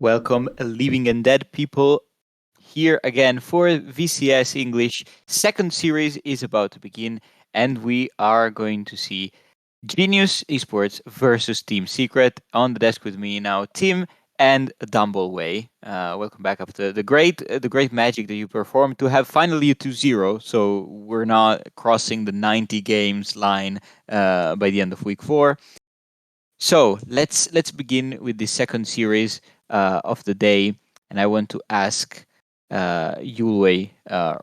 Welcome, living and dead people. Here again for VCS English. Second series is about to begin, and we are going to see Genius Esports versus Team Secret. On the desk with me now, Tim and Dumbleway. Welcome back after the great magic that you performed to have finally a 2-0. So we're not crossing the 90 games line by the end of week 4. So let's begin with the second series of the day, and I want to ask Yulwei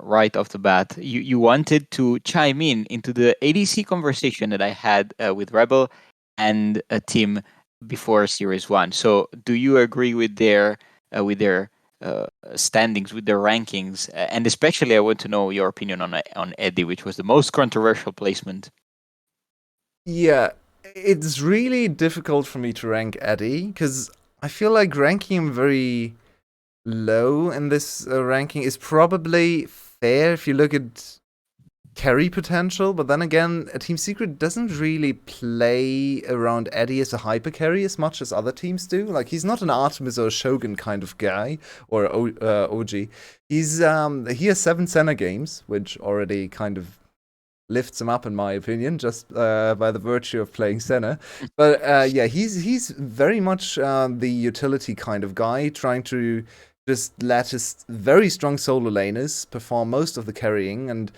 right off the bat. You wanted to chime in into the ADC conversation that I had with Rebel and a team before Series 1. So do you agree with their standings, with their rankings, and especially I want to know your opinion on Eddie, which was the most controversial placement. Yeah, it's really difficult for me to rank Eddie because I feel like ranking him very low in this ranking is probably fair if you look at carry potential, but then again, Team Secret doesn't really play around Eddie as a hyper carry as much as other teams do. Like, he's not an Artemis or a Shogun kind of guy or OG. He has 7 Senna games, which already kind of lifts him up in my opinion, just by the virtue of playing Senna. But yeah, he's very much the utility kind of guy, trying to just let his very strong solo laners perform most of the carrying, and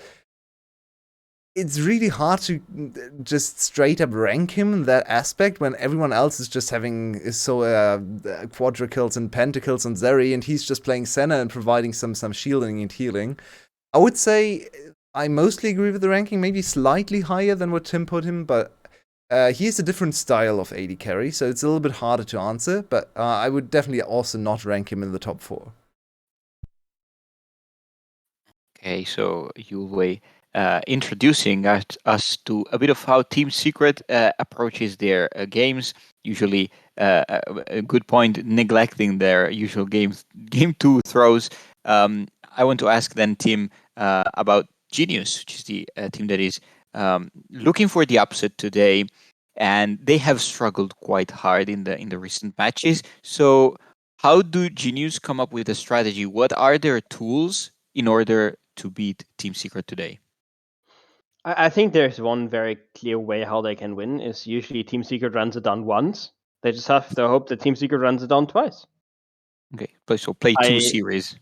it's really hard to just straight up rank him in that aspect when everyone else is just having quadra kills and pentakills on Zeri, and he's just playing Senna and providing some shielding and healing. I would say I mostly agree with the ranking, maybe slightly higher than what Tim put him, but he has a different style of AD carry, so it's a little bit harder to answer, but I would definitely also not rank him in the top 4. Okay, so Yulwei introducing us to a bit of how Team Secret approaches their games. Usually, a good point, neglecting their usual game 2 throws. I want to ask then Tim about Genius, which is the team that is looking for the upset today, and they have struggled quite hard in the recent matches. So, how do Genius come up with a strategy? What are their tools in order to beat Team Secret today? I think there's one very clear way how they can win. Is usually Team Secret runs it down once. They just have to hope that Team Secret runs it down twice. Okay, so play 2 series.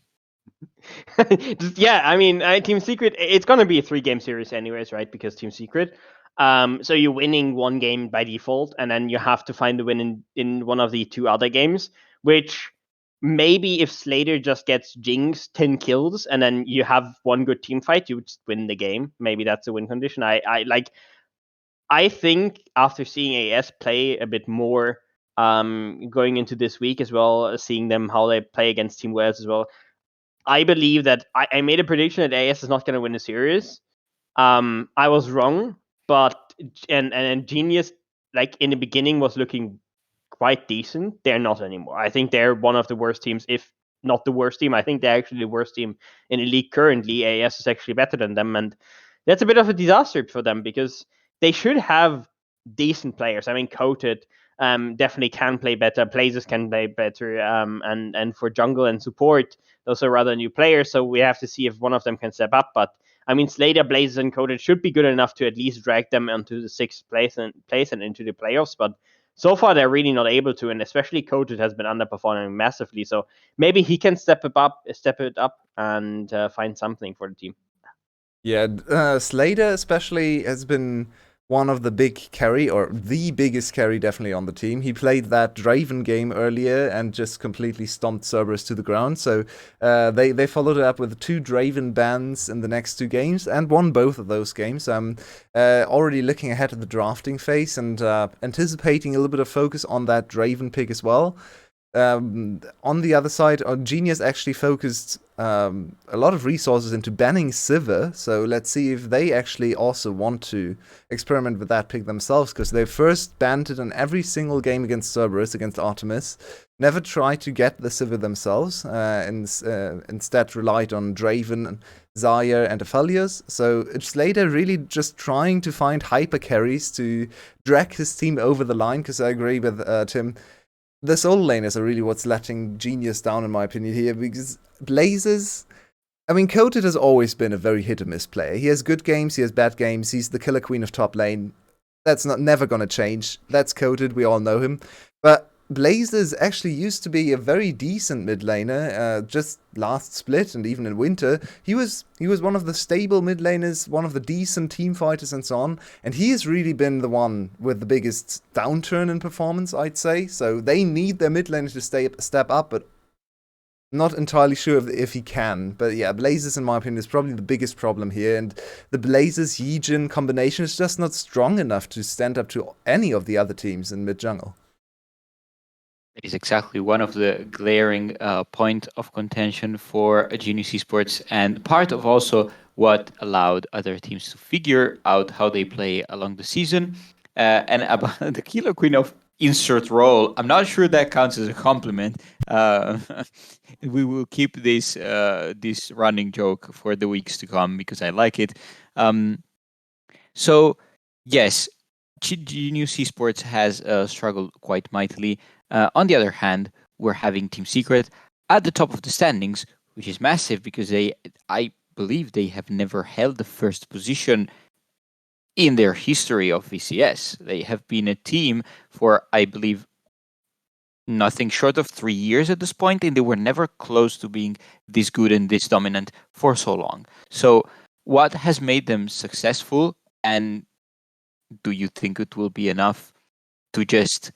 Yeah, I mean, Team Secret, it's going to be a 3-game series anyways, right? Because Team Secret. So you're winning 1 game by default, and then you have to find the win in one of the 2 other games, which maybe if Slater just gets Jinx 10 kills and then you have 1 good team fight, you would just win the game. Maybe that's a win condition. I think after seeing AS play a bit more going into this week as well, seeing them how they play against Team Wales as well, I believe that I made a prediction that AS is not going to win the series. I was wrong, but and Genius, like in the beginning, was looking quite decent. They're not anymore. I think they're one of the worst teams, if not the worst team. I think they're actually the worst team in the league currently. AS is actually better than them, and that's a bit of a disaster for them because they should have decent players. I mean, Coated definitely can play better. Blazes can play better, and for jungle and support, those are rather new players. So we have to see if one of them can step up. But I mean, Slater, Blazes, and Coated should be good enough to at least drag them onto the 6th place and into the playoffs. But so far, they're really not able to, and especially Coated has been underperforming massively. So maybe he can step it up, and find something for the team. Yeah, Slater especially has been one of the big carry, or the biggest carry definitely on the team. He played that Draven game earlier and just completely stomped Cerberus to the ground. So they followed it up with 2 Draven bans in the next 2 games and won both of those games. I'm already looking ahead at the drafting phase and anticipating a little bit of focus on that Draven pick as well. On the other side, Genius actually focused a lot of resources into banning Sivir, so let's see if they actually also want to experiment with that pick themselves, because they first banned it in every single game against Cerberus, against Artemis, never tried to get the Sivir themselves, and instead relied on Draven, Zarya, and Aphelios. So Slater really just trying to find hyper carries to drag his team over the line, because I agree with Tim. the solo laners are really what's letting Genius down, in my opinion, here, because Blazers... I mean, Coated has always been a very hit-or-miss player. He has good games, he has bad games, he's the killer queen of top lane. That's never gonna change. That's Coated, we all know him. But Blazers actually used to be a very decent mid laner, just last split and even in winter. He was one of the stable mid laners, one of the decent team fighters and so on, and he has really been the one with the biggest downturn in performance, I'd say. So they need their mid laner to step up, but not entirely sure if he can. But yeah, Blazers, in my opinion, is probably the biggest problem here, and the Blazers Yijin combination is just not strong enough to stand up to any of the other teams in mid jungle. It is exactly one of the glaring point of contention for Genius Esports, and part of also what allowed other teams to figure out how they play along the season. And about the killer queen of insert role, I'm not sure that counts as a compliment. We will keep this running joke for the weeks to come because I like it. So yes, Genius Esports has struggled quite mightily. On the other hand, we're having Team Secret at the top of the standings, which is massive because I believe they have never held the first position in their history of VCS. They have been a team for, I believe, nothing short of 3 years at this point, and they were never close to being this good and this dominant for so long. So what has made them successful, and do you think it will be enough to just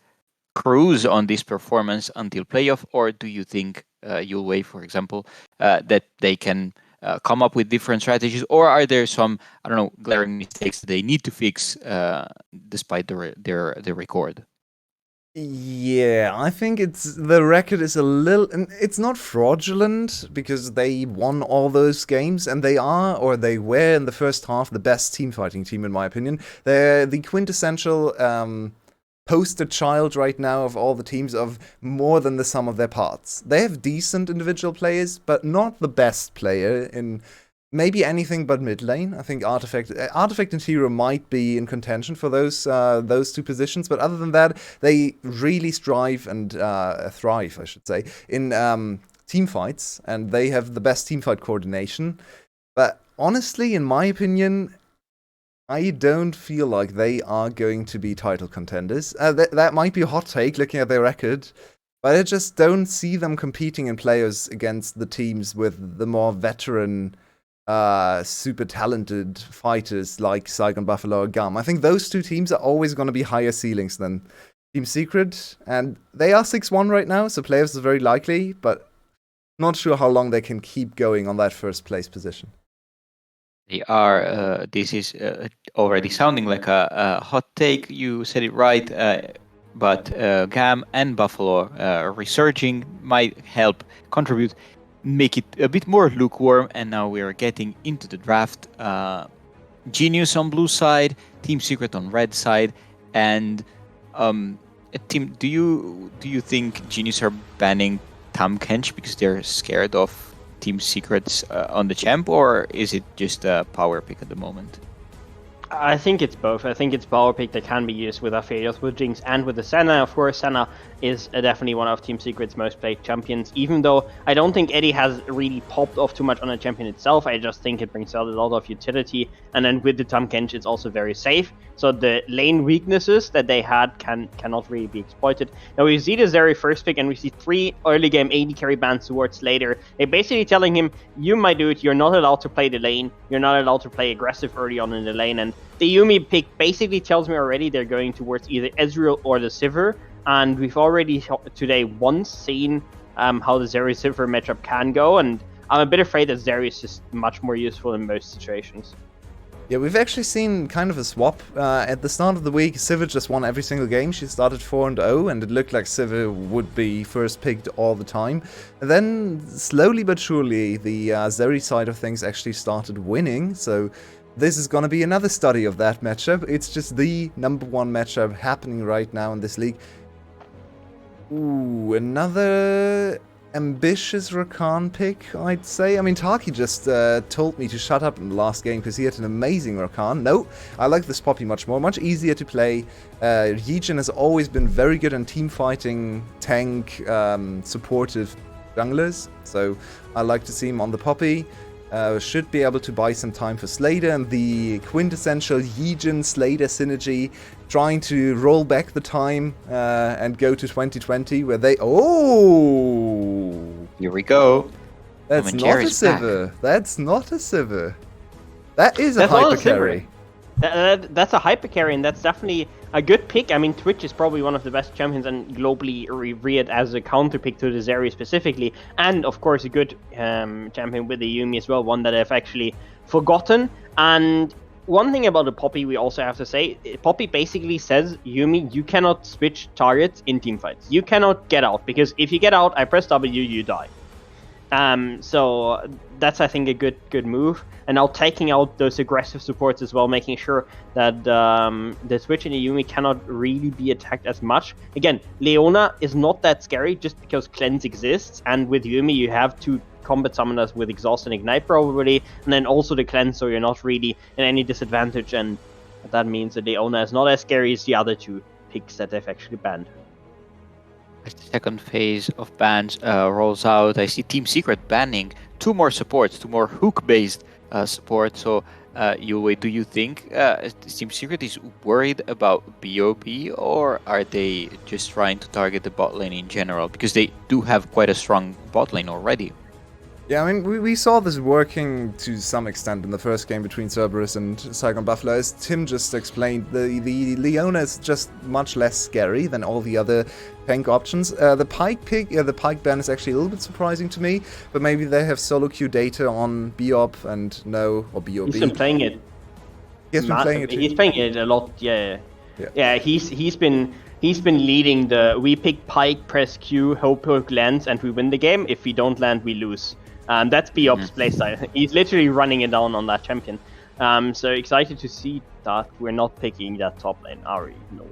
cruise on this performance until playoff, or do you think you'll wait, for example, that they can come up with different strategies, or are there some, I don't know, glaring mistakes that they need to fix despite their record? Yeah, I think the record is a little... It's not fraudulent, because they won all those games, and they were in the first half the best team-fighting team, in my opinion. They're the quintessential poster child right now of all the teams, of more than the sum of their parts. They have decent individual players, but not the best player in maybe anything but mid lane. I think Artifact and Hero might be in contention for those two positions, but other than that, they really strive and thrive, I should say, in team fights, and they have the best team fight coordination. But honestly, in my opinion, I don't feel like they are going to be title contenders. That might be a hot take looking at their record, but I just don't see them competing in players against the teams with the more veteran, super talented fighters like Saigon, Buffalo, or Gum. I think those two teams are always going to be higher ceilings than Team Secret, and they are 6-1 right now, so playoffs is very likely, but not sure how long they can keep going on that first place position. They are. This is already sounding like a hot take. You said it right, but Gam and Buffalo resurging might help contribute, make it a bit more lukewarm. And now we are getting into the draft. Genius on blue side, Team Secret on red side, and team. Do you think Genius are banning Tam Kench because they're scared of Team Secrets on the champ, or is it just a power pick at the moment? I think it's both. I think it's power pick that can be used with Aphelios, with Jinx, and with the Senna. Of course, Senna is definitely one of Team Secret's most played champions, even though I don't think Eddie has really popped off too much on the champion itself. I just think it brings out a lot of utility, and then with the Tam Kench, it's also very safe. So the lane weaknesses that they had cannot really be exploited. Now we see this very first pick, and we see 3 early game AD carry bans towards later. They're basically telling him, you, my dude, you're not allowed to play the lane. You're not allowed to play aggressive early on in the lane. And the Yumi pick basically tells me already they're going towards either Ezreal or the Sivir. And we've already today once seen how the Zeri-Sivir matchup can go. And I'm a bit afraid that Zeri is just much more useful in most situations. Yeah, we've actually seen kind of a swap. At the start of the week, Sivir just won every single game. She started 4-0, and it looked like Sivir would be first picked all the time. And then, slowly but surely, the Zeri side of things actually started winning, so this is going to be another study of that matchup. It's just the number one matchup happening right now in this league. Ooh, another ambitious Rakan pick, I'd say. I mean, Taki just told me to shut up in the last game because he had an amazing Rakan. No, I like this Poppy much more, much easier to play. Yijin has always been very good in team fighting, tank, supportive junglers, so I like to see him on the Poppy. Should be able to buy some time for Slater and the quintessential Yijin Slater synergy, trying to roll back the time and go to 2020 where they... Oh! Here we go. That's not a Sivir. That's not a Sivir. That is a That's not a hyper carry. That's a hyper carry, and that's definitely a good pick. I mean, Twitch is probably one of the best champions and globally revered as a counter pick to the Zeri specifically. And of course, a good champion with the Yuumi as well, one that I've actually forgotten. And one thing about the Poppy we also have to say, Poppy basically says, Yuumi, you cannot switch targets in teamfights. You cannot get out, because if you get out, I press W, you die. So that's, I think, a good move. And now taking out those aggressive supports as well, making sure that the Switch and the Yuumi cannot really be attacked as much. Again, Leona is not that scary just because Cleanse exists, and with Yuumi you have two combat summoners with Exhaust and Ignite probably, and then also the Cleanse, so you're not really in any disadvantage, and that means that Leona is not as scary as the other two picks that they've actually banned. As the second phase of bans rolls out, I see Team Secret banning two more supports, two more hook-based support. So, Yue, do you think Team Secret is worried about BOP, or are they just trying to target the bot lane in general? Because they do have quite a strong bot lane already. Yeah, I mean, we saw this working to some extent in the first game between Cerberus and Saigon Buffalo. As Tim just explained, the Leona is just much less scary than all the other tank options. The Pike pick, the Pike ban is actually a little bit surprising to me, but maybe they have solo queue data on BOP and no, or BOB. He's been playing it. He's been playing it. He's playing it a lot. Yeah. He's been leading the. We pick Pike, press Q, hope lands, and we win the game. If we don't land, we lose. That's BOP's playstyle. He's literally running it down on that champion. So excited to see that we're not picking that top lane. Ari, no.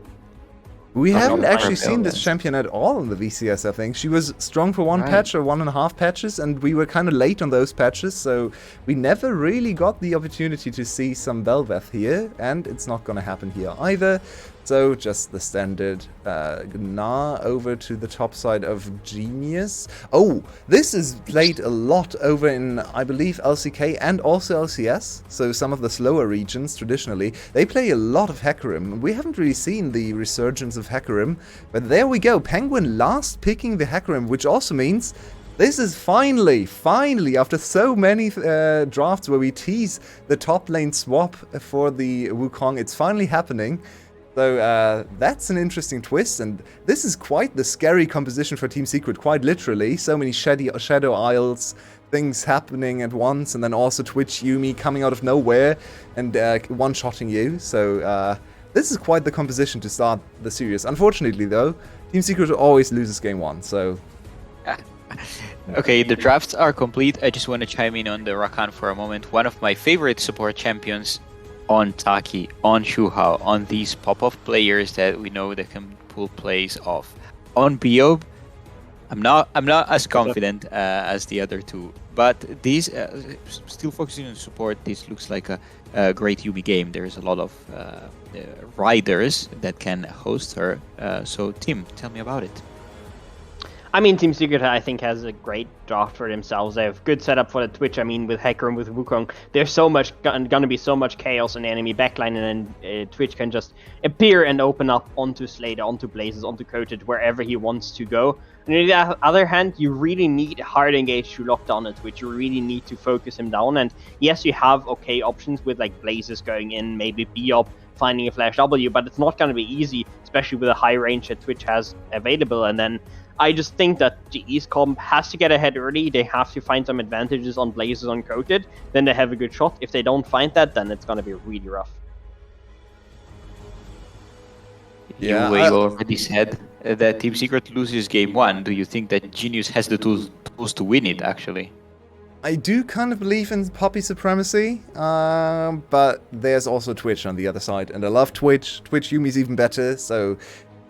We haven't actually seen this champion at all in the VCS, I think. She was strong for one patch or 1.5 patches, and we were kind of late on those patches, so we never really got the opportunity to see some Belveth here, and it's not going to happen here either. So just the standard Gnar over to the top side of Genius. Oh, this is played a lot over in, I believe, LCK and also LCS. So some of the slower regions, traditionally, they play a lot of Hecarim. We haven't really seen the resurgence of Hecarim, but there we go. Penguin last picking the Hecarim, which also means this is finally, after so many drafts where we tease the top lane swap for the Wukong, it's finally happening. So that's an interesting twist, and this is quite the scary composition for Team Secret, quite literally. So many Shadow Isles, things happening at once, and then also Twitch Yuumi coming out of nowhere and one-shotting you. So this is quite the composition to start the series. Unfortunately, though, Team Secret always loses game one, so... Okay, the drafts are complete. I just want to chime in on the Rakan for a moment. One of my favorite support champions on Taki, on Shuhao, on these pop-off players that we know that can pull plays off. On Biob, I'm not as confident as the other two, but these still focusing on support. This looks like a great Yuumi game. There's a lot of riders that can host her. So Tim, tell me about it. I mean, Team Secret, I think, has a great draft for themselves. They have good setup for the Twitch. I mean, with Hecarim, with Wukong, there's so much gonna be so much chaos in the enemy backline, and then Twitch can just appear and open up onto Slater, onto Blazes, onto Coated, wherever he wants to go. And on the other hand, you really need hard engage to lock down a Twitch. You really need to focus him down. And yes, you have okay options with like Blazes going in, maybe B-Op, finding a Flash W, but it's not gonna be easy, especially with the high range that Twitch has available. And then I just think that the East Comp has to get ahead early. They have to find some advantages on Blazes uncoated. Then they have a good shot. If they don't find that, then it's going to be really rough. Yeah, you already said that Team Secret loses game one. Do you think that Genius has the tools to win it, actually? I do kind of believe in Poppy supremacy, but there's also Twitch on the other side. And I love Twitch. Twitch Yuumi's even better, so...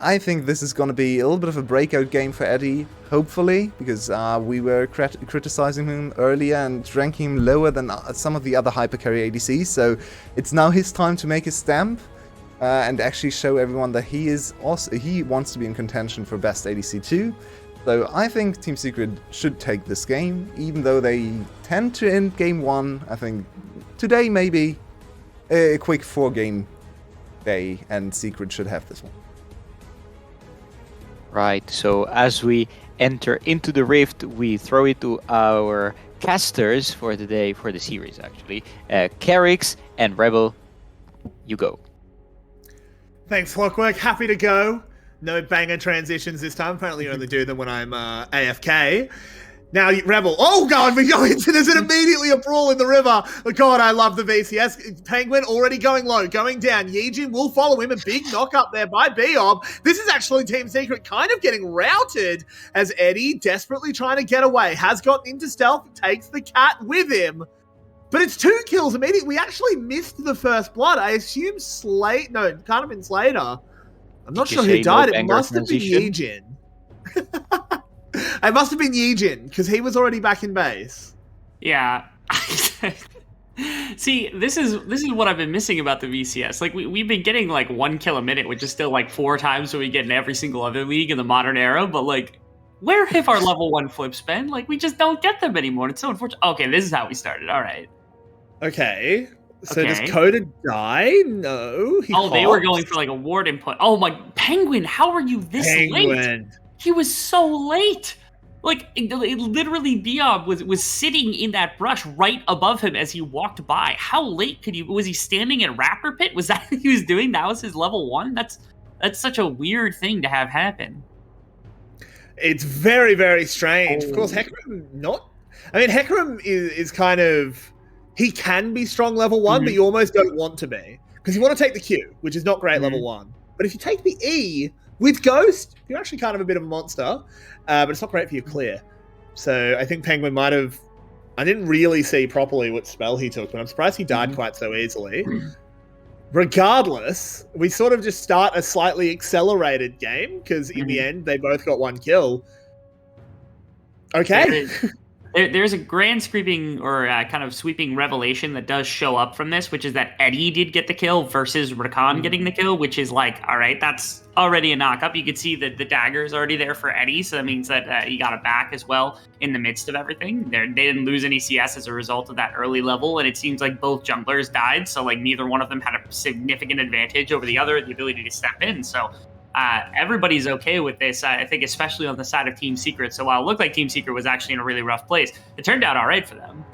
I think this is going to be a little bit of a breakout game for Eddie, hopefully, because we were criticizing him earlier and ranking him lower than some of the other hypercarry ADCs, so it's now his time to make his stamp and actually show everyone that he wants to be in contention for best ADC too. So I think Team Secret should take this game, even though they tend to end game 1. I think today maybe a quick 4-game day, and Secret should have this one. Right, so as we enter into the Rift, we throw it to our casters for the day, for the series actually. Carrix and Rebel, you go. Thanks, Clockwork. Happy to go. No banger transitions this time. Apparently you only do them when I'm AFK. Now, Rebel. Oh, God, we go into this and immediately a brawl in the river. Oh, God, I love the VCS. Penguin already going low, going down. Yejin will follow him. A big knock up there by Biob. This is actually Team Secret kind of getting routed as Eddie, desperately trying to get away, has gotten into stealth, takes the cat with him. But it's 2 kills immediately. We actually missed the first blood. I assume Slate. No, it can't have been Slater. I'm not sure who died. It must have been Yejin. It must have been Yejin, because he was already back in base. Yeah. See, this is what I've been missing about the VCS. Like, we've been getting, like, 1 kill a minute, which is still, like, 4 times what we get in every single other league in the modern era, but, like, where have our level 1 flips been? Like, we just don't get them anymore. It's so unfortunate. Okay, this is how we started. All right. Okay. So Okay. does Coda die? No. They were going for, like, a ward input. Oh, my... Penguin, how are you this late? He was so late. Like, literally, Biob was sitting in that brush right above him as he walked by. How late could he... Was he standing in Raptor Pit? Was that what he was doing? That was his level 1? That's such a weird thing to have happen. It's very, very strange. Of course, Hecarim not... I mean, Hecarim is kind of... He can be strong level 1, but you almost don't want to be. Because you want to take the Q, which is not great level 1. But if you take the E with Ghost, you're actually kind of a bit of a monster. But it's not great for your clear. So I think Penguin might have... I didn't really see properly what spell he took, but I'm surprised he died quite so easily. Regardless, we sort of just start a slightly accelerated game, because in the end, they both got 1 kill. Okay. There's a grand sweeping or kind of sweeping revelation that does show up from this, which is that Eddie did get the kill versus Rakan getting the kill, which is like, all right, that's already a knock-up. You could see that the dagger is already there for Eddie, so that means that he got it back as well in the midst of everything. They didn't lose any CS as a result of that early level, and it seems like both junglers died, so like neither one of them had a significant advantage over the other, the ability to step in. So everybody's okay with this, I think, especially on the side of Team Secret. So while it looked like Team Secret was actually in a really rough place, it turned out all right for them.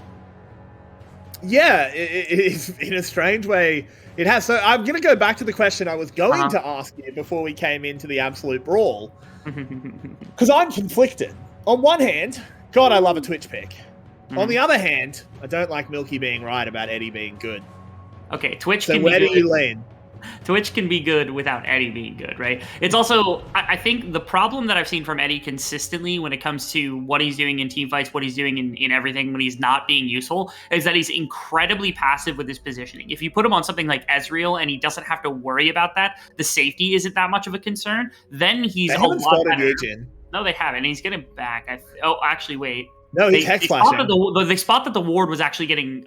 Yeah, in a strange way, it has. So I'm going to go back to the question I was going to ask you before we came into the absolute brawl. Because I'm conflicted. On one hand, God, I love a Twitch pick. On the other hand, I don't like Milky being right about Eddie being good. Okay, Twitch so can where be do good. you lean? Twitch can be good without Eddie being good, right? It's also, I think the problem that I've seen from Eddie consistently when it comes to what he's doing in team fights, what he's doing in everything when he's not being useful, is that he's incredibly passive with his positioning. If you put him on something like Ezreal and he doesn't have to worry about that, the safety isn't that much of a concern, then he's a lot better. No, they haven't. He's getting back. Actually, wait. No, he's hex flashing. They spot that the ward was actually getting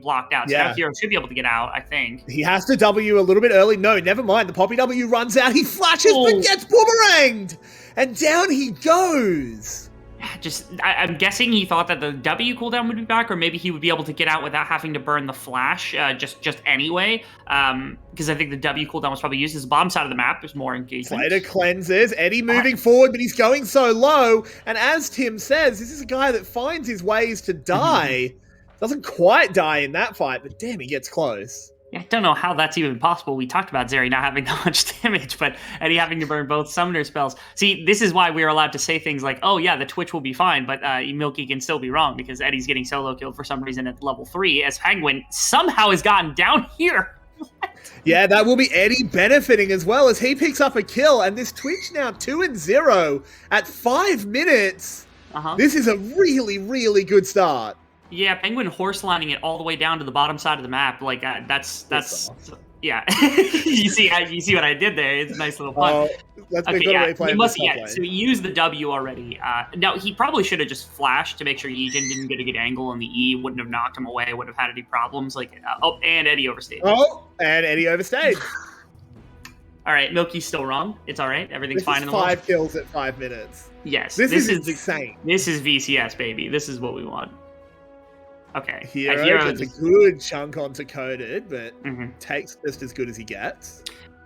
blocked out. So now Hero should be able to get out, I think. He has to W a little bit early. No, never mind. The Poppy W runs out. He flashes but gets boomeranged. And down he goes. I'm guessing he thought that the W cooldown would be back, or maybe he would be able to get out without having to burn the flash, just anyway. Because I think the W cooldown was probably used as the bottom side of the map. There's more engagement. Slater cleanses. Eddie moving forward, but he's going so low. And as Tim says, this is a guy that finds his ways to die. Doesn't quite die in that fight, but damn, he gets close. Yeah, I don't know how that's even possible. We talked about Zeri not having that much damage, but Eddie having to burn both summoner spells. See, this is why we're allowed to say things like, oh yeah, the Twitch will be fine, but Milky can still be wrong because Eddie's getting solo killed for some reason at level 3 as Penguin somehow has gotten down here. Yeah, that will be Eddie benefiting as well as he picks up a kill, and this Twitch now 2-0 at 5 minutes. This is a really, really good start. Yeah, Penguin horse lining it all the way down to the bottom side of the map. Like that's Yeah, you see what I did there. It's a nice little pun. We've got to replay He this must, top yeah. lane. So he used the W already. Now he probably should have just flashed to make sure Yijin didn't get a good angle on the E. Wouldn't have knocked him away. Wouldn't have had any problems. And Eddie overstayed. Oh, and Eddie overstayed. All right, Milky's still wrong. It's all right. Everything's This fine is in the world. 5 kills at 5 minutes. Yes, This is insane. This is VCS, baby. This is what we want. Okay. Hero gets a good chunk onto Coded, but Mhm. takes just as good as he gets.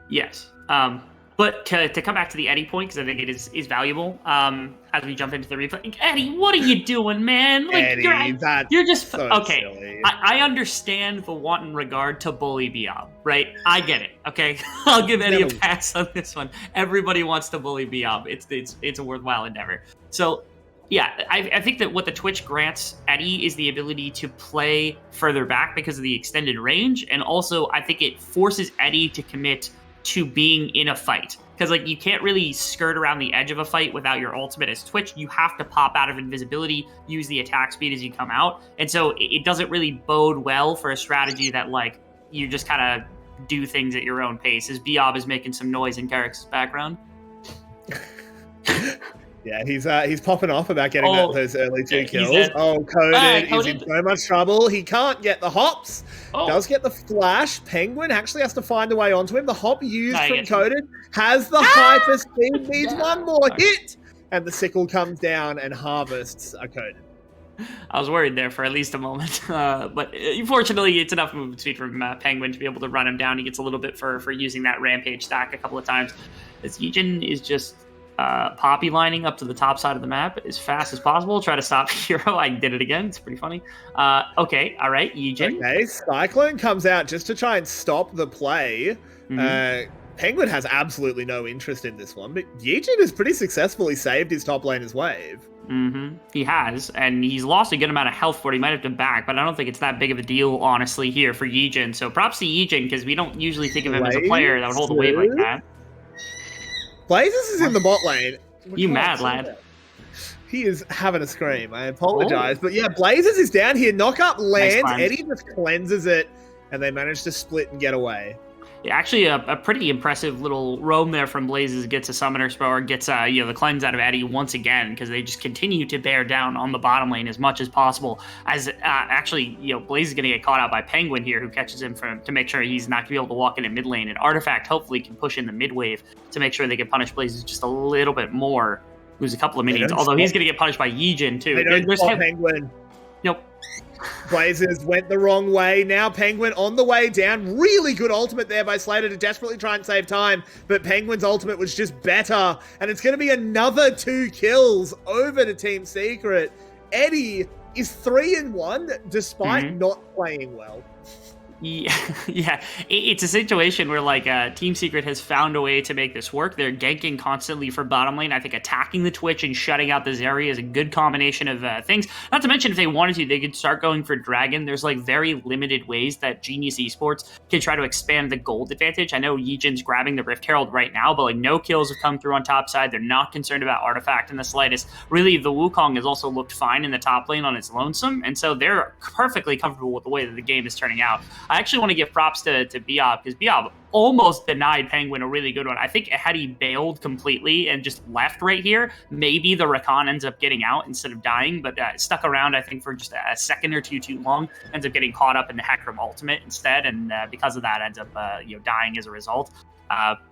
Yes. But to come back to the Eddie point, because I think it is valuable, as we jump into the replay. Eddie, what are you doing, man? Eddie, you're just so okay. silly. I understand the wanton regard to bully Biob, right? I get it. Okay, I'll give Eddie a pass on this one. Everybody wants to bully Biob. It's a worthwhile endeavor. So, yeah, I think that what the Twitch grants Eddie is the ability to play further back because of the extended range, and also I think it forces Eddie to commit to being in a fight, because you can't really skirt around the edge of a fight without your ultimate as Twitch. You have to pop out of invisibility, use the attack speed as you come out, and so it doesn't really bode well for a strategy that you just kind of do things at your own pace. As Biob is making some noise in Garrick's background. Yeah, he's popping off about getting those early 2 kills. Coded is in so much trouble. He can't get the hops. Oh. Does get the flash. Penguin actually has to find a way onto him. The hop used I from get Coded has the hyper speed, needs one more hit. And the sickle comes down and harvests a Coded. I was worried there for at least a moment, but fortunately, it's enough movement speed from Penguin to be able to run him down. He gets a little bit for using that rampage stack a couple of times. As Yijin is just poppy lining up to the top side of the map as fast as possible. Try to stop Hero. I did it again. It's pretty funny. Okay, all right, Yijin. Okay, Cyclone comes out just to try and stop the play. Mhm. Penguin has absolutely no interest in this one, but Yijin has pretty successfully saved his top laner's wave. Mm-hmm. He has, and he's lost a good amount of health for it. He might have to back, but I don't think it's that big of a deal, honestly, here for Yijin. So props to Yijin, because we don't usually think of him as a player that would hold a wave like that. Blazes is in the bot lane. You mad, lad. He is having a scream. I apologize. But yeah, Blazes is down here. Knock up lands. Nice Eddie just cleanses it, and they manage to split and get away. Yeah, actually, a pretty impressive little roam there from Blazes. Gets a summoner spell, or gets the cleanse out of Eddie once again, because they just continue to bear down on the bottom lane as much as possible. As actually, Blaze is going to get caught out by Penguin here, who catches him to make sure he's not going to be able to walk in mid lane. And Artifact hopefully can push in the mid wave to make sure they can punish Blazes just a little bit more. Lose a couple of minions, although he's going to get punished by Yijin too. They don't stop Penguin. Nope. Blazers went the wrong way. Now Penguin on the way down. Really good ultimate there by Slater to desperately try and save time. But Penguin's ultimate was just better. And it's going to be another 2 kills over to Team Secret. Eddie is 3-1 despite not playing well. Yeah, it's a situation where Team Secret has found a way to make this work. They're ganking constantly for bottom lane. I think attacking the Twitch and shutting out the Zarya is a good combination of things. Not to mention, if they wanted to, they could start going for Dragon. There's very limited ways that Genius Esports can try to expand the gold advantage. I know Yijin's grabbing the Rift Herald right now, but no kills have come through on top side. They're not concerned about Artifact in the slightest. Really, the Wukong has also looked fine in the top lane on its lonesome, and so they're perfectly comfortable with the way that the game is turning out. I actually want to give props to Biob, because Biob almost denied Penguin a really good one. I think had he bailed completely and just left right here, maybe the Rakan ends up getting out instead of dying, but stuck around, I think, for just a second or two too long, ends up getting caught up in the Hecarim ultimate instead, and because of that ends up dying as a result.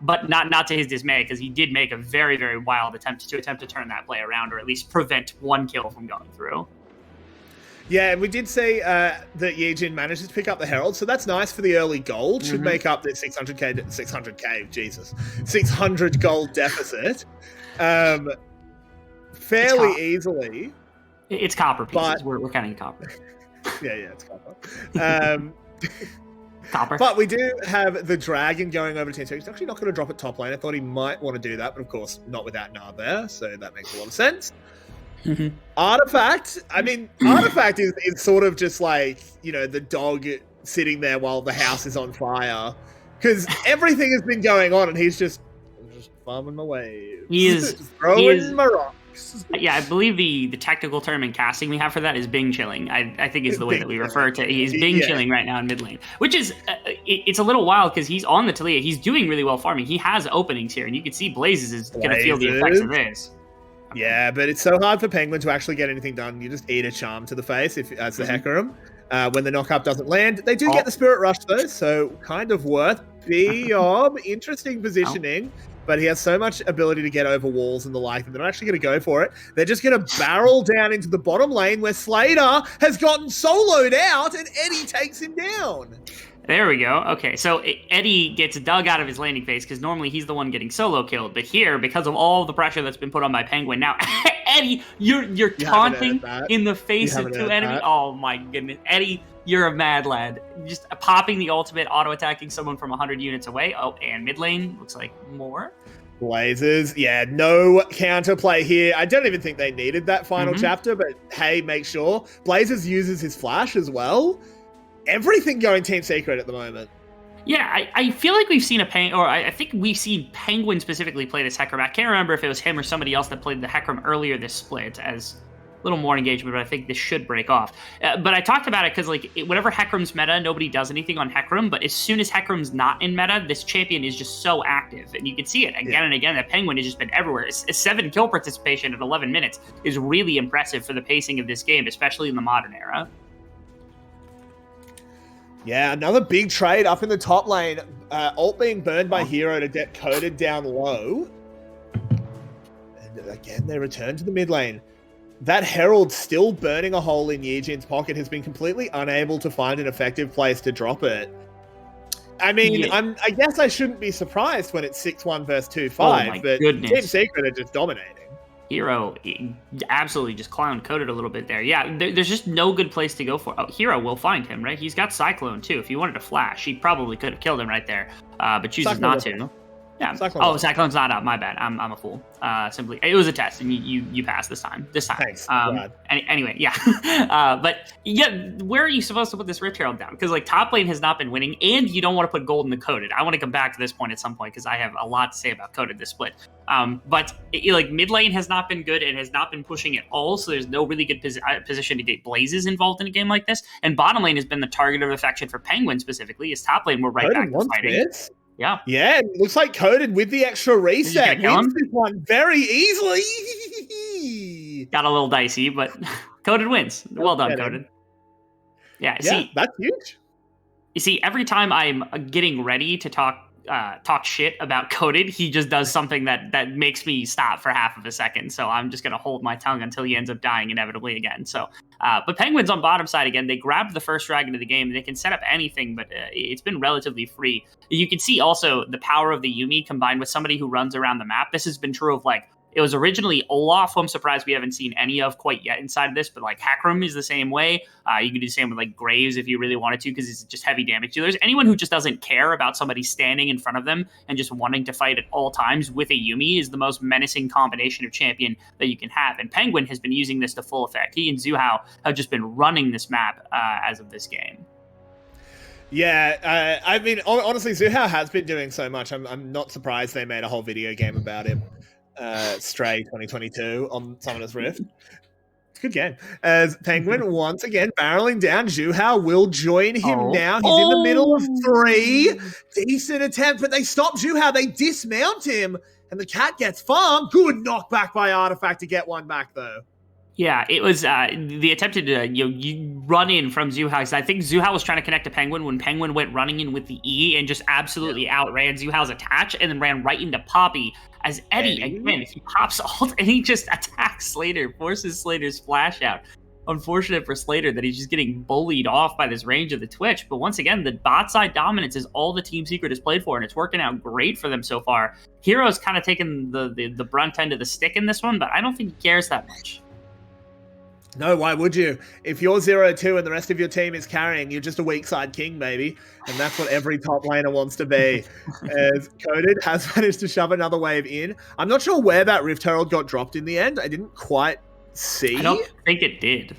But not to his dismay, because he did make a very, very wild attempt to turn that play around, or at least prevent one kill from going through. Yeah, and we did see that Yijin manages to pick up the Herald, so that's nice for the early gold. Should make up that 600 gold deficit fairly easily. It's copper pieces. But, we're counting copper. Yeah, it's copper. Copper. But we do have the Dragon going over to Team Secret. He's actually not going to drop at top lane. I thought he might want to do that, but of course not without Nar there, so that makes a lot of sense. Artifact, Artifact is sort of just the dog sitting there while the house is on fire, because everything has been going on and he's just farming my waves. He is throwing my rock. Yeah, I believe the technical term in casting we have for that is Bing chilling. I think is the way that we refer to it. He's Bing chilling right now in mid lane, which is it's a little wild because he's on the Talia. He's doing really well farming. He has openings here, and you can see Blazes is going to feel the effects of this. Yeah, but it's so hard for Penguin to actually get anything done. You just eat a charm to the face as the Hecarim. When the knockup doesn't land, they do get the Spirit Rush though, so kind of worth Biob. Interesting positioning. But he has so much ability to get over walls and the like that they're not actually going to go for it. They're just going to barrel down into the bottom lane where Slater has gotten soloed out and Eddie takes him down. There we go. Okay, so Eddie gets dug out of his landing phase because normally he's the one getting solo killed. But here, because of all the pressure that's been put on by Penguin, now Eddie, you're taunting in the face of two enemies. Oh my goodness, Eddie, you're a mad lad. Just popping the ultimate, auto-attacking someone from 100 units away. Oh, and mid lane looks like more. Blazers, yeah, no counterplay here. I don't even think they needed that final chapter, but hey, make sure. Blazers uses his flash as well. Everything going Team Secret at the moment. Yeah, I feel like we've seen I think we've seen Penguin specifically play this Hecarim. I can't remember if it was him or somebody else that played the Hecarim earlier this split as a little more engagement, but I think this should break off. But I talked about it because, like, whenever Hecarim's meta, nobody does anything on Hecarim, but as soon as Hecarim's not in meta, this champion is just so active, and you can see it again and again. That Penguin has just been everywhere. A 7 kill participation at 11 minutes is really impressive for the pacing of this game, especially in the modern era. Yeah, another big trade up in the top lane. Ult being burned by Hero to get coded down low. And again, they return to the mid lane. That Herald still burning a hole in Yijin's pocket has been completely unable to find an effective place to drop it. I mean, I guess I shouldn't be surprised when it's 6-1 versus 2-5, but goodness. Team Secret are just dominating. Hero absolutely just clown-coded a little bit there. Yeah, there's just no good place to go for. Oh, Hero will find him, right? He's got Cyclone, too. If he wanted to flash, he probably could have killed him right there, but chooses not to. Yeah. Cyclone's not up. My bad. I'm a fool. Simply, it was a test, and you passed this time. Thanks. Anyway, yeah. But yeah, where are you supposed to put this Rift Herald down? Because like top lane has not been winning, and you don't want to put gold in the coded. I want to come back to this point at some point because I have a lot to say about coded this split. But like mid lane has not been good and has not been pushing at all. So there's no really good position to get Blazes involved in a game like this. And bottom lane has been the target of affection for Penguin specifically. As top lane, we're right back to fighting. Yeah. Yeah, it looks like coded with the extra reset. Wins this one very easily. Got a little dicey, but coded wins. Well done, coded. Yeah, see, that's huge. You see, every time I'm getting ready to talk shit about coded, he just does something that makes me stop for half of a second. So I'm just going to hold my tongue until he ends up dying inevitably again. So, but Penguins on bottom side again, they grabbed the first dragon of the game. They can set up anything, but it's been relatively free. You can see also the power of the Yuumi combined with somebody who runs around the map. This has been true of like, it was originally Olaf, who I'm surprised we haven't seen any of quite yet inside of this, but like Hecarim is the same way. You can do the same with like Graves if you really wanted to, because it's just heavy damage dealers. Anyone who just doesn't care about somebody standing in front of them and just wanting to fight at all times with a Yuumi is the most menacing combination of champion that you can have. And Penguin has been using this to full effect. He and Zuhao have just been running this map as of this game. Yeah, I mean, honestly, Zuhao has been doing so much. I'm not surprised they made a whole video game about him. Stray 2022 on Summoner's Rift. It's a good game. As Penguin once again barreling down, Zuhao will join him now. He's in the middle of 3. Decent attempt, but they stop Zuhao. They dismount him, and the cat gets farmed. Good knockback by Artifact to get one back, though. Yeah, it was the attempted you run in from Zuhao. I think Zuhao was trying to connect to Penguin when Penguin went running in with the E and just absolutely outran Zuhao's attach and then ran right into Poppy. As Eddie, again, he pops ult and he just attacks Slater, forces Slater's flash out. Unfortunate for Slater that he's just getting bullied off by this range of the Twitch. But once again, the bot side dominance is all the Team Secret has played for, and it's working out great for them so far. Hero's kind of taken the brunt end of the stick in this one, but I don't think he cares that much. No, why would you? If you're 0-2 and the rest of your team is carrying, you're just a weak side king, baby. And that's what every top laner wants to be. As Coded has managed to shove another wave in. I'm not sure where that Rift Herald got dropped in the end. I didn't quite see. I don't think it did.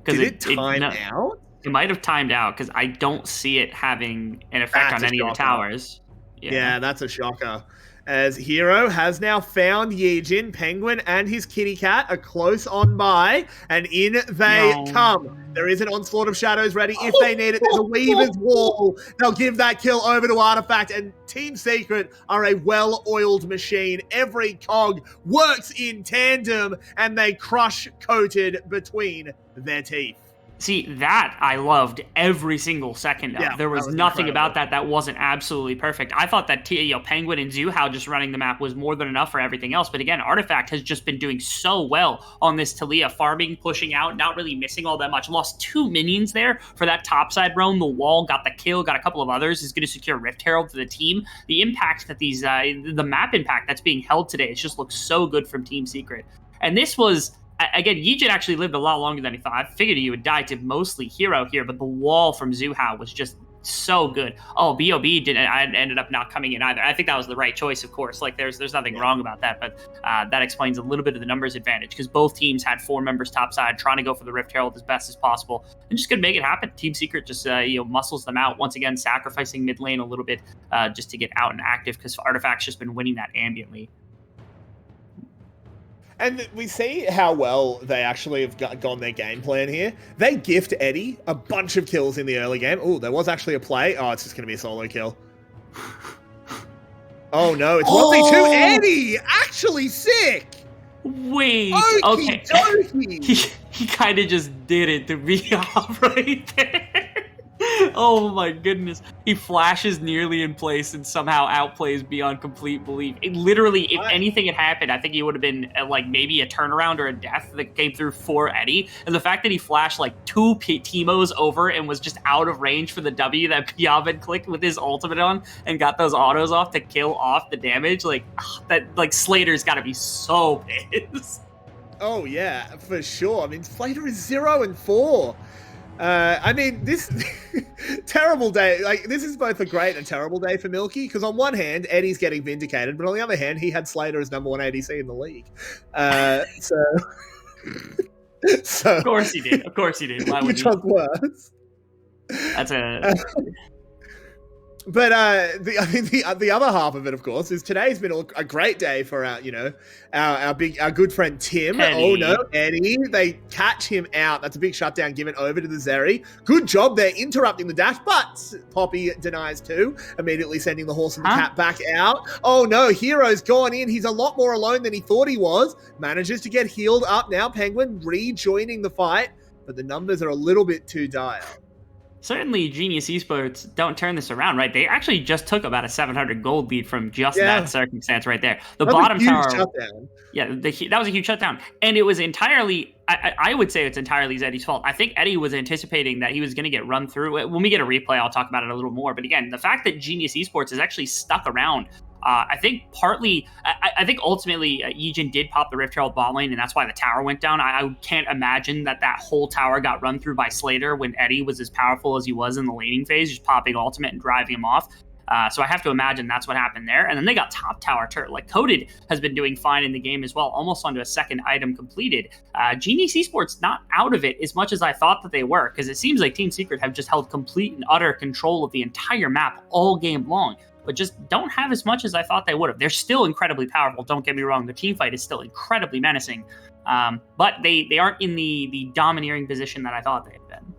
Did it time out? It might have timed out because I don't see it having an effect on any of the towers. Yeah, that's a shocker. as Hero has now found Yijin. Penguin and his kitty cat are close on by, and in they come. There is an onslaught of shadows ready if they need it. There's a Weaver's Wall. They'll give that kill over to Artifact, and Team Secret are a well-oiled machine. Every cog works in tandem, and they crush-coated between their teeth. See, that I loved every single second of. Yeah, there was that was nothing incredible. about that wasn't absolutely perfect. I thought that Penguin and Zuhao just running the map was more than enough for everything else. But again, Artifact has just been doing so well on this Talia, farming, pushing out, not really missing all that much. Lost 2 minions there for that topside roam. The wall got the kill, got a couple of others. Is going to secure Rift Herald for the team. The impact that these, the map impact that's being held today, it just looks so good from Team Secret. And this was... Again, Yijin actually lived a lot longer than he thought. I figured he would die to mostly Hero here, but the wall from Zuhao was just so good. Oh, B.O.B. ended up not coming in either. I think that was the right choice, of course. Like, there's nothing wrong about that, but that explains a little bit of the numbers advantage, because both teams had 4 members topside trying to go for the Rift Herald as best as possible and just couldn't make it happen. Team Secret just muscles them out, once again sacrificing mid lane a little bit just to get out and active, because Artifact's just been winning that ambiently. And we see how well they actually have gone their game plan here. They gift Eddie a bunch of kills in the early game. Oh, there was actually a play. Oh, it's just going to be a solo kill. Oh, no. It's 1v2. Eddie! Actually sick! Wait. Okey dokey. He kind of just did it to be off right there. Oh my goodness. He flashes nearly in place and somehow outplays beyond complete belief. It literally, if anything had happened, I think he would have been like maybe a turnaround or a death that came through for Eddie. And the fact that he flashed like 2 Teemos over and was just out of range for the W that Piavin clicked with his ultimate on and got those autos off to kill off the damage, like that, like Slater's got to be so pissed. Oh yeah, for sure. I mean, Slater is 0-4. I mean, this terrible day, like, this is both a great and terrible day for Milky, because on one hand, Eddie's getting vindicated, but on the other hand, he had Slater as number 1 ADC in the league. So Of course he did. Of course he did. Why would which he? was worse. That's a... But the other half of it, of course, is today's been a great day for our good friend Tim. Eddie. Oh no, Eddie! They catch him out. That's a big shutdown given over to the Zeri. Good job there, interrupting the dash, but Poppy denies too, immediately sending the horse and the cat back out. Oh no, Hero's gone in. He's a lot more alone than he thought he was. Manages to get healed up now. Penguin rejoining the fight, but the numbers are a little bit too dire. Certainly, Genius Esports don't turn this around, right? They actually just took about a 700 gold lead from just that circumstance right there. The That's bottom a huge tower, shutdown. yeah, that was a huge shutdown, and it was entirely. I would say it's entirely Eddie's fault. I think Eddie was anticipating that he was going to get run through. When we get a replay, I'll talk about it a little more. But again, the fact that Genius Esports is actually stuck around. I think partly, I think ultimately Yijin did pop the Rift Herald bot lane, and that's why the tower went down. I can't imagine that whole tower got run through by Slater when Eddie was as powerful as he was in the laning phase, just popping ultimate and driving him off. So I have to imagine that's what happened there. And then they got top tower turret. Like, Coded has been doing fine in the game as well, almost onto a second item completed. Genius Esports not out of it as much as I thought that they were, because it seems like Team Secret have just held complete and utter control of the entire map all game long, but just don't have as much as I thought they would have. They're still incredibly powerful, don't get me wrong. The team fight is still incredibly menacing, but they aren't in the domineering position that I thought they had been.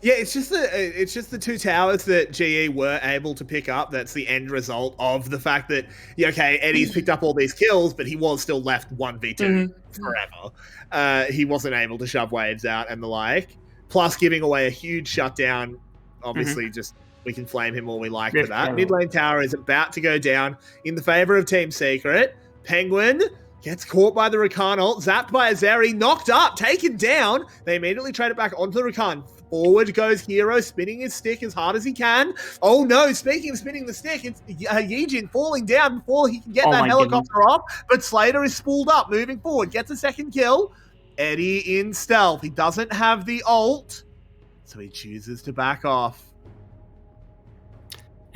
Yeah, it's just the 2 towers that GE were able to pick up. That's the end result of the fact that, Eddie's picked up all these kills, but he was still left 1v2 forever. He wasn't able to shove waves out and the like. Plus giving away a huge shutdown. Obviously, just we can flame him all we like for that. Mid lane tower is about to go down in the favor of Team Secret. Penguin gets caught by the Rakan ult, zapped by a Zeri, knocked up, taken down. They immediately trade it back onto the Rakan. Forward goes Hero, spinning his stick as hard as he can. Oh no, speaking of spinning the stick, it's Yijin falling down before he can get that helicopter off. But Slater is spooled up, moving forward, gets a second kill. Eddie in stealth. He doesn't have the ult, so he chooses to back off.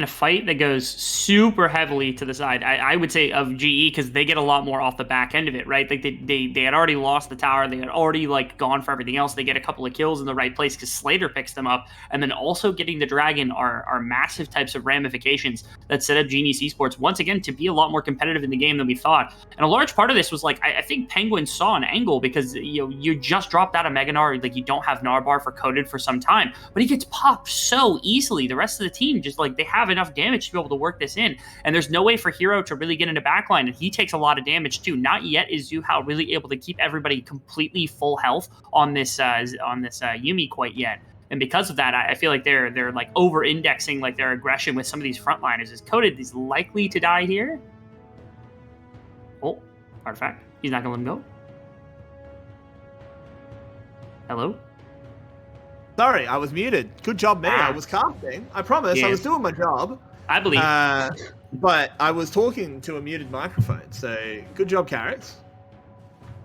in a fight that goes super heavily to the side, I would say of GE, because they get a lot more off the back end of it, right? Like they had already lost the tower, they had already like gone for everything else. They get a couple of kills in the right place because Slater picks them up, and then also getting the dragon are massive types of ramifications that set up Genius Esports once again to be a lot more competitive in the game than we thought. And a large part of this was like I think Penguin saw an angle because you just dropped out of Mega Gnar, like you don't have Narbar for coded for some time, but he gets popped so easily. The rest of the team just like they have enough damage to be able to work this in, and there's no way for Hero to really get into backline, and he takes a lot of damage too. Not yet is Zuhao really able to keep everybody completely full health on this Yuumi quite yet. And because of that, I feel like they're like over-indexing like their aggression with some of these frontliners. Is Coded is likely to die here. Oh, Artifact. He's not gonna let him go. Hello? Sorry, I was muted. Good job, me. I was casting. I promise. Yes. I was doing my job. I believe. But I was talking to a muted microphone. So good job, Carrots.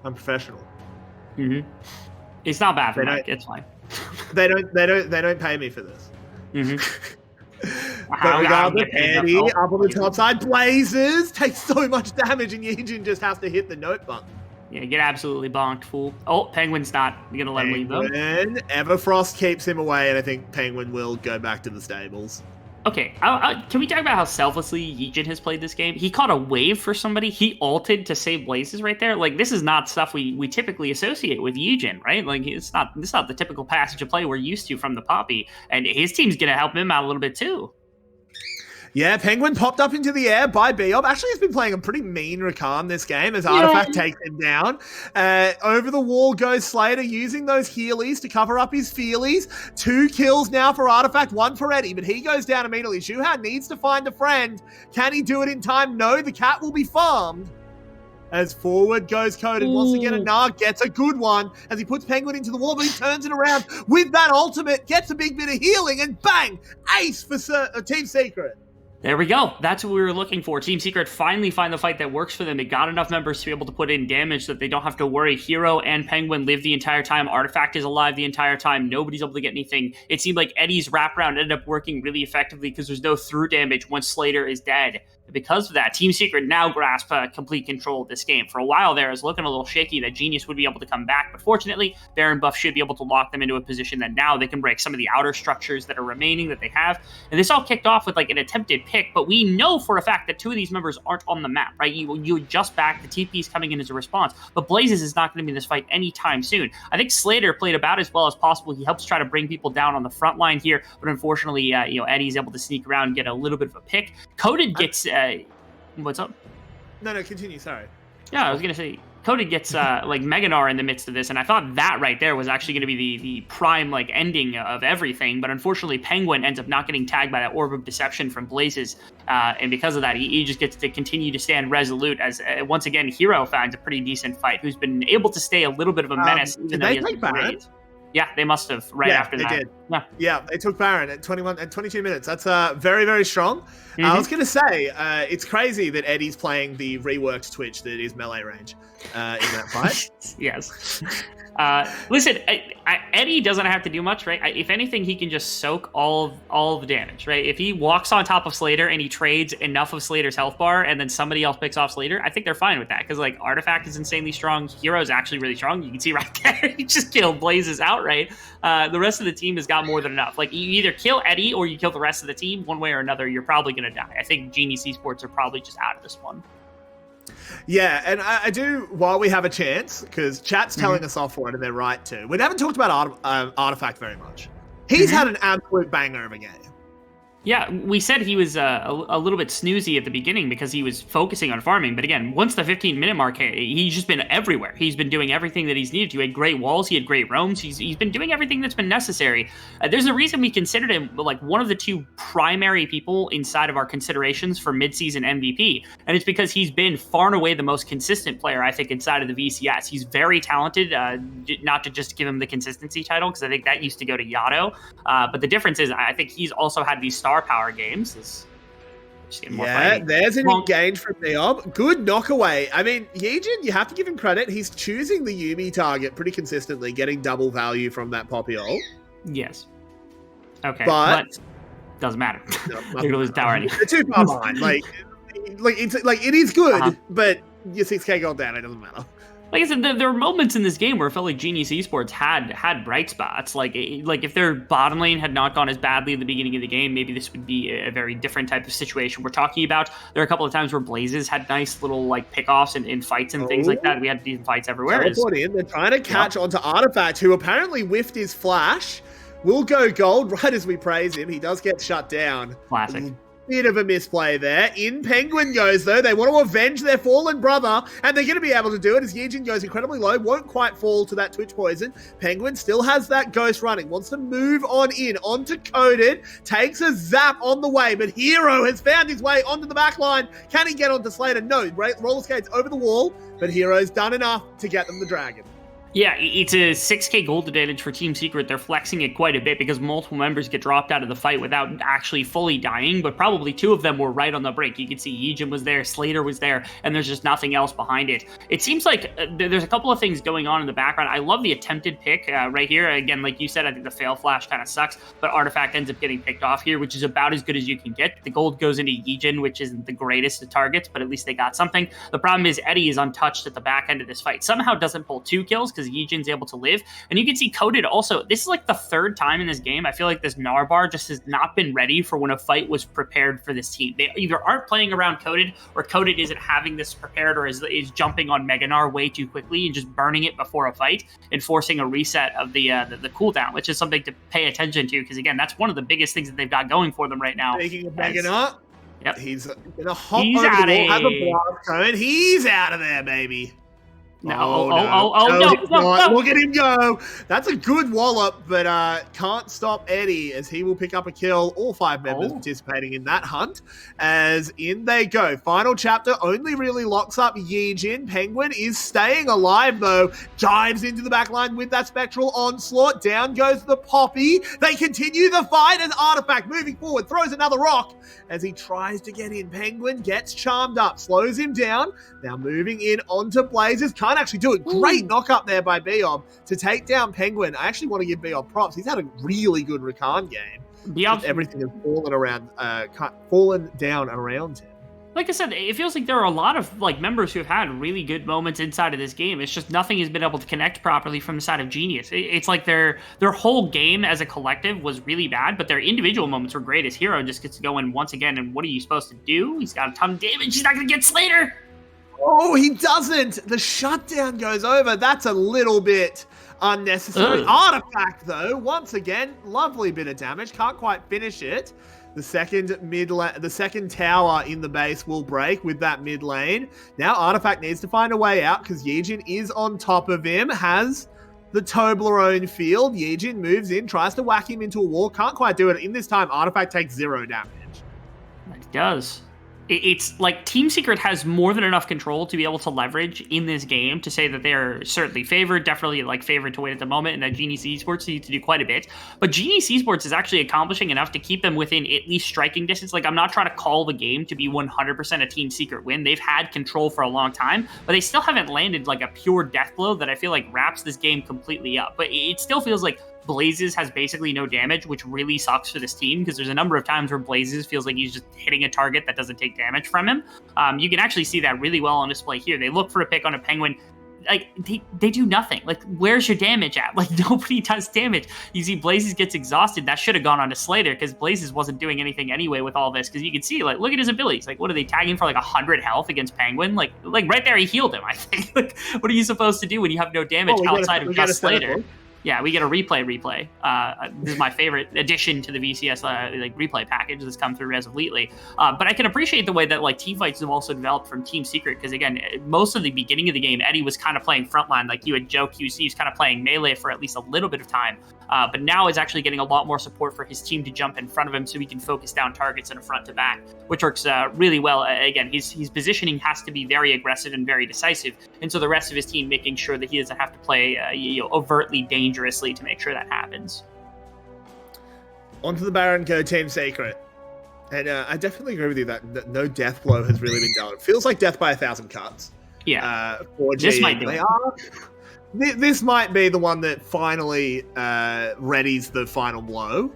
I'm professional. Mm-hmm. It's not bad for Mike. It's fine. They don't pay me for this. Mm-hmm. But regardless, Andy up on the top side, Blazers takes so much damage, and Yejin just has to hit the note button. Yeah, get absolutely bonked, fool. Oh, Penguin's not gonna let him leave though. Everfrost keeps him away, and I think Penguin will go back to the stables. Okay, can we talk about how selflessly Yejin has played this game? He caught a wave for somebody. He ulted to save Blazes right there. Like, this is not stuff we typically associate with Yejin, right? Like, it's not the typical passage of play we're used to from the Poppy. And his team's going to help him out a little bit, too. Yeah, Penguin popped up into the air by Biob. Actually, he's been playing a pretty mean Rakan this game as Artifact takes him down. Over the wall goes Slater using those Healies to cover up his Feelies. 2 kills now for Artifact, 1 for Eddie, but he goes down immediately. Shuhan needs to find a friend. Can he do it in time? No, the cat will be farmed. As forward goes Coded. Once again, a Narg gets a good one as he puts Penguin into the wall, but he turns it around with that ultimate, gets a big bit of healing, and bang! Ace for Team Secret. There we go. That's what we were looking for. Team Secret finally find the fight that works for them. They got enough members to be able to put in damage that they don't have to worry. Hero and Penguin live the entire time. Artifact is alive the entire time. Nobody's able to get anything. It seemed like Eddie's wraparound ended up working really effectively because there's no through damage once Slater is dead. Because of that, Team Secret now grasp complete control of this game. For a while there, it was looking a little shaky that Genius would be able to come back, but fortunately, Baron Buff should be able to lock them into a position that now they can break some of the outer structures that are remaining that they have. And this all kicked off with like an attempted pick, but we know for a fact that 2 of these members aren't on the map, right? You adjust back, the TP's coming in as a response, but Blazes is not going to be in this fight anytime soon. I think Slater played about as well as possible. He helps try to bring people down on the front line here, but unfortunately, Eddie's able to sneak around and get a little bit of a pick. Coded gets... what's up? No, continue, sorry. Yeah, I was going to say, Coded gets like Mega Gnar in the midst of this, and I thought that right there was actually going to be the prime like ending of everything, but unfortunately Penguin ends up not getting tagged by that Orb of Deception from Blazes, and because of that, he just gets to continue to stand resolute as, once again, Hero finds a pretty decent fight, who's been able to stay a little bit of a menace. Did they take Baron? Yeah, they must have after that. Did. Yeah, they took Baron at 22 minutes. That's very, very strong. Mm-hmm. I was going to say, it's crazy that Eddie's playing the reworked Twitch that is melee range in that fight. Yes. Listen, Eddie doesn't have to do much, right? If anything, he can just soak all of the damage, right? If he walks on top of Slater and he trades enough of Slater's health bar and then somebody else picks off Slater, I think they're fine with that because like Artifact is insanely strong. Hero's actually really strong. You can see right there, he just killed Blazes outright. The rest of the team has got more than enough. Like you either kill Eddie or you kill the rest of the team. One way or another, you're probably going to die. I think Genius Esports are probably just out of this one. Yeah, and I do, while we have a chance, because chat's telling us off for it, and they're right to. We haven't talked about Artifact very much. He's had an absolute banger of a game. Yeah, we said he was a little bit snoozy at the beginning because he was focusing on farming. But again, once the 15-minute mark hit, he's just been everywhere. He's been doing everything that he's needed to. He had great walls. He had great roams. He's been doing everything that's been necessary. There's a reason we considered him like one of the 2 primary people inside of our considerations for midseason MVP. And it's because he's been far and away the most consistent player, I think, inside of the VCS. He's very talented, not to just give him the consistency title, because I think that used to go to Yato. But the difference is I think he's also had these star power games. There's an engage from Neob. Good knockaway. I mean, Yejin, you have to give him credit. He's choosing the Yuumi target pretty consistently, getting double value from that Poppy ult. Yes. Okay. But doesn't matter. No, They're gonna lose the tower anyway. They're too far behind. It is good, Uh-huh. but your 6k gold down, it doesn't matter. Like I said, there were moments in this game where it felt like Genius Esports had bright spots. Like if their bottom lane had not gone as badly in the beginning of the game, maybe this would be a very different type of situation we're talking about. There are a couple of times where Blazes had nice little like pickoffs and fights and things like that. We had decent fights everywhere. Teleport in. They're trying to catch onto Artifact, who apparently whiffed his flash. Will go gold right as we praise him. He does get shut down. Classic. Bit of a misplay there. In Penguin goes, though. They want to avenge their fallen brother, and they're going to be able to do it as Yijin goes incredibly low. Won't quite fall to that Twitch poison. Penguin still has that ghost running. Wants to move on in. Onto Coded. Takes a zap on the way, but Hero has found his way onto the back line. Can he get onto Slater? No. Roller skates over the wall, but Hero's done enough to get them the dragon. Yeah, it's a 6k gold advantage for Team Secret. They're flexing it quite a bit because multiple members get dropped out of the fight without actually fully dying, but probably two of them were right on the brink. You can see Yijin was there, Slater was there, and there's just nothing else behind it. It seems like there's a couple of things going on in the background. I love the attempted pick right here. Again, like you said, I think the fail flash kind of sucks, but Artifact ends up getting picked off here, which is about as good as you can get. The gold goes into Yijin, which isn't the greatest of targets, but at least they got something. The problem is Eddie is untouched at the back end of this fight. Somehow doesn't pull 2 kills because Yijin's able to live. And you can see Coded also, this is like the third time in this game, I feel like this Narbar just has not been ready for when a fight was prepared for this team. They either aren't playing around Coded, or Coded isn't having this prepared, or is jumping on Meganar way too quickly and just burning it before a fight and forcing a reset of the cooldown, which is something to pay attention to, because again, that's one of the biggest things that they've got going for them right now. Speaking of Meganar, yep. He's gonna hop He's over the outta wall, have a here. blast cone. He's out of there, baby. No, he's no. not. Look at him go. That's a good wallop, but can't stop Eddie as he will pick up a kill. All 5 members participating in that hunt. As in they go. Final chapter only really locks up Yijin. Penguin is staying alive, though. Dives into the back line with that spectral onslaught. Down goes the Poppy. They continue the fight as Artifact moving forward throws another rock as he tries to get in. Penguin gets charmed up, slows him down. Now moving in onto Blazers. Can't actually do it. Great knock up there by Beob to take down Penguin. I actually want to give Beob props. He's had a really good Rakan game. Beob, everything has fallen down around him. Like I said, it feels like there are a lot of like members who have had really good moments inside of this game. It's just nothing has been able to connect properly from the side of Genius. It's like their whole game as a collective was really bad, but their individual moments were great as Hero just gets to go in once again. And what are you supposed to do? He's got a ton of damage. He's not going to get Slater. Oh, he doesn't. The shutdown goes over. That's a little bit unnecessary. Artifact, though, once again, lovely bit of damage. Can't quite finish it. The second tower in the base will break with that mid lane. Now Artifact needs to find a way out because Yijin is on top of him. Has the Toblerone field. Yijin moves in, tries to whack him into a wall. Can't quite do it. In this time, Artifact takes 0 damage. It does. It's like Team Secret has more than enough control to be able to leverage in this game to say that they're certainly favored, definitely like favored to win at the moment, and that Genius Esports needs to do quite a bit. But Genius Esports is actually accomplishing enough to keep them within at least striking distance. Like, I'm not trying to call the game to be 100% a Team Secret win. They've had control for a long time, but they still haven't landed like a pure death blow that I feel like wraps this game completely up. But it still feels like Blazes has basically no damage, which really sucks for this team because there's a number of times where Blazes feels like he's just hitting a target that doesn't take damage from him. You can actually see that really well on display here. They look for a pick on a Penguin. Like, they do nothing. Like, where's your damage at? Like, nobody does damage. You see Blazes gets exhausted. That should have gone on to Slater because Blazes wasn't doing anything anyway with all this because you can see, like, look at his abilities. Like, what are they tagging for, like, 100 health against Penguin? Like right there, he healed him, I think. Like, what are you supposed to do when you have no damage outside of just Slater? Yeah, we get a replay. This is my favorite addition to the VCS like replay package that's come through as of lately. But I can appreciate the way that like team fights have also developed from Team Secret because again, most of the beginning of the game, Eddie was kind of playing frontline, like you had Joe QC was kind of playing melee for at least a little bit of time. But now is actually getting a lot more support for his team to jump in front of him so he can focus down targets in a front to back, which works really well. Again, his positioning has to be very aggressive and very decisive, and so the rest of his team making sure that he doesn't have to play overtly dangerously to make sure that happens. Onto the Baron go Team Secret. And I definitely agree with you that no death blow has really been done. It feels like death by 1,000 cuts. Yeah. For this GE. might do it. This might be the one that finally readies the final blow.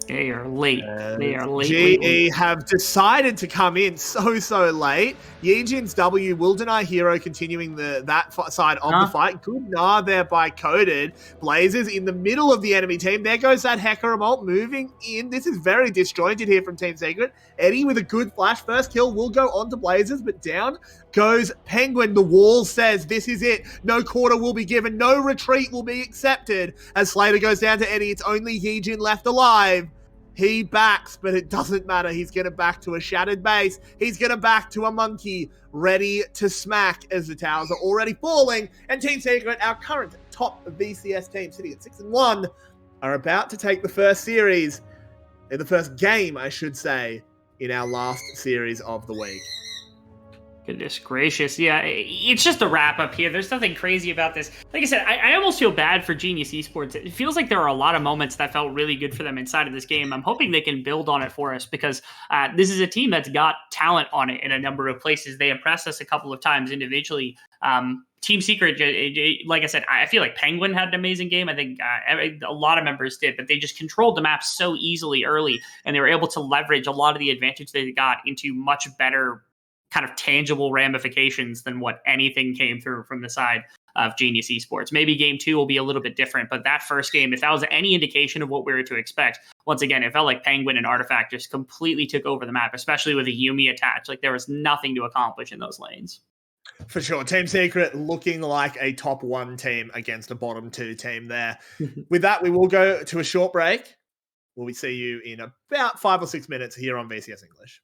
They are late. They are late. GE have decided to come in so late. Yijin's W will deny Hero, continuing that side of the fight. Good Nah there by Coded. Blazers in the middle of the enemy team. There goes that Hecker remote moving in. This is very disjointed here from Team Secret. Eddie with a good flash. First kill will go on to Blazers, but down goes Penguin. The wall says this is it. No quarter will be given. No retreat will be accepted. As Slater goes down to Eddie, it's only Yijin left alive. He backs, but it doesn't matter. He's going to back to a shattered base. He's going to back to a monkey, ready to smack as the towers are already falling. And Team Secret, our current top VCS team, sitting at 6-1, are about to take the first series, the first game, I should say, in our last series of the week. Goodness gracious. Yeah, it's just a wrap up here. There's nothing crazy about this. Like I said, I almost feel bad for Genius Esports. It feels like there are a lot of moments that felt really good for them inside of this game. I'm hoping they can build on it for us because this is a team that's got talent on it in a number of places. They impressed us a couple of times individually. Team Secret, like I said, I feel like Penguin had an amazing game. I think a lot of members did, but they just controlled the map so easily early, and they were able to leverage a lot of the advantage they got into much better kind of tangible ramifications than what anything came through from the side of Genius Esports. Maybe game 2 will be a little bit different, but that first game, if that was any indication of what we were to expect, once again, it felt like Penguin and Artifact just completely took over the map, especially with a Yumi attached. Like there was nothing to accomplish in those lanes. For sure. Team Secret looking like a top 1 team against a bottom 2 team there. With that, we will go to a short break. We'll see you in about 5 or 6 minutes here on VCS English.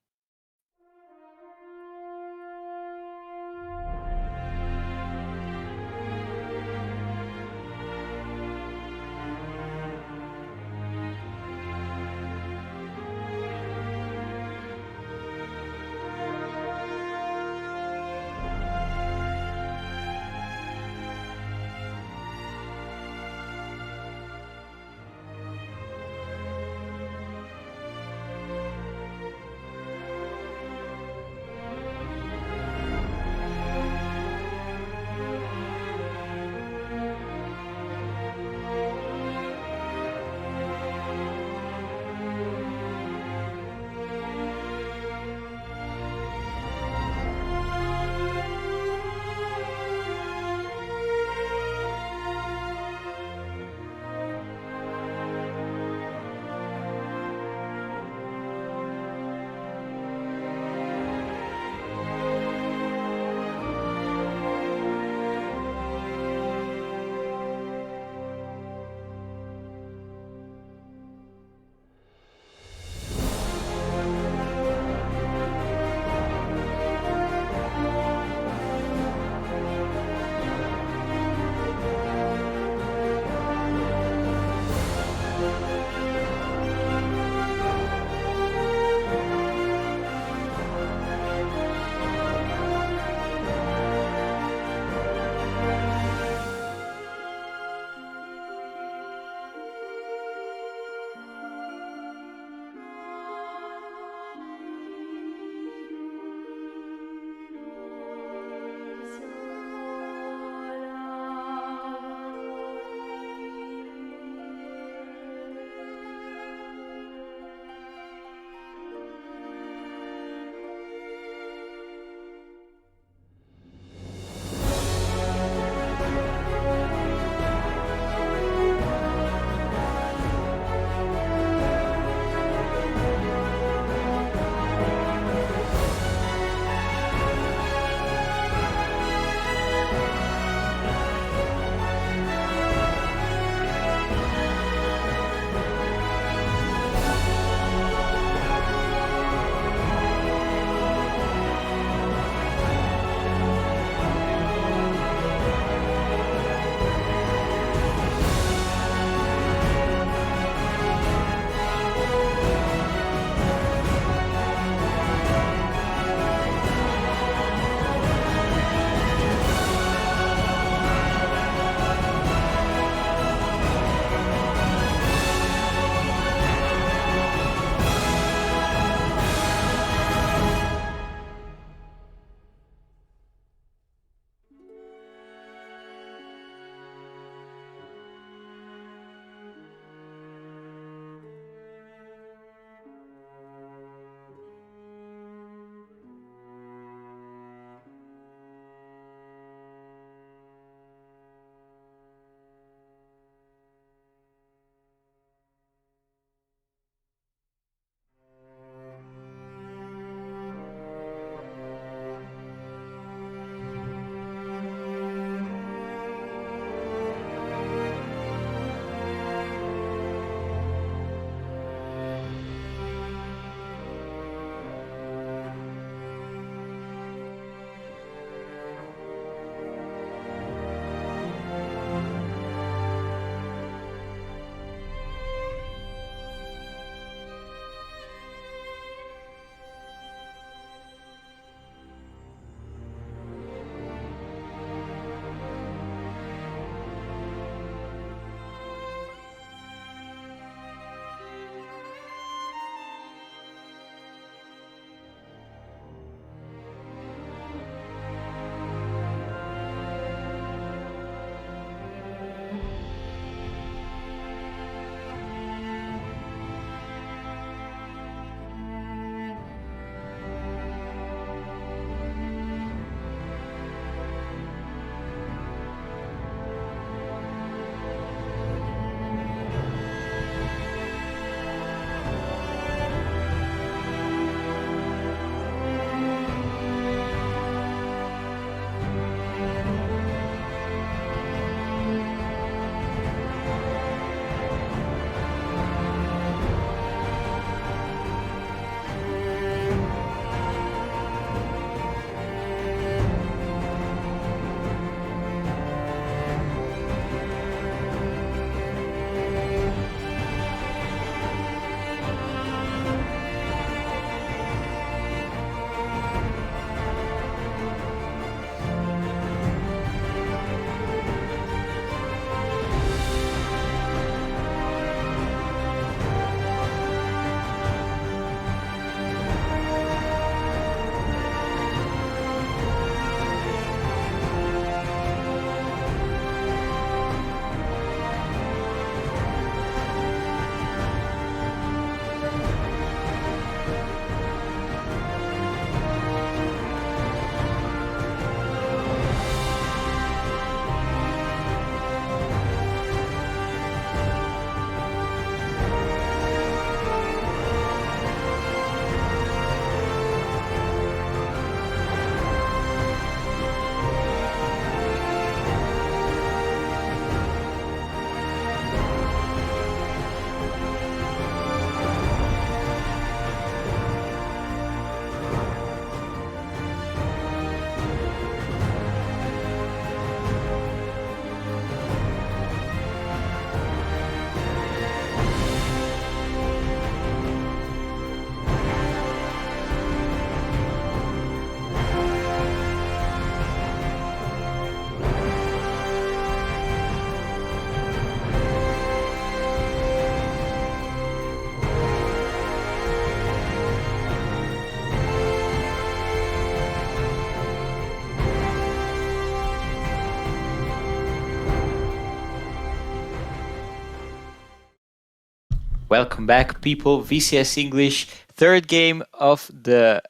Welcome back, people. VCS English, third game of the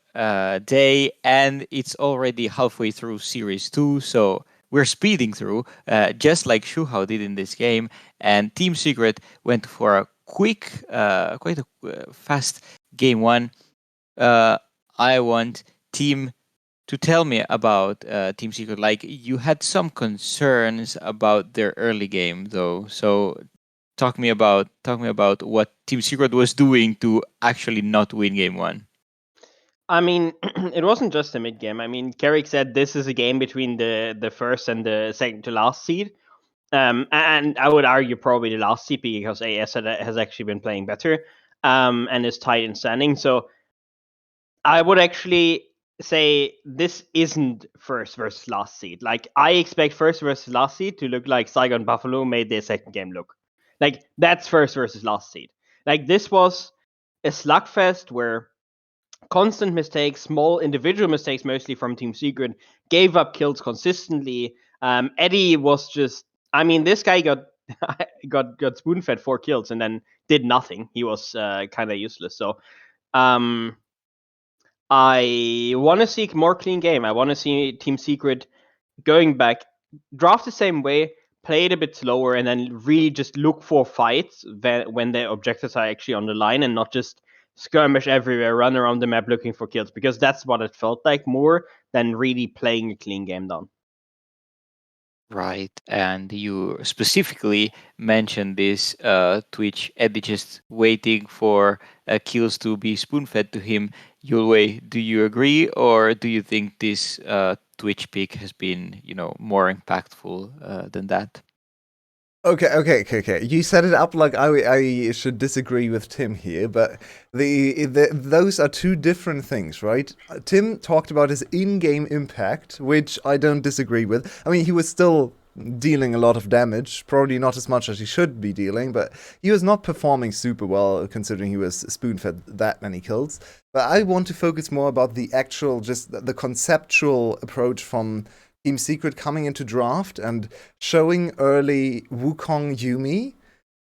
day, and it's already halfway through Series 2, so we're speeding through, just like Shuhao did in this game, and Team Secret went for a quick, quite a fast game 1. I want Team to tell me about Team Secret. Like, you had some concerns about their early game, though, so talk me about what Team Secret was doing to actually not win game 1. I mean, it wasn't just a mid game. I mean, Carrick said this is a game between the first and the second to last seed. And I would argue probably the last seed because AS has actually been playing better and is tight in standing. So I would actually say this isn't first versus last seed. Like, I expect first versus last seed to look like Saigon Buffalo made their second game look. Like, that's first versus last seed. Like, this was a slugfest where constant mistakes, small individual mistakes, mostly from Team Secret, gave up kills consistently. Eddie was just, I mean, this guy got spoon-fed 4 kills and then did nothing. He was kind of useless. So I want to see a more clean game. I want to see Team Secret going back, draft the same way, play it a bit slower, and then really just look for fights when their objectives are actually on the line and not just skirmish everywhere, run around the map looking for kills, because that's what it felt like more than really playing a clean game down. Right, and you specifically mentioned this Twitch Eddie just waiting for kills to be spoon-fed to him. Yulwei, do you agree, or do you think this Twitch pick has been, more impactful than that? Okay. You set it up like I should disagree with Tim here, but those are two different things, right? Tim talked about his in-game impact, which I don't disagree with. I mean, he was still dealing a lot of damage, probably not as much as he should be dealing, but he was not performing super well considering he was spoon-fed that many kills. But I want to focus more about the actual, just the conceptual approach from Team Secret coming into draft and showing early Wukong Yuumi,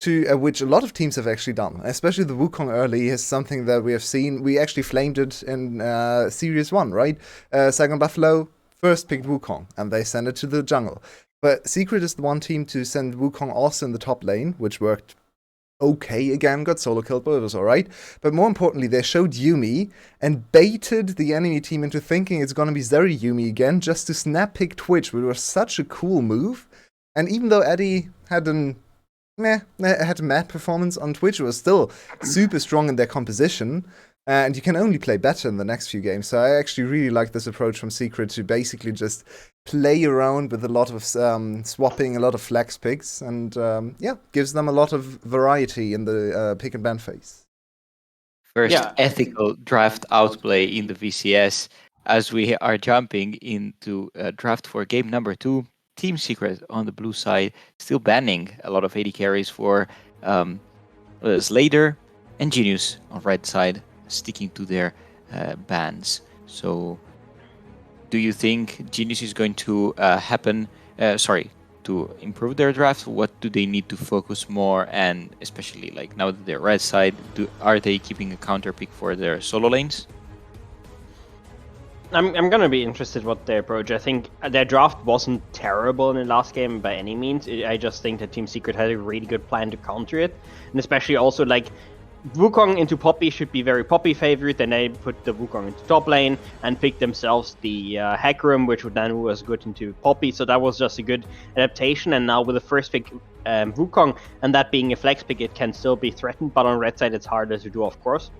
to which a lot of teams have actually done. Especially the Wukong early is something that we have seen. We actually flamed it in Series 1, right? Saigon Buffalo first picked Wukong, and they sent it to the jungle. But Secret is the one team to send Wukong also in the top lane, which worked okay again, got solo killed, but it was alright. But more importantly, they showed Yuumi and baited the enemy team into thinking it's gonna be Zeri Yuumi again, just to snap pick Twitch, which was such a cool move. And even though Eddie had a mad performance on Twitch, it was still super strong in their composition. And you can only play better in the next few games. So I actually really like this approach from Secret to basically just play around with a lot of swapping, a lot of flex picks, and gives them a lot of variety in the pick and ban phase. First ethical draft outplay in the VCS as we are jumping into draft for game number 2. Team Secret on the blue side still banning a lot of AD carries for Slater, and Genius on red side sticking to their bans. So do you think Genius is going to to improve their draft? What do they need to focus more? And especially like now that they're red side, are they keeping a counter pick for their solo lanes? I'm gonna be interested what their approach. I think their draft wasn't terrible in the last game by any means. I just think that Team Secret had a really good plan to counter it, and especially also like Wukong into Poppy should be very Poppy favorite. Then they put the Wukong into top lane and picked themselves the hack room, which then was good into Poppy. So that was just a good adaptation. And now with the first pick Wukong and that being a flex pick, it can still be threatened. But on red side, it's harder to do, of course.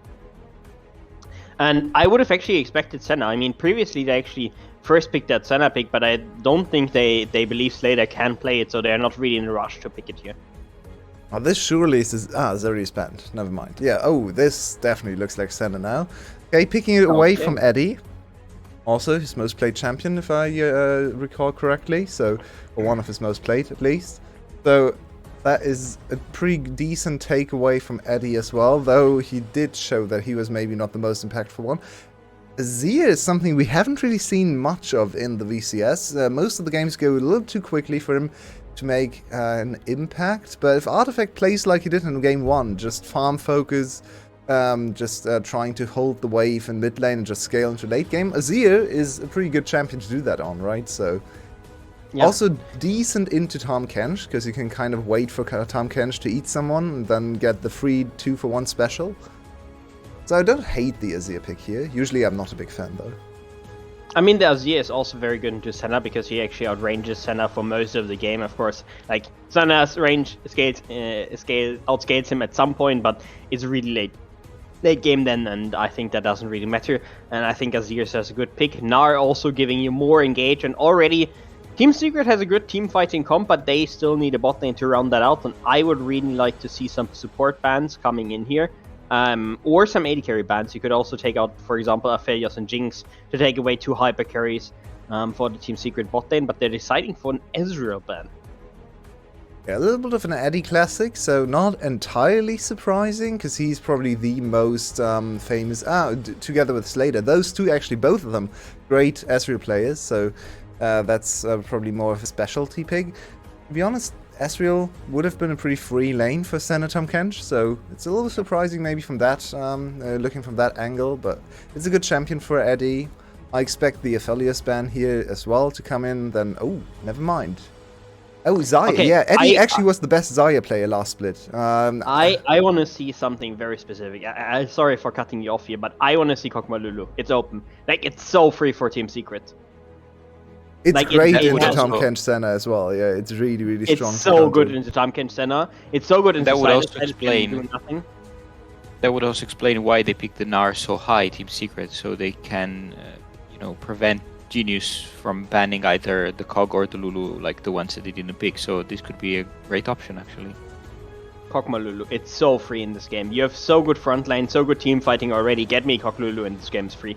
And I would have actually expected Senna. I mean, previously they actually first picked that Senna pick, but I don't think they believe Slater can play it, so they're not really in a rush to pick it here. Oh, this surely is Zeri's banned. Never mind. Yeah, this definitely looks like Senna now. Okay, picking it away from Eddie. Also, his most played champion, if I recall correctly. So, or one of his most played, at least. So, that is a pretty decent takeaway from Eddie as well, though he did show that he was maybe not the most impactful one. Zia is something we haven't really seen much of in the VCS. Most of the games go a little too quickly for him. to make an impact. But if Artifact plays like he did in game 1, just farm focus, just trying to hold the wave in mid lane and just scale into late game, Azir is a pretty good champion to do that on, right? So Yeah. also decent into Tahm Kench, because you can kind of wait for Tahm Kench to eat someone and then get the free 2-for-1 special. So I don't hate the Azir pick here. Usually I'm not a big fan though. I mean, the Azir is also very good into Senna because he actually outranges Senna for most of the game, of course. Like, Senna's range outscales him at some point, but it's really late game then, and I think that doesn't really matter. And I think Azir is a good pick. Gnar also giving you more engage, and already Team Secret has a good team fighting comp, but they still need a bot lane to round that out, and I would really like to see some support bans coming in here. Or some AD carry bans. You could also take out, for example, Aphelios and Jinx to take away 2 hyper carries for the Team Secret bot lane, but they're deciding for an Ezreal ban. Yeah, a little bit of an Eddie classic, so not entirely surprising, because he's probably the most famous, together with Slater. Those two, actually, both of them, great Ezreal players, so that's probably more of a specialty pick. To be honest, Ezreal would have been a pretty free lane for Senna Tahm Kench, so it's a little surprising maybe from that, looking from that angle, but it's a good champion for Eddie. I expect the Aphelios ban here as well to come in, then, oh, never mind. Oh, Xayah, Okay, yeah, Eddie actually was the best Xayah player last split. I want to see something very specific. I'm sorry for cutting you off here, but I want to see Kokma Lulu. It's open. Like, it's so free for Team Secret. It's like, great it into would Tahm also- Kench Senna as well, yeah, it's really, really It's strong. so good into Tahm Kench Senna. It's so good into That would Silas also that it's explain- doing nothing. That would also explain why they picked the Gnar so high, Team Secret, so they can, prevent Genius from banning either the Cog or the Lulu, like the ones that they didn't pick. So this could be a great option, actually. Kokma Lulu. It's so free in this game. You have so good front line, so good team fighting already. Get me Kok Lulu and this game's free.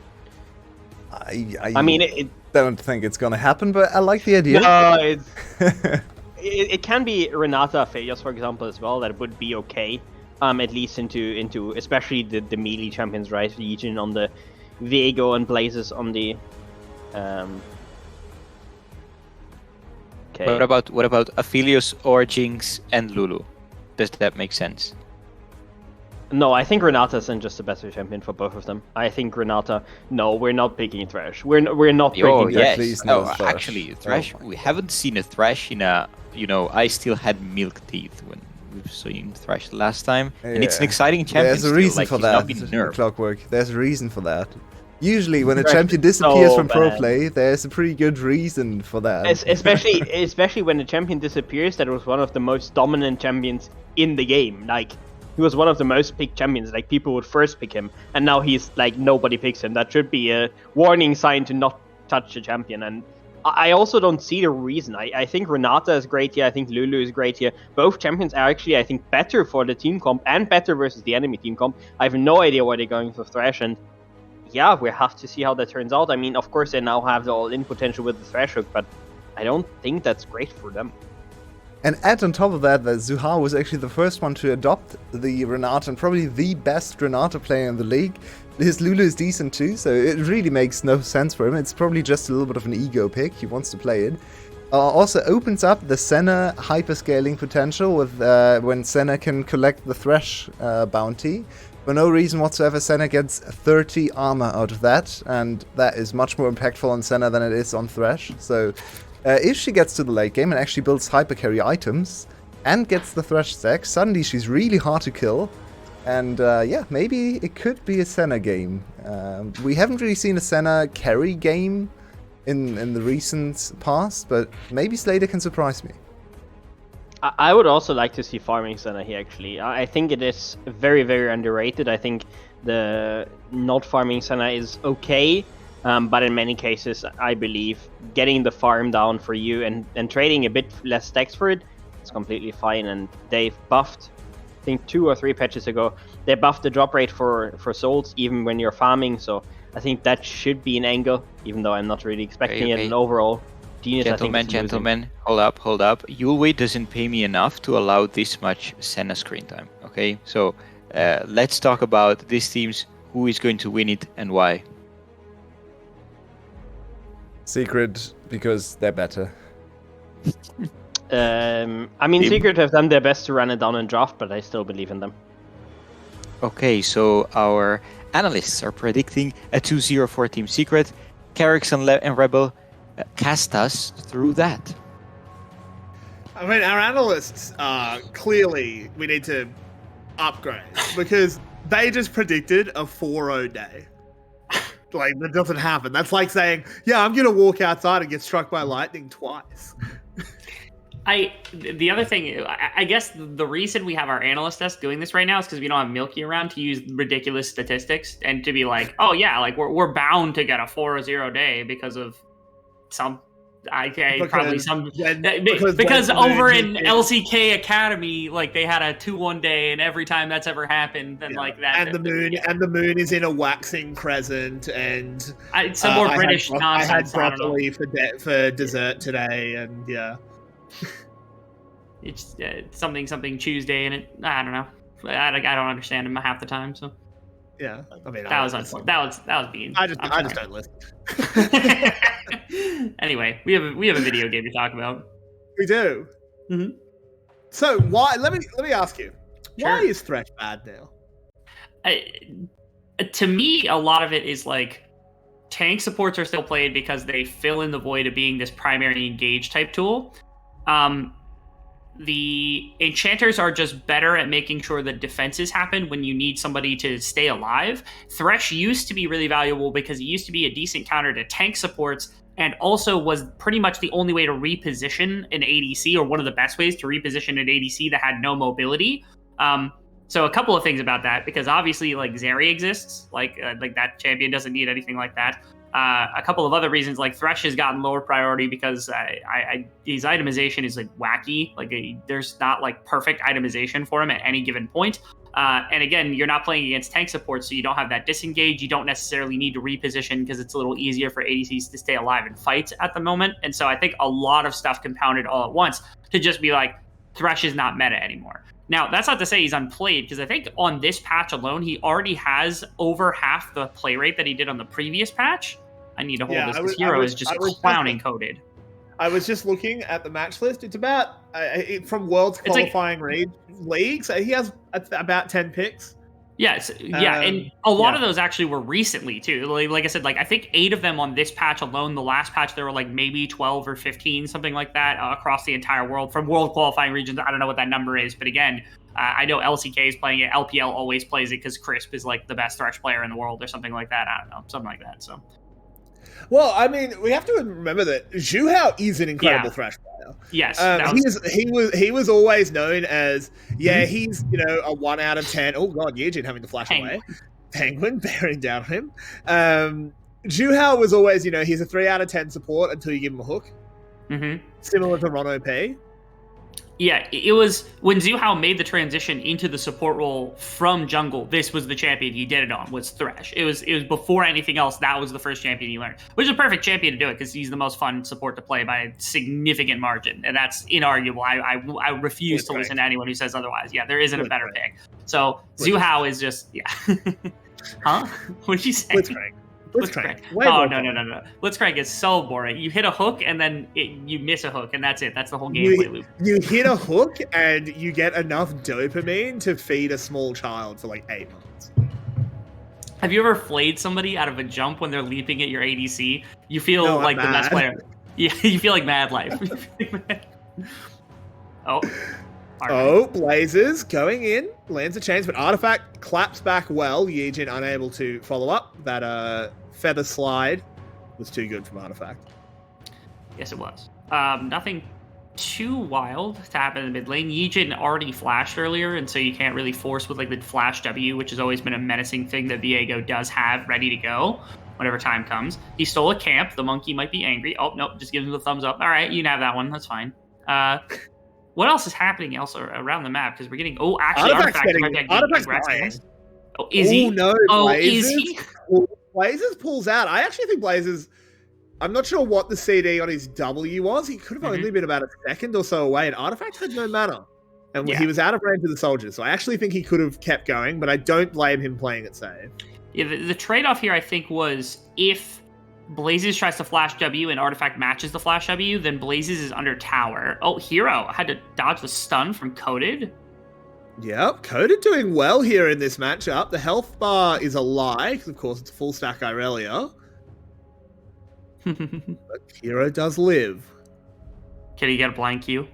I mean, it don't think it's gonna happen, but I like the idea. no, it can be Renata Aphelios, for example, as well. That would be okay. At least into especially the melee champions, right? Legion on the Viego and Blazes on the. Okay. What about Aphelios or Jinx and Lulu? Does that make sense? No, I think Renata's just a better champion for both of them. I think Renata. No, we're not picking Thresh. We're not picking. Oh Yeah, yes. please, no No, Thresh. actually, Thresh. Oh my We haven't seen a Thresh in a. I still had milk teeth when we've seen Thresh the last time, and it's an Yeah. exciting champion. There's a still, reason like, for he's not that, been nerfed. Clockwork. There's a reason for that. Usually, when a Thresh champion is disappears so from pro bad. play, there's a pretty good reason for that. Especially when the champion disappears, that was one of the most dominant champions in the game. Like, he was one of the most picked champions. Like, people would first pick him, and now he's like nobody picks him. That should be a warning sign to not touch a champion. And I also don't see the reason. I think Renata is great here. I think Lulu is great here. Both champions are actually, I think, better for the team comp and better versus the enemy team comp. I have no idea why they're going for Thresh, and yeah, we have to see how that turns out. I mean, of course, they now have the all-in potential with the Thresh hook, but I don't think that's great for them. And add on top of that, that Zuhar was actually the first one to adopt the Renata, and probably the best Renata player in the league. His Lulu is decent too, so it really makes no sense for him. It's probably just a little bit of an ego pick. He wants to play it. Also opens up the Senna hyperscaling potential with when Senna can collect the Thresh bounty. For no reason whatsoever, Senna gets 30 armor out of that, and that is much more impactful on Senna than it is on Thresh. So if she gets to the late game and actually builds hyper carry items and gets the Thresh stack, suddenly she's really hard to kill. And yeah, maybe it could be a Senna game. We haven't really seen a Senna carry game in the recent past, but maybe Slater can surprise me. I would also like to see farming Senna here, actually. I think it is very, very underrated. I think the not farming Senna is okay, but in many cases, I believe getting the farm down for you and trading a bit less stacks for it is completely fine. And they've buffed, I think 2 or 3 patches ago, they buffed the drop rate for souls even when you're farming. So I think that should be an angle, even though I'm not really expecting it. And overall, Genius, Gentlemen, hold up. Yulwei doesn't pay me enough to allow this much Senna screen time, okay? So let's talk about these teams, who is going to win it and why. Secret, because they're better. I mean, Secret have done their best to run it down in draft, but I still believe in them. Okay, so our analysts are predicting a 2-0 for Team Secret. Carrix and Rebel cast us through that. I mean, our analysts clearly we need to upgrade because they just predicted a 4-0 day. Like, that doesn't happen. That's like saying, yeah, I'm going to walk outside and get struck by lightning twice. The other thing, I guess the reason we have our analyst desk doing this right now is because we don't have Milky around to use ridiculous statistics and to be like, oh yeah, like we're bound to get a 4-0 day because of some. Because over in LCK Academy, like they had a 2-1 day, and every time that's ever happened, then like that. And the moon is in a waxing crescent, and some more British nonsense. I had broccoli for dessert today, and yeah, it's something Tuesday, and I don't know. I don't understand them half the time, so. Yeah, I mean that was being. I just don't listen. Anyway, we have a video game to talk about. We do. Mm-hmm. So why? Let me ask you. Sure. Why is Thresh bad now? To me, a lot of it is like tank supports are still played because they fill in the void of being this primary engage type tool. The enchanters are just better at making sure that defenses happen when you need somebody to stay alive. Thresh used to be really valuable because it used to be a decent counter to tank supports, and also was pretty much the only way to reposition an ADC, or one of the best ways to reposition an ADC that had no mobility. So a couple of things about that, because obviously like Zeri exists, like that champion doesn't need anything like that. A couple of other reasons, like Thresh has gotten lower priority because his itemization is like wacky. Like there's not like perfect itemization for him at any given point. And again, you're not playing against tank support, so you don't have that disengage. You don't necessarily need to reposition because it's a little easier for ADCs to stay alive in fights at the moment. And so I think a lot of stuff compounded all at once to just be like, Thresh is not meta anymore. Now, that's not to say he's unplayed, because I think on this patch alone, he already has over half the play rate that he did on the previous patch. I need to hold this because Hero is just clowning coded. I was just looking at the match list. It's about, from World's qualifying leagues, he has about 10 picks. Yes, yeah, and a lot of those actually were recently, too. Like I said, like I think 8 of them on this patch alone. The last patch, there were like maybe 12 or 15, something like that, across the entire world. From World qualifying regions, I don't know what that number is, but again, I know LCK is playing it. LPL always plays it because Crisp is like the best Thresh player in the world or something like that. I don't know, something like that, so... Well, I mean, we have to remember that Zhu Hao is an incredible Thresh player. Yes, he was always known as he's a 1 out of 10. Oh god, Yejin having to flash away. Penguin bearing down on him. Zhu Hao was always he's a 3 out of 10 support until you give him a hook. Mm-hmm. Similar to Ron OP. Yeah, it was when Zhu Hao made the transition into the support role from jungle. This was the champion he did it on, was Thresh. It was before anything else. That was the first champion he learned, which is a perfect champion to do it because he's the most fun support to play by a significant margin, and that's inarguable. I refuse to listen to anyone who says otherwise. Yeah, there isn't a better pick. So Zhu Hao is just huh? What did you say? Blitzcrank. No. Blitzcrank is so boring. You hit a hook and then you miss a hook, and that's it. That's the whole gameplay loop. You hit a hook and you get enough dopamine to feed a small child for like 8 months. Have you ever flayed somebody out of a jump when they're leaping at your ADC? You feel like the best player. Yeah, you feel like Mad Life. Blazers going in, lands a chains, but Artifact claps back well. Yejin unable to follow up. That feather slide was too good from Artifact. Yes, it was. Nothing too wild to happen in the mid lane. Yejin already flashed earlier, and so you can't really force with like the flash W, which has always been a menacing thing that Viego does have ready to go whenever time comes. He stole a camp. The monkey might be angry. Oh, nope, just gives him the thumbs up. All right, you can have that one. That's fine. What else is happening else around the map? Because we're getting... Oh, actually, Artifact's aggressive. Oh, is he? No, oh, is he? Blazers pulls out. I actually think Blazers... I'm not sure what the CD on his W was. He could have only been about a second or so away, and Artifact had no mana. And he was out of range of the soldiers. So I actually think he could have kept going, but I don't blame him playing it safe. Yeah, the trade-off here, I think, was if Blazes tries to flash W and Artifact matches the flash W, then Blazes is under tower. Oh, Hero had to dodge the stun from Coded. Yep, Coded doing well here in this matchup. The health bar is a lie, because of course it's a full stack Irelia. But Hero does live. Can he get a blind Q?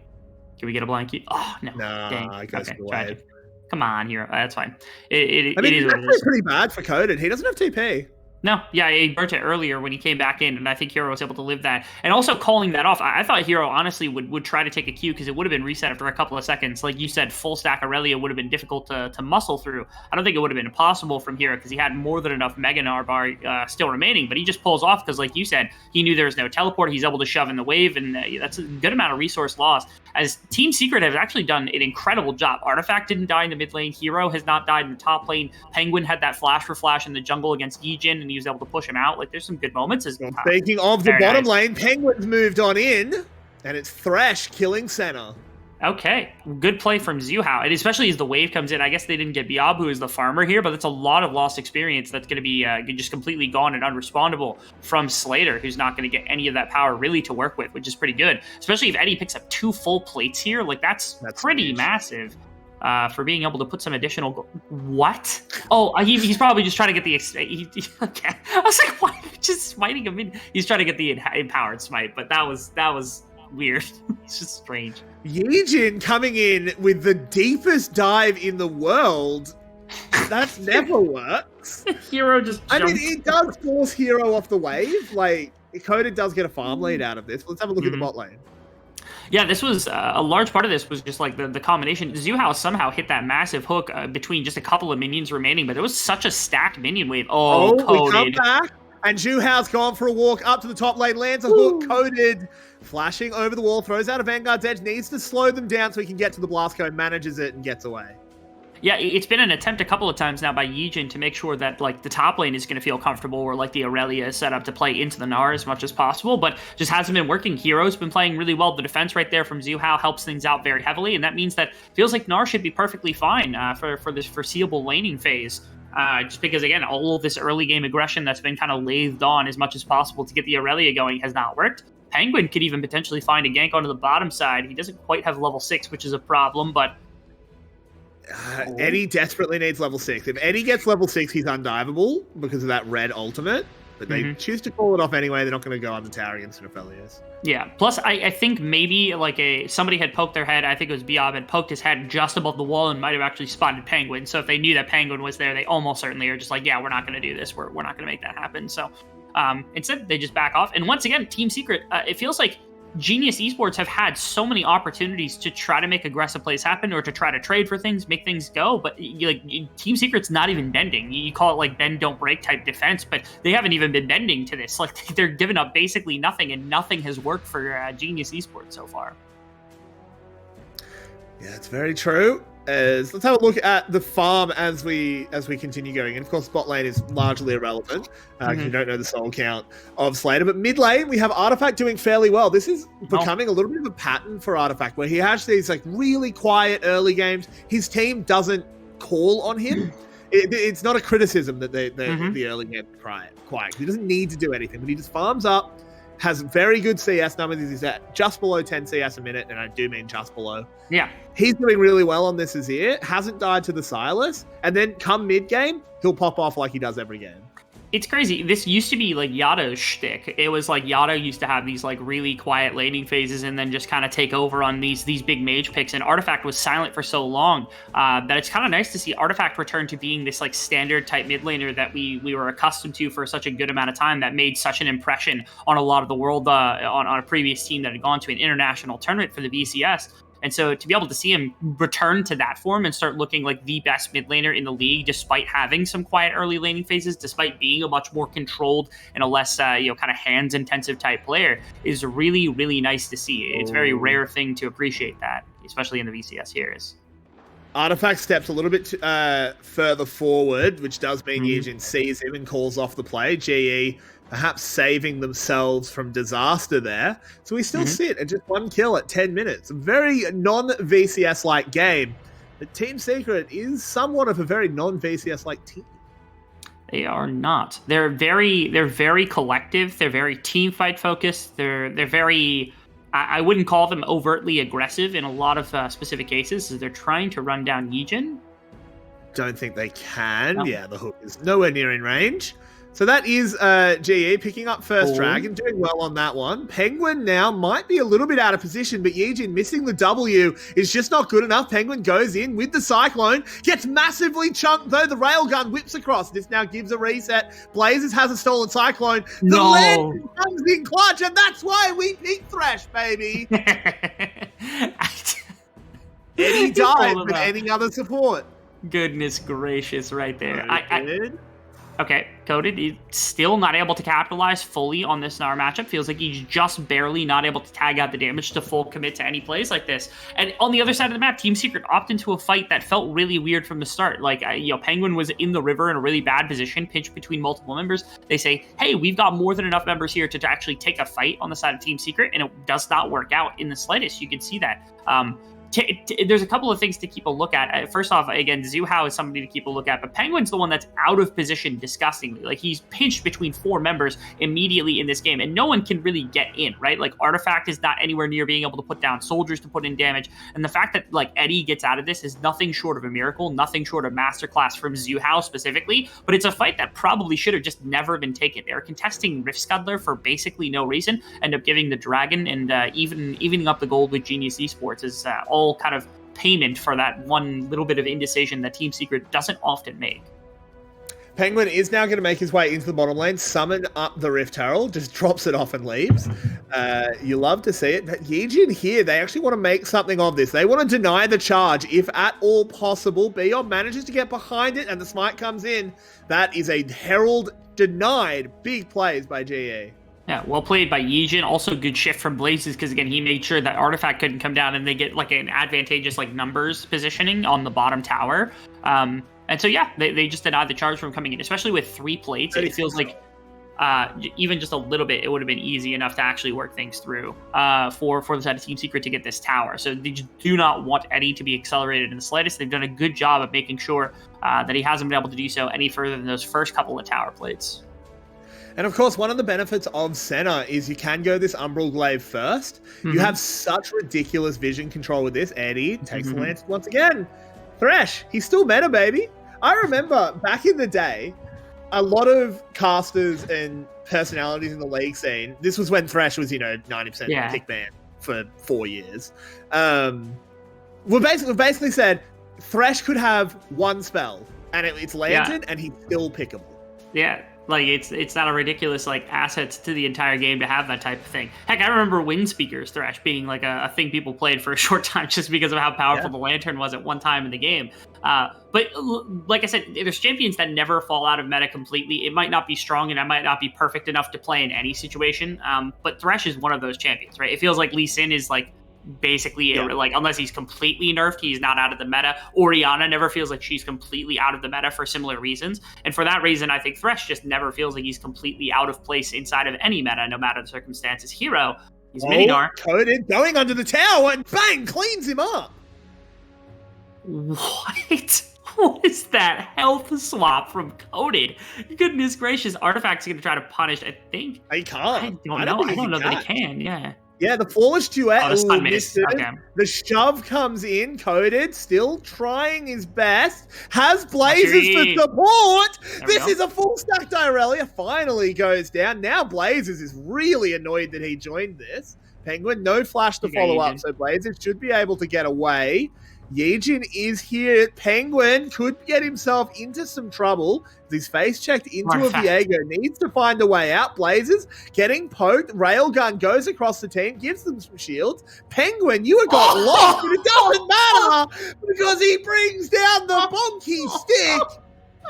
Can we get a blind Q? Oh, no. Nah, Dang. I guess Okay, away. tragic. Come on, Hero. That's fine. I mean, It it's is what it actually is. pretty bad for Coded. He doesn't have TP. No, yeah, he burnt it earlier when he came back in, and I think Hero was able to live that. And also calling that off, I thought Hero honestly would try to take a Q because it would have been reset after a couple of seconds. Like you said, full stack Aurelia would have been difficult to muscle through. I don't think it would have been impossible from Hero because he had more than enough Mega Gnar bar still remaining, but he just pulls off because, like you said, he knew there was no teleport. He's able to shove in the wave, and that's a good amount of resource loss. As Team Secret has actually done an incredible job. Artifact didn't die in the mid lane. Hero has not died in the top lane. Penguin had that flash for flash in the jungle against Yijin, and he was able to push him out. Like, there's some good moments. Speaking of the bottom lane, Penguin's moved on in, and it's Thresh killing center. Okay, good play from Zuhao, and especially as the wave comes in. I guess they didn't get Biab, who is the farmer here, but that's a lot of lost experience that's going to be just completely gone and unrespondable from Slater, who's not going to get any of that power really to work with, which is pretty good. Especially if Eddie picks up 2 full plates here, like that's pretty huge. Massive. For being able to put some additional... What? Oh, he's probably just trying to get the... Okay. I was like, why are you just smiting him in? He's trying to get the empowered smite, but that was weird. It's just strange. Yijin coming in with the deepest dive in the world. That never works. Hero just jumped. I mean, it does force Hero off the wave. Like, Coded does get a farm lead out of this. Let's have a look at the bot lane. Yeah, this was a large part of this was just like the combination. Zuhao somehow hit that massive hook between just a couple of minions remaining, but it was such a stacked minion wave. Oh, Coded. We come back, and Zuhao's gone for a walk up to the top lane, lands a hook, Coded, flashing over the wall, throws out a Vanguard's Edge, needs to slow them down so he can get to the blast cone, manages it, and gets away. Yeah, it's been an attempt a couple of times now by Yijin to make sure that like the top lane is going to feel comfortable, or like the Aurelia is set up to play into the Gnar as much as possible, but just hasn't been working. Hero's been playing really well. The defense right there from Zuhao helps things out very heavily, and that means that feels like Gnar should be perfectly fine for this foreseeable laning phase. Just because, again, all of this early game aggression that's been kind of lathed on as much as possible to get the Aurelia going has not worked. Penguin could even potentially find a gank onto the bottom side. He doesn't quite have level 6, which is a problem, but Eddie desperately needs level 6. If Eddie gets level 6, he's undivable because of that red ultimate. But they choose to call it off anyway. They're not going to go on the tower against Unofficial. Yeah. Plus, I think maybe like somebody had poked their head. I think it was Biab had poked his head just above the wall and might have actually spotted Penguin. So if they knew that Penguin was there, they almost certainly are just like, yeah, we're not going to do this. We're not going to make that happen. So instead, they just back off. And once again, Team Secret, it feels like Genius Esports have had so many opportunities to try to make aggressive plays happen or to try to trade for things, make things go, but Team Secret's not even bending. You call it like bend don't break type defense, but they haven't even been bending to this. Like they're giving up basically nothing, and nothing has worked for Genius Esports so far. Yeah, it's very true. Let's have a look at the farm as we continue going. And of course, bot lane is largely irrelevant because you don't know the soul count of Slater. But mid lane, we have Artifact doing fairly well. This is becoming a little bit of a pattern for Artifact, where he has these like really quiet early games. His team doesn't call on him. It's not a criticism that the early game quiet. He doesn't need to do anything, but he just farms up. Has very good CS numbers. He's at just below 10 CS a minute, and I do mean just below. Yeah. He's doing really well on this here. Hasn't died to the Silas. And then come mid-game, he'll pop off like he does every game. It's crazy. This used to be like Yato's shtick. It was like Yato used to have these like really quiet laning phases and then just kind of take over on these big mage picks. And Artifact was silent for so long that it's kind of nice to see Artifact return to being this like standard type mid laner that we were accustomed to for such a good amount of time, that made such an impression on a lot of the world on a previous team that had gone to an international tournament for the VCS. And so to be able to see him return to that form and start looking like the best mid laner in the league, despite having some quiet early laning phases, despite being a much more controlled and a less, kind of hands intensive type player, is really, really nice to see. It's a very rare thing to appreciate that, especially in the VCS here. Artifact steps a little bit further forward, which does mean Yijin sees him and calls off the play. GE perhaps saving themselves from disaster there. So we still sit at just 1 kill at 10 minutes. A very non-VCS-like game. But Team Secret is somewhat of a very non-VCS-like team. They are not. They're very collective. They're very team fight focused. They're very. I wouldn't call them overtly aggressive in a lot of specific cases. So they're trying to run down Yijin. Don't think they can. No. Yeah, the hook is nowhere near in range. So that is GE picking up first Dragon, doing well on that one. Penguin now might be a little bit out of position, but Yijin missing the W is just not good enough. Penguin goes in with the Cyclone, gets massively chunked though. The Railgun whips across. This now gives a reset. Blazers has a stolen Cyclone. The Lantern comes in clutch, and that's why we pick Thresh, baby. Any dive with any other support. Goodness gracious, right there. Good. Okay, Coded, he's still not able to capitalize fully on this Gnar matchup. Feels like he's just barely not able to tag out the damage to full commit to any plays like this. And on the other side of the map, Team Secret opted into a fight that felt really weird from the start. Like, Penguin was in the river in a really bad position, pinched between multiple members. They say, hey, we've got more than enough members here to actually take a fight on the side of Team Secret, and it does not work out in the slightest. You can see that. There's a couple of things to keep a look at. First off, again, Zuhao is somebody to keep a look at, but Penguin's the one that's out of position disgustingly. Like, he's pinched between 4 members immediately in this game, and no one can really get in, right? Like, Artifact is not anywhere near being able to put down soldiers to put in damage, and the fact that, like, Eddie gets out of this is nothing short of a miracle, nothing short of masterclass from Zuhao specifically, but it's a fight that probably should have just never been taken. They're contesting Rift Scuddler for basically no reason, end up giving the Dragon, and evening up the gold with Genius Esports is all kind of payment for that one little bit of indecision that Team Secret doesn't often make. Penguin is now going to make his way into the bottom lane, summon up the Rift Herald, just drops it off and leaves. You love to see it. But Yijin here, they actually want to make something of this. They want to deny the charge if at all possible. Beyond manages to get behind it and the smite comes in. That is a Herald denied. Big plays by GE. Yeah, well played by Yijin. Also good shift from Blazes because, again, he made sure that Artifact couldn't come down and they get like an advantageous like numbers positioning on the bottom tower. And so, yeah, they just denied the charge from coming in, especially with 3 plates. It feels like even just a little bit, it would have been easy enough to actually work things through for the side of Team Secret to get this tower. So they just do not want Eddie to be accelerated in the slightest. They've done a good job of making sure that he hasn't been able to do so any further than those first couple of tower plates. And of course, one of the benefits of Senna is you can go this Umbral Glaive first. Mm-hmm. You have such ridiculous vision control with this. Eddie takes the lance once again. Thresh, he's still meta, baby. I remember back in the day, a lot of casters and personalities in the league scene, this was when Thresh was, 90% pick man for 4 years. We basically said Thresh could have one spell, and it's Lantern, and he's still pickable. Yeah. Like, it's not a ridiculous, like, assets to the entire game to have that type of thing. Heck, I remember Wind Speaker's Thresh being, like, a thing people played for a short time just because of how powerful the Lantern was at one time in the game. But, like I said, there's champions that never fall out of meta completely. It might not be strong and it might not be perfect enough to play in any situation, but Thresh is one of those champions, right? It feels like Lee Sin is, like, basically like, unless he's completely nerfed, he's not out of the meta. Orianna never feels like she's completely out of the meta for similar reasons, and for that reason I think Thresh just never feels like he's completely out of place inside of any meta, no matter the circumstances. Hero, he's mini Gnar. Coded, going under the tower and bang, cleans him up. What is that health swap from Coded? Goodness gracious. Artifact's gonna try to punish, I think. He can't. I don't know that he can. Yeah, the Flawless Duet. The stun miss. Okay. The shove comes in. Coded, still trying his best. Has Blazers for support. This is a full stack Irelia. Finally goes down. Now Blazers is really annoyed that he joined this. Penguin, no flash to follow up, so Blazers should be able to get away. Yijin is here. Penguin could get himself into some trouble. He's face checked into a Viego. Needs to find a way out. Blazers getting poked. Railgun goes across the team. Gives them some shields. Penguin, you have got lost, but it doesn't matter because he brings down the bonky stick.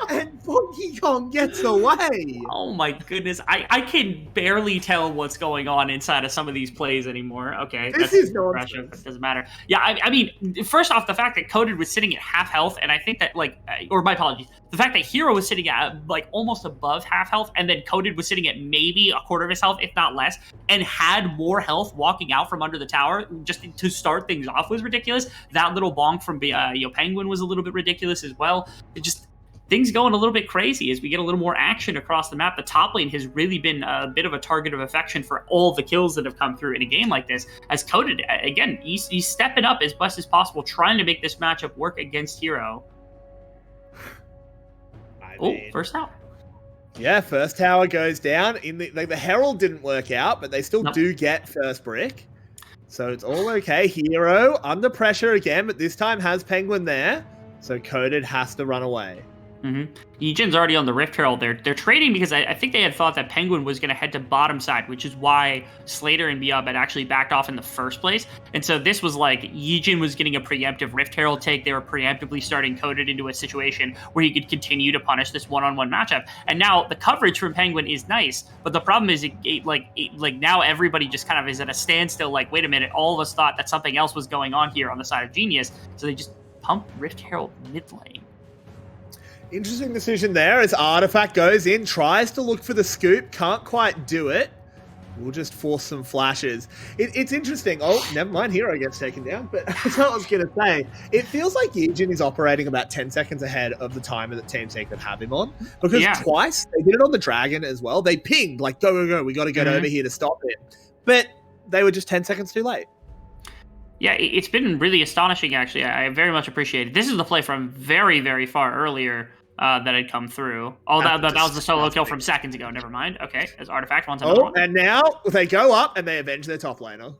And Funky Kong gets away. Oh my goodness. I can barely tell what's going on inside of some of these plays anymore. Okay. This is nonsense. It doesn't matter. Yeah, I mean, first off, the fact that Coded was sitting at half health, and I think that, like, or my apologies, the fact that Hero was sitting at, like, almost above half health, and then Coded was sitting at maybe a quarter of his health, if not less, and had more health walking out from under the tower just to start things off was ridiculous. That little bonk from Penguin was a little bit ridiculous as well. things going a little bit crazy as we get a little more action across the map. The top lane has really been a bit of a target of affection for all the kills that have come through in a game like this. As Coded, again, he's stepping up as best as possible, trying to make this matchup work against Hero. First tower. Yeah, first tower goes down. The Herald didn't work out, but they still do get first brick. So it's all okay. Hero under pressure again, but this time has Penguin there. So Coded has to run away. Yijin's already on the Rift Herald. They're trading because I think they had thought that Penguin was going to head to bottom side, which is why Slater and Biob had actually backed off in the first place. And so this was like Yijin was getting a preemptive Rift Herald take. They were preemptively starting Coded into a situation where he could continue to punish this one-on-one matchup. And now the coverage from Penguin is nice, but the problem is now everybody just kind of is at a standstill. Like, wait a minute, all of us thought that something else was going on here on the side of Genius, so they just pump Rift Herald mid lane. Interesting decision there as Artifact goes in, tries to look for the scoop, can't quite do it. We'll just force some flashes. It's interesting. Oh, never mind, Hero gets taken down, but that's what I was going to say. It feels like Yijin is operating about 10 seconds ahead of the timer that Team Secret have him on. Because twice, they did it on the Dragon as well. They pinged, like, go, go, go, we got to get over here to stop it. But they were just 10 seconds too late. Yeah, it's been really astonishing, actually. I very much appreciate it. This is the play from very, very far earlier that had come through. Oh, that was the solo kill from seconds ago. Never mind. Okay, as Artifact wants another one. And now they go up and they avenge their top laner.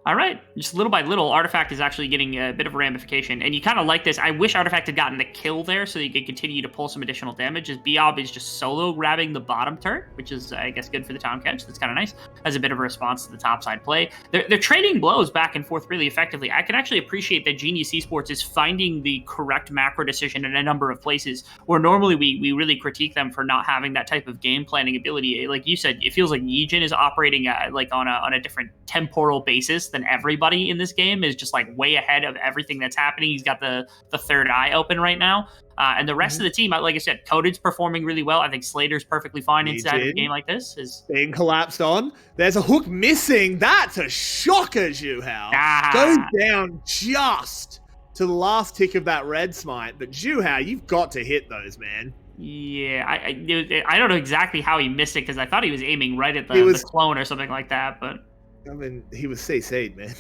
All right, just little by little, Artifact is actually getting a bit of a ramification, and you kind of like this. I wish Artifact had gotten the kill there so you could continue to pull some additional damage, as Biob is just solo grabbing the bottom turret, which is, I guess, good for the town catch. That's kind of nice, as a bit of a response to the topside play. They're trading blows back and forth really effectively. I can actually appreciate that Genius Esports is finding the correct macro decision in a number of places, where normally we really critique them for not having that type of game planning ability. Like you said, it feels like Yijin is operating like on a different temporal basis than everybody in this game, is just like way ahead of everything that's happening. He's got the third eye open right now. And the rest of the team, like I said, Coded's performing really well. I think Slater's perfectly fine inside of a game like this. Being collapsed on. There's a hook missing. That's a shocker, Zhuhao. Goes down just to the last tick of that red smite. But Zhuhao, you've got to hit those, man. Yeah, I don't know exactly how he missed it, because I thought he was aiming right at the clone or something like that, but... I mean, he was CC'd, man.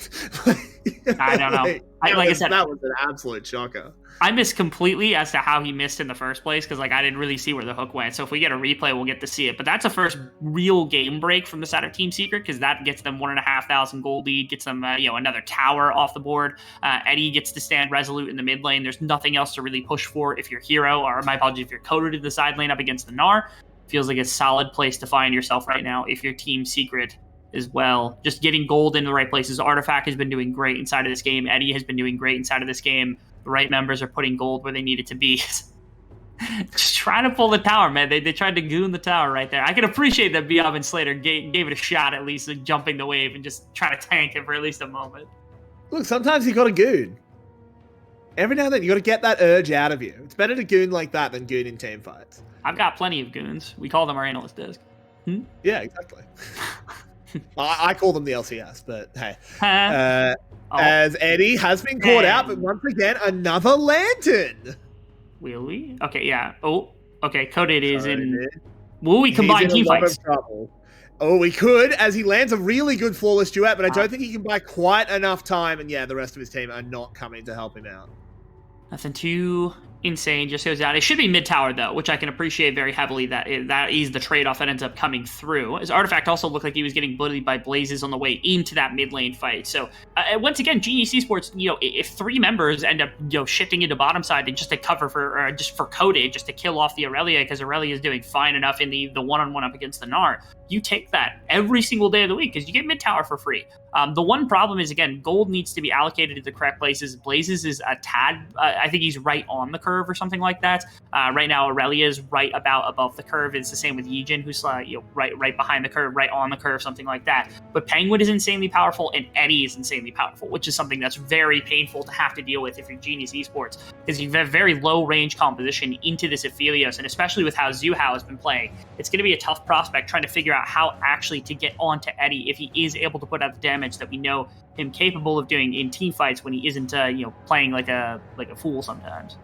I don't know. Like I said, that was an absolute shocker. I missed completely as to how he missed in the first place, because I didn't really see where the hook went. So if we get a replay, we'll get to see it. But that's a first real game break from the side of Team Secret, because that gets them 1,500 gold lead, gets them another tower off the board. Eddie gets to stand resolute in the mid lane. There's nothing else to really push for if you're Hero, or my apologies, if you're Coded in the side lane up against the Gnar. Feels like a solid place to find yourself right now if you're Team Secret as well. Just getting gold in the right places. Artifact has been doing great inside of this game. Eddie has been doing great inside of this game. The right members are putting gold where they need it to be. Just trying to pull the tower, man. They tried to goon the tower right there. I can appreciate that Biob and Slater gave it a shot, at least, like jumping the wave and just trying to tank it for at least a moment. Look, sometimes you got to goon. Every now and then you got to get that urge out of you. It's better to goon like that than goon in team fights. I've got plenty of goons. We call them our analyst disc. Yeah, exactly. I call them the LCS, but hey. As Eddie has been caught out, but once again, another lantern. Will we? Okay, yeah. Oh, okay. Coded is in. Will we combine team fights? Oh, we could, as he lands a really good flawless duet, but I don't think he can buy quite enough time. And yeah, the rest of his team are not coming to help him out. Nothing too insane, just goes down. It should be mid tower though, which I can appreciate very heavily. That is the trade-off that ends up coming through. As Artifact also looked like he was getting bullied by Blazes on the way into that mid lane fight. So once again, Genius Esports, if three members end up shifting into bottom side and just to cover for just for Coded, just to kill off the Aurelia, because Aurelia is doing fine enough in the one-on-one up against the Gnar. You take that every single day of the week because you get mid tower for free. The one problem is, again, gold needs to be allocated to the correct places. Blazes is a tad, I think he's right on the curve or something like that. Right now, Aurelia is right about above the curve. It's the same with Yijin, who's right behind the curve, right on the curve, something like that. But Penguin is insanely powerful, and Eddie is insanely powerful, which is something that's very painful to have to deal with if you're Genius Esports, because you have very low range composition into this Aphelios, and especially with how Zhuhao has been playing, it's going to be a tough prospect trying to figure out how actually to get onto Eddie if he is able to put out the damage that we know him capable of doing in team fights when he isn't playing like a fool sometimes.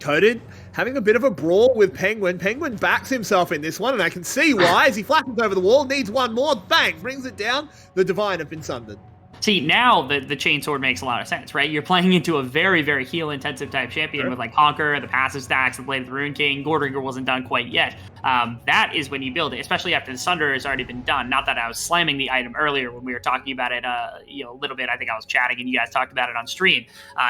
Coded having a bit of a brawl with Penguin. Penguin backs himself in this one, and I can see why. As he flattens over the wall, needs one more. Bang! Brings it down. The Divine have been sundered. See, now the chainsword makes a lot of sense, right? You're playing into a very, very heal-intensive type champion with like Conquer, the passive stacks, the Blade of the Rune King. Goldringer wasn't done quite yet. That is when you build it, especially after the Sunder has already been done. Not that I was slamming the item earlier when we were talking about it, a little bit. I think I was chatting and you guys talked about it on stream.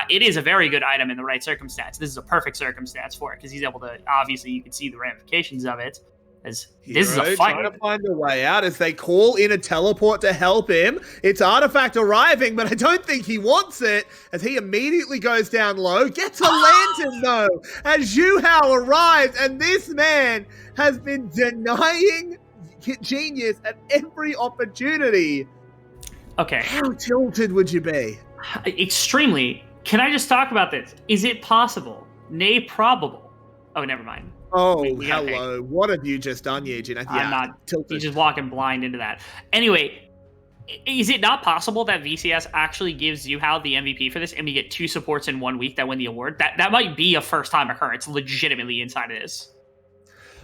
It is a very good item in the right circumstance. This is a perfect circumstance for it because he's able to, obviously, you can see the ramifications of it. As this is a fight. Trying to find a way out as they call in a teleport to help him. It's Artifact arriving, but I don't think he wants it as he immediately goes down low. Gets a lantern though as Yuhao arrives, and this man has been denying Genius at every opportunity. Okay. How tilted would you be? Extremely. Can I just talk about this? Is it possible? Nay, probable. Oh, never mind. Oh, hello. What have you just done, Eugene? I'm not tilted. He's just walking blind into that. Anyway, is it not possible that VCS actually gives Yuhao the MVP for this and we get 2 supports in 1 week that win the award? That might be a first-time occurrence legitimately inside of this.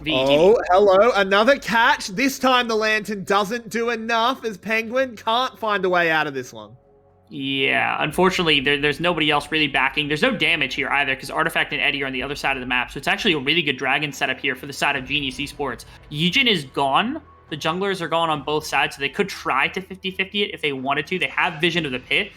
Oh, hello. Another catch. This time the lantern doesn't do enough as Penguin can't find a way out of this one. Yeah, unfortunately, there's nobody else really backing. There's no damage here either because Artifact and Eddie are on the other side of the map. So it's actually a really good dragon setup here for the side of Genius Esports. Yijin is gone. The junglers are gone on both sides, so they could try to 50-50 it if they wanted to. They have vision of the pit.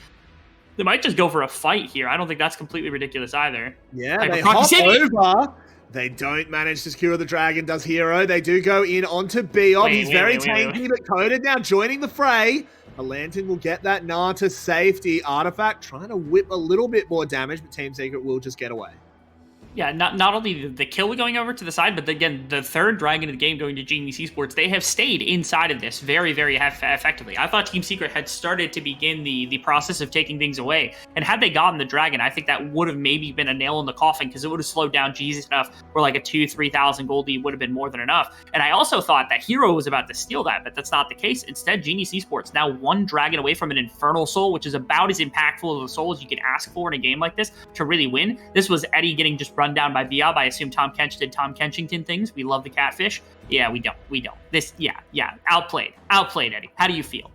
They might just go for a fight here. I don't think that's completely ridiculous either. Yeah, they hop over. They don't manage to secure the dragon, does Hero. They do go in onto Biob. He's very tanky, but Coded now joining the fray. A lantern will get that Gnar to safety. Artifact trying to whip a little bit more damage, but Team Secret will just get away. Yeah, not only the kill going over to the side, but again, the third dragon of the game going to Genius Esports, they have stayed inside of this very, very effectively. I thought Team Secret had started to begin the process of taking things away. And had they gotten the dragon, I think that would have maybe been a nail in the coffin because it would have slowed down Jesus enough where like a 2,000-3,000 gold lead would have been more than enough. And I also thought that Hero was about to steal that, but that's not the case. Instead, Genius Esports now 1 dragon away from an Infernal Soul, which is about as impactful of a soul as you can ask for in a game like this to really win. This was Eddie getting just run down by Biob. I assume Tom Kench did Tom Kenchington things. We love the catfish. Yeah, we don't. This, yeah. Outplayed, Eddie. How do you feel?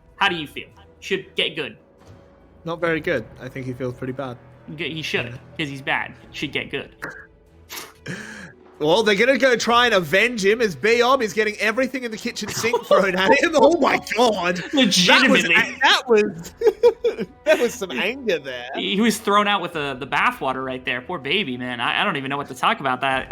Should get good. Not very good. I think he feels pretty bad. He should, because he's bad. Should get good. Well, they're going to go try and avenge him as Biob is getting everything in the kitchen sink thrown at him. Oh my god. Legitimately. That was some anger there. He was thrown out with the bathwater right there. Poor baby, man. I don't even know what to talk about that.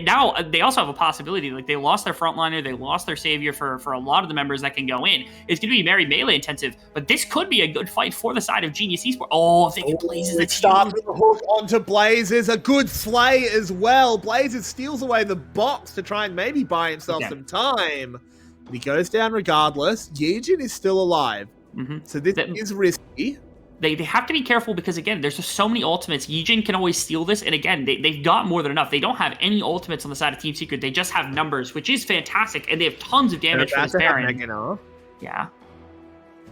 Now they also have a possibility. Like, they lost their frontliner. They lost their savior for a lot of the members that can go in. It's going to be very melee intensive, but this could be a good fight for the side of Genius Esports. Oh, if they get Blazes. It starts with the hook onto Blazes. A good slay as well. Blazes steals away the box to try and maybe buy himself some time. But he goes down regardless. Yijin is still alive. Mm-hmm. So this is risky. They have to be careful because, again, there's just so many ultimates. Yijin can always steal this. And again, they've got more than enough. They don't have any ultimates on the side of Team Secret. They just have numbers, which is fantastic. And they have tons of damage for this Baron. Yeah.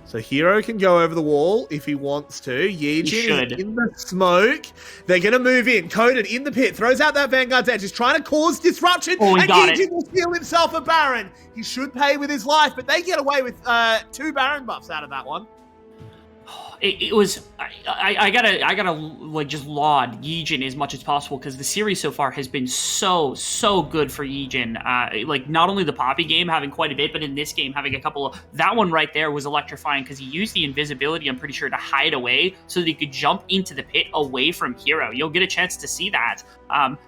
So Hero can go over the wall if he wants to. Yijin is in the smoke. They're going to move in. Coded in the pit. Throws out that Vanguard's Edge. He's trying to cause disruption. And Yijin will steal himself a Baron. He should pay with his life, but they get away with 2 Baron buffs out of that one. It was I gotta like just laud Yijin as much as possible because the series so far has been so good for Yijin. Like, not only the Poppy game having quite a bit, but in this game having a couple of, that one right there was electrifying because he used the invisibility, I'm pretty sure, to hide away so that he could jump into the pit away from Hero. You'll get a chance to see that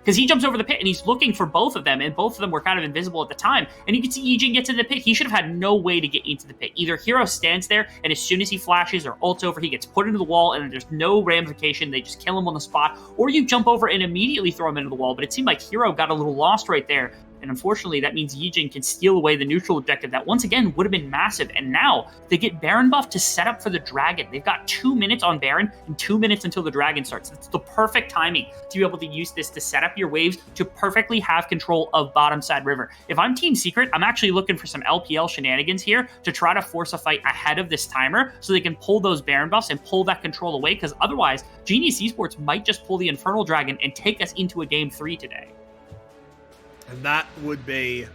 because he jumps over the pit and he's looking for both of them, and both of them were kind of invisible at the time. And you can see Yijin gets into the pit. He should have had no way to get into the pit. Either Hero stands there and as soon as he flashes or ults over, he gets put into the wall and there's no ramification. They just kill him on the spot, or you jump over and immediately throw him into the wall. But it seemed like Hero got a little lost right there. And unfortunately, that means Yijin can steal away the neutral objective that once again would have been massive. And now they get Baron buff to set up for the Dragon. They've got 2 minutes on Baron and 2 minutes until the Dragon starts. It's the perfect timing to be able to use this to set up your waves to perfectly have control of bottom side river. If I'm Team Secret, I'm actually looking for some LPL shenanigans here to try to force a fight ahead of this timer so they can pull those Baron buffs and pull that control away, because otherwise, Genius Esports might just pull the Infernal Dragon and take us into a game 3 today. And that would be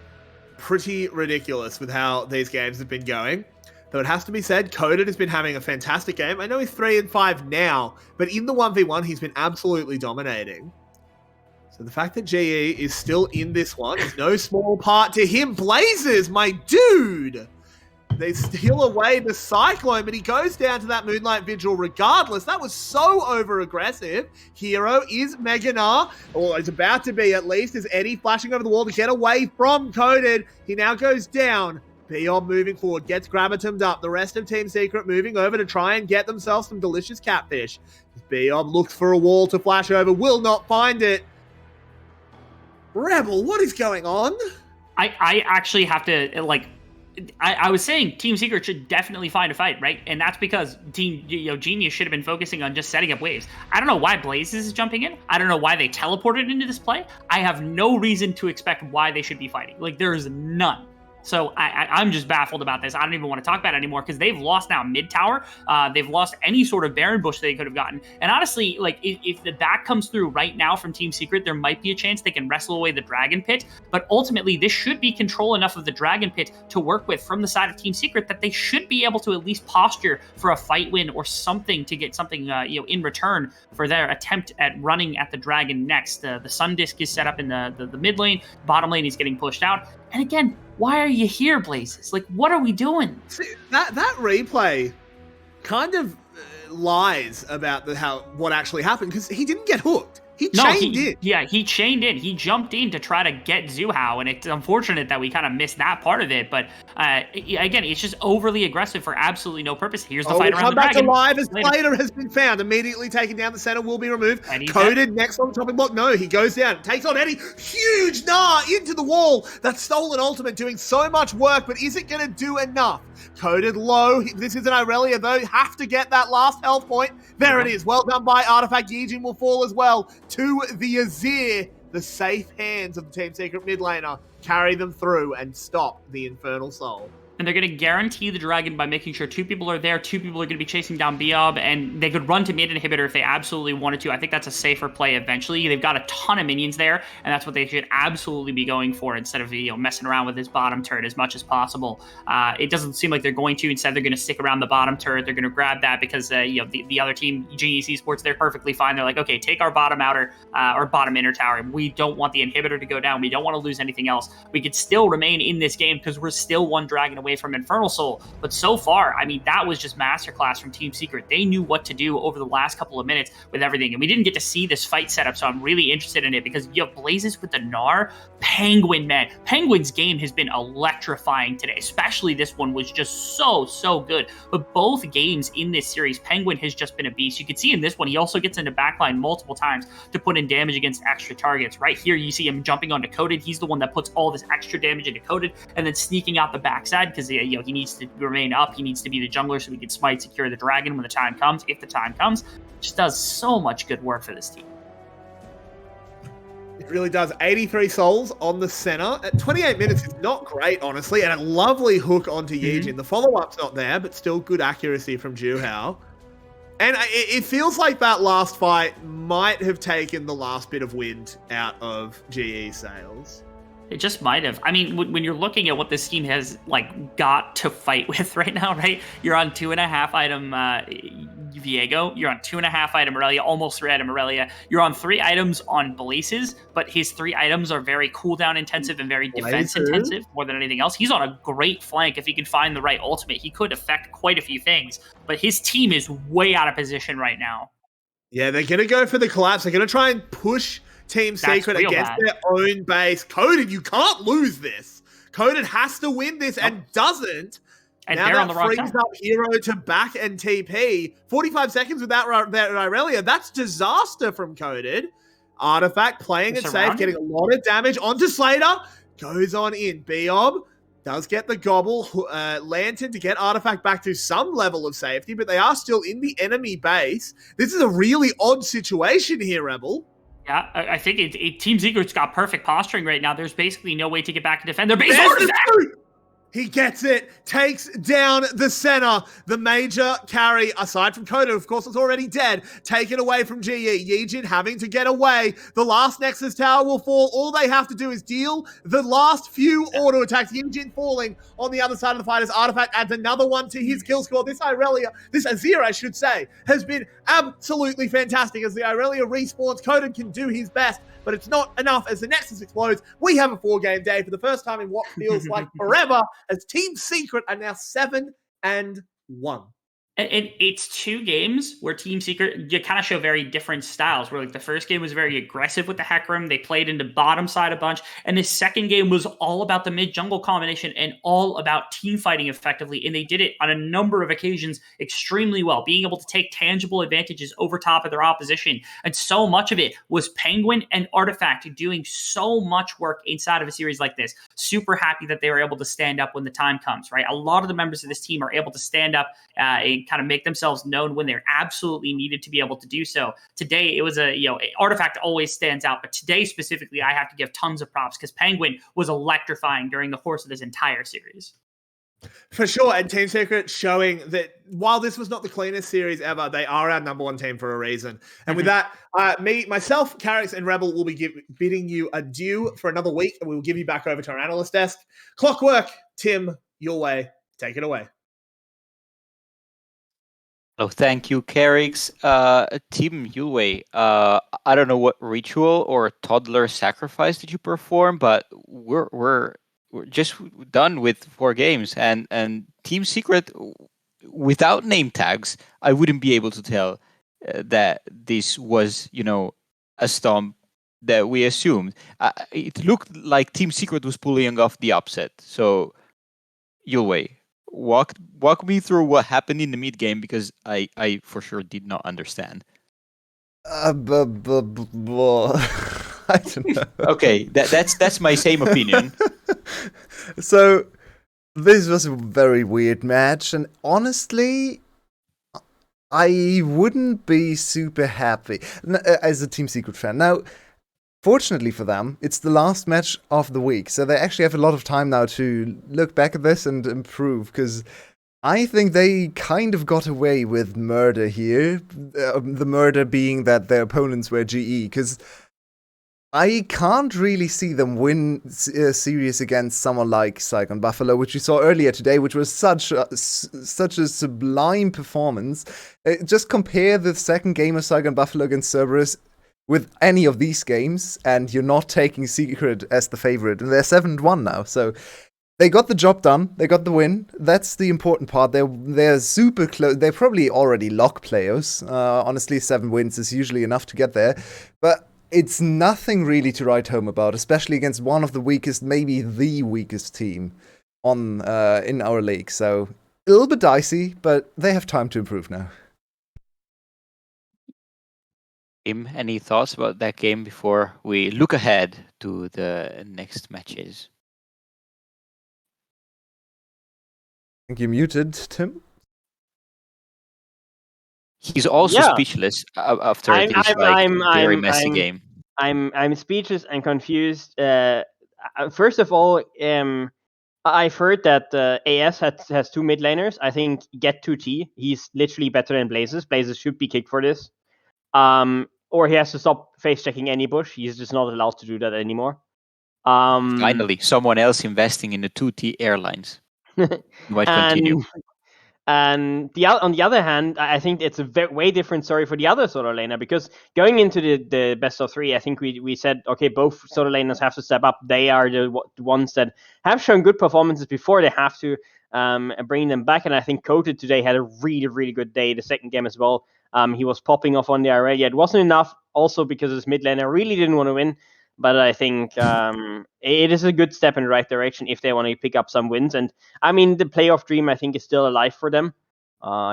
pretty ridiculous with how these games have been going. Though it has to be said, Coded has been having a fantastic game. I know he's 3-5 now, but in the 1v1, he's been absolutely dominating. So the fact that GE is still in this one is no small part to him. Blazers, my dude! They steal away the Cyclone, but he goes down to that Moonlight Vigil regardless. That was so over-aggressive. Hero is Meganar, or is about to be at least, as Eddie flashing over the wall to get away from Coded. He now goes down. Beyond moving forward, gets Gravitomed up. The rest of Team Secret moving over to try and get themselves some delicious catfish. Beyond looks for a wall to flash over, will not find it. Rebel, what is going on? I actually have to, like, I was saying Team Secret should definitely find a fight, right? And that's because Genius should have been focusing on just setting up waves. I don't know why Blazes is jumping in. I don't know why they teleported into this play. I have no reason to expect why they should be fighting. Like, there is none. So I'm just baffled about this. I don't even want to talk about it anymore because they've lost now mid tower. They've lost any sort of Baron bush they could have gotten. And honestly, like if the back comes through right now from Team Secret, there might be a chance they can wrestle away the Dragon Pit. But ultimately, this should be control enough of the Dragon Pit to work with from the side of Team Secret that they should be able to at least posture for a fight win or something to get something in return for their attempt at running at the Dragon next. The Sun Disc is set up in the mid lane. Bottom lane is getting pushed out. And again, why are you here, Blazes? Like, what are we doing? See, that replay kind of lies about what actually happened, because he didn't get hooked. He chained in. Yeah, he chained in. He jumped in to try to get Zuhao, and it's unfortunate that we kind of missed that part of it. But again, it's just overly aggressive for absolutely no purpose. Here's the fight around the dragon. Come back alive as Slater has been found. Immediately taken down, the center will be removed. Coded next on the topping block. No, he goes down. Takes on Eddie. Huge Gnar into the wall. That stolen ultimate doing so much work, but is it going to do enough? Coded low. This is an Irelia, though. Have to get that last health point. There it is. Well done by Artifact. Yijin will fall as well to the Azir. The safe hands of the Team Secret mid laner carry them through and stop the Infernal Soul. And they're going to guarantee the Dragon by making sure 2 people are there, 2 people are going to be chasing down Biob, and they could run to mid inhibitor if they absolutely wanted to. I think that's a safer play eventually. They've got a ton of minions there, and that's what they should absolutely be going for instead of messing around with this bottom turret as much as possible. It doesn't seem like they're going to. Instead, they're going to stick around the bottom turret. They're going to grab that because the other team, Genius Esports, they're perfectly fine. They're like, okay, take our bottom outer or bottom inner tower. We don't want the inhibitor to go down. We don't want to lose anything else. We could still remain in this game because we're still 1 dragon away from Infernal Soul. But so far, I mean, that was just masterclass from Team Secret. They knew what to do over the last couple of minutes with everything. And we didn't get to see this fight setup, so I'm really interested in it because you have Blazes with the Gnar. Penguin, man. Penguin's game has been electrifying today. Especially this one was just so good. But both games in this series, Penguin has just been a beast. You can see in this one, he also gets into backline multiple times to put in damage against extra targets. Right here, you see him jumping onto Coded. He's the one that puts all this extra damage into Coded and then sneaking out the backside because he needs to remain up. He needs to be the jungler so he can smite, secure the dragon when the time comes, if the time comes. Just does so much good work for this team. It really does. 83 souls on the center. At 28 minutes is not great, honestly, and a lovely hook onto Yijin. The follow-up's not there, but still good accuracy from Juhao. And it feels like that last fight might have taken the last bit of wind out of GE sails. It just might have. I mean, when you're looking at what this team has got to fight with right now, right? You're on 2.5 item Viego. You're on 2.5 item Aurelia, almost 3 item Aurelia. You're on 3 items on Blazes, but his 3 items are very cooldown intensive and very defense intensive more than anything else. He's on a great flank. If he can find the right ultimate, he could affect quite a few things, but his team is way out of position right now. Yeah, they're going to go for the collapse. They're going to try and push Team Secret against their own base. Coded, you can't lose this. Coded has to win this and doesn't. And now that frees up Hero to back and TP. 45 seconds without Irelia. That's disaster from Coded. Artifact playing it safe, getting a lot of damage onto Slater. goes on in. Beob does get the gobble. Lantern to get Artifact back to some level of safety, but they are still in the enemy base. This is a really odd situation here, Rebel. Yeah, I think Team Secret's got perfect posturing right now. There's basically no way to get back and defend their base. There's the shoot! He gets it, takes down the center. The major carry, aside from Koda, of course, is already dead, taken away from GE. Yijin having to get away. The last Nexus tower will fall. All they have to do is deal the last few auto attacks. Yijin falling on the other side of the fight as Artifact adds another one to his kill score. This Azir, I should say, has been absolutely fantastic as the Irelia respawns. Koda can do his best, but it's not enough as the Nexus explodes. We have a 4-game day for the first time in what feels like forever, as Team Secret are now 7-1. And it's 2 games where Team Secret, you kind of show very different styles. Where like the first game was very aggressive with the Hecarim, they played into bottom side a bunch, and the second game was all about the mid jungle combination and all about team fighting effectively. And they did it on a number of occasions extremely well, being able to take tangible advantages over top of their opposition. And so much of it was Penguin and Artifact doing so much work inside of a series like this. Super happy that they were able to stand up when the time comes. Right, a lot of the members of this team are able to stand up and kind of make themselves known when they're absolutely needed to be able to do so. Today, it was Artifact always stands out, but today specifically, I have to give tons of props because Penguin was electrifying during the course of this entire series. For sure, and Team Secret showing that while this was not the cleanest series ever, they are our number 1 team for a reason. And with that, myself, Carrix, and Rebel will be bidding you adieu for another week, and we will give you back over to our analyst desk. Clockwork, Tim, your way. Take it away. Oh, thank you, Carrix. Team Yue, I don't know what ritual or toddler sacrifice did you perform, but we're just done with 4 games, and Team Secret, without name tags, I wouldn't be able to tell that this was, a stomp that we assumed. It looked like Team Secret was pulling off the upset. So, Yue, walk me through what happened in the mid game, because I for sure did not understand. I don't know. Okay, that's my same opinion. So this was a very weird match, and honestly, I wouldn't be super happy as a Team Secret fan. Now, fortunately for them, it's the last match of the week, so they actually have a lot of time now to look back at this and improve, because I think they kind of got away with murder here. The murder being that their opponents were GE, because I can't really see them win a series against someone like Saigon Buffalo, which we saw earlier today, which was such a sublime performance. Just compare the second game of Saigon Buffalo against Cerberus with any of these games, and you're not taking Secret as the favorite. And they're 7-1 now, so they got the job done. They got the win. That's the important part. They're super close. They're probably already lock players. Honestly, 7 wins is usually enough to get there. But it's nothing really to write home about, especially against one of the weakest, maybe the weakest team in our league. So a little bit dicey, but they have time to improve now. Tim, any thoughts about that game before we look ahead to the next matches? I think you're muted, Tim. He's also speechless after this very messy game. I'm speechless and confused. First of all, I've heard that AS has 2 mid laners. I think Get 2T. He's literally better than Blazes. Blazes should be kicked for this. Or he has to stop face checking any bush. He's just not allowed to do that anymore. Finally, someone else investing in the 2T airlines. You might continue. And on the other hand, I think it's a way different story for the other solo laner, because going into the best of 3, I think we said, okay, both solo laners have to step up. They are the ones that have shown good performances before. They have to bring them back. And I think Coated today had a really, really good day. The second game as well. He was popping off on the Irelia. It wasn't enough also because his mid laner really didn't want to win. But I think it is a good step in the right direction if they want to pick up some wins. And I mean, the playoff dream, I think, is still alive for them.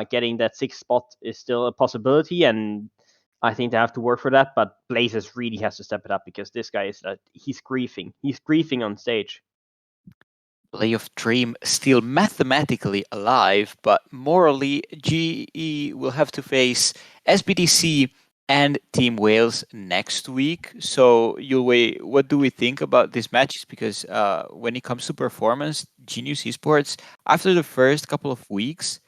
Getting that 6th spot is still a possibility. And I think they have to work for that, but Blazers really has to step it up because this guy is he's griefing. He's griefing on stage. Playoff dream still mathematically alive, but morally, GE will have to face SBDC and Team Wales next week. So, Yulwei, what do we think about these matches? Because when it comes to performance, Genius Esports, after the first couple of weeks,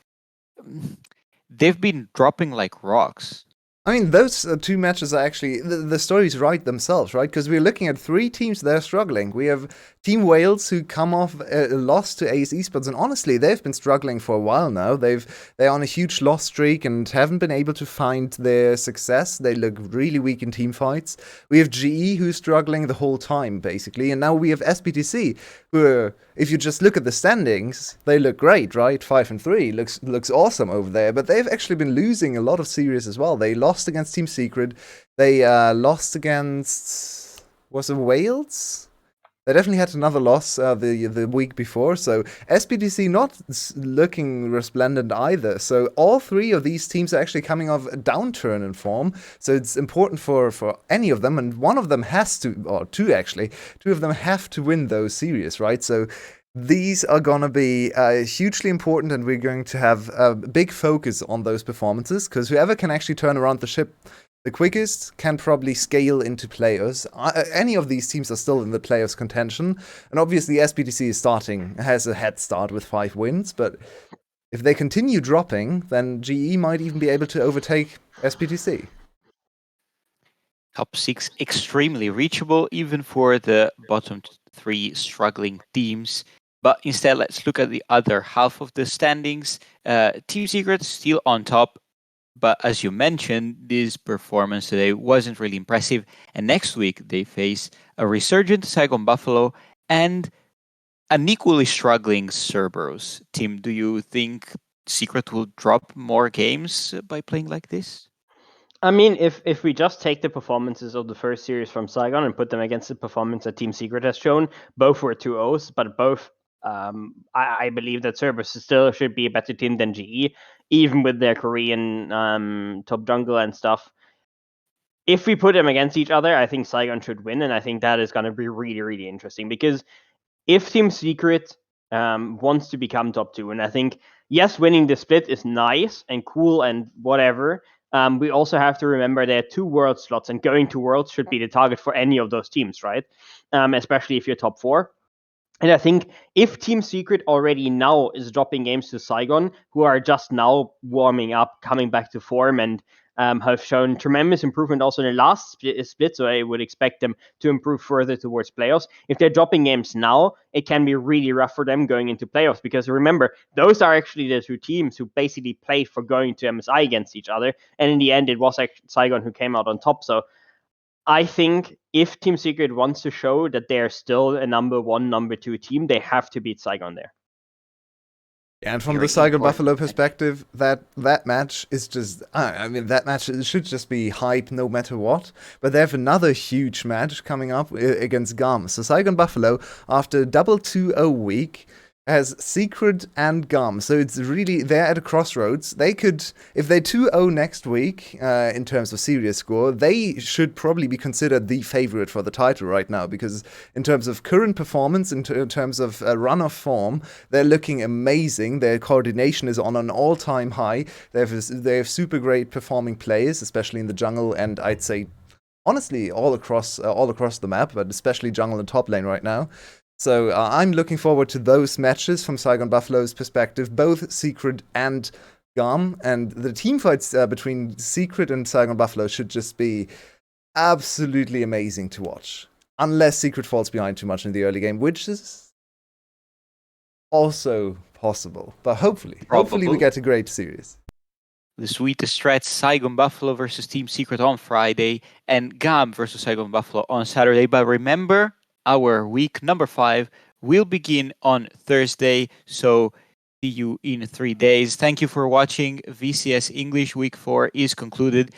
they've been dropping like rocks. I mean, those two matches are actually, the stories write themselves, right? Because we're looking at three teams that are struggling. We have Team Wales, who come off a loss to ACE Esports, and honestly, they've been struggling for a while now. They're on a huge loss streak and haven't been able to find their success. They look really weak in team fights. We have GE, who's struggling the whole time, basically, and now we have SBTC, who are, if you just look at the standings, they look great, right? 5-3 looks awesome over there, but they've actually been losing a lot of series as well. They lost against Team Secret. They lost against, was it Wales? They definitely had another loss the week before, so SBDC not looking resplendent either. So all three of these teams are actually coming off a downturn in form, so it's important for any of them, and one of them has to, or two of them have to win those series, right? So these are going to be hugely important, and we're going to have a big focus on those performances, because whoever can actually turn around the ship the quickest can probably scale into players. Any of these teams are still in the playoffs contention, and obviously SBDC has a head start with 5 wins, but if they continue dropping, then GE might even be able to overtake SBDC. Top 6 extremely reachable, even for the bottom 3 struggling teams. But instead, let's look at the other half of the standings. Team Secret still on top, but as you mentioned, this performance today wasn't really impressive. And next week, they face a resurgent Saigon Buffalo and an equally struggling Cerberus. Tim, do you think Secret will drop more games by playing like this? I mean, if we just take the performances of the first series from Saigon and put them against the performance that Team Secret has shown, both were 2-0s, but both, I believe that Cerberus still should be a better team than GE, even with their Korean top jungle and stuff. If we put them against each other, I think Saigon should win, and I think that is going to be really, really interesting, because if Team Secret wants to become top 2, and I think, yes, winning the split is nice and cool and whatever, we also have to remember there are 2 world slots, and going to worlds should be the target for any of those teams, right? Especially if you're top 4. And I think if Team Secret already now is dropping games to Saigon, who are just now warming up, coming back to form, and have shown tremendous improvement also in the last split, so I would expect them to improve further towards playoffs. If they're dropping games now, it can be really rough for them going into playoffs, because remember, those are actually the 2 teams who basically played for going to MSI against each other, and in the end, it was actually Saigon who came out on top. So I think if Team Secret wants to show that they're still a number 1, number 2 team, they have to beat Saigon there. And from the Saigon Buffalo perspective, that match is just, I mean, that match should just be hype no matter what. But they have another huge match coming up against GAM. So Saigon Buffalo, after a double 2-0 week, has Secret and GAM. So it's really, they're at a crossroads. They could, if they 2-0 next week, in terms of series score, they should probably be considered the favorite for the title right now, because in terms of current performance, in terms of run of form, they're looking amazing. Their coordination is on an all-time high. They have super great performing players, especially in the jungle, and I'd say, honestly, all across the map, but especially jungle and top lane right now. So I'm looking forward to those matches from Saigon Buffalo's perspective, both Secret and GAM, and the team fights between Secret and Saigon Buffalo should just be absolutely amazing to watch. Unless Secret falls behind too much in the early game, which is also possible. But hopefully we get a great series. The sweetest threat, Saigon Buffalo versus Team Secret on Friday, and GAM versus Saigon Buffalo on Saturday. But remember, our week number 5 will begin on Thursday, so see you in 3 days. Thank you for watching. VCS English Week 4 is concluded.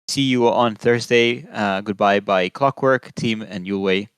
See you on Thursday. Goodbye by Clockwork, Team, and Yulwei.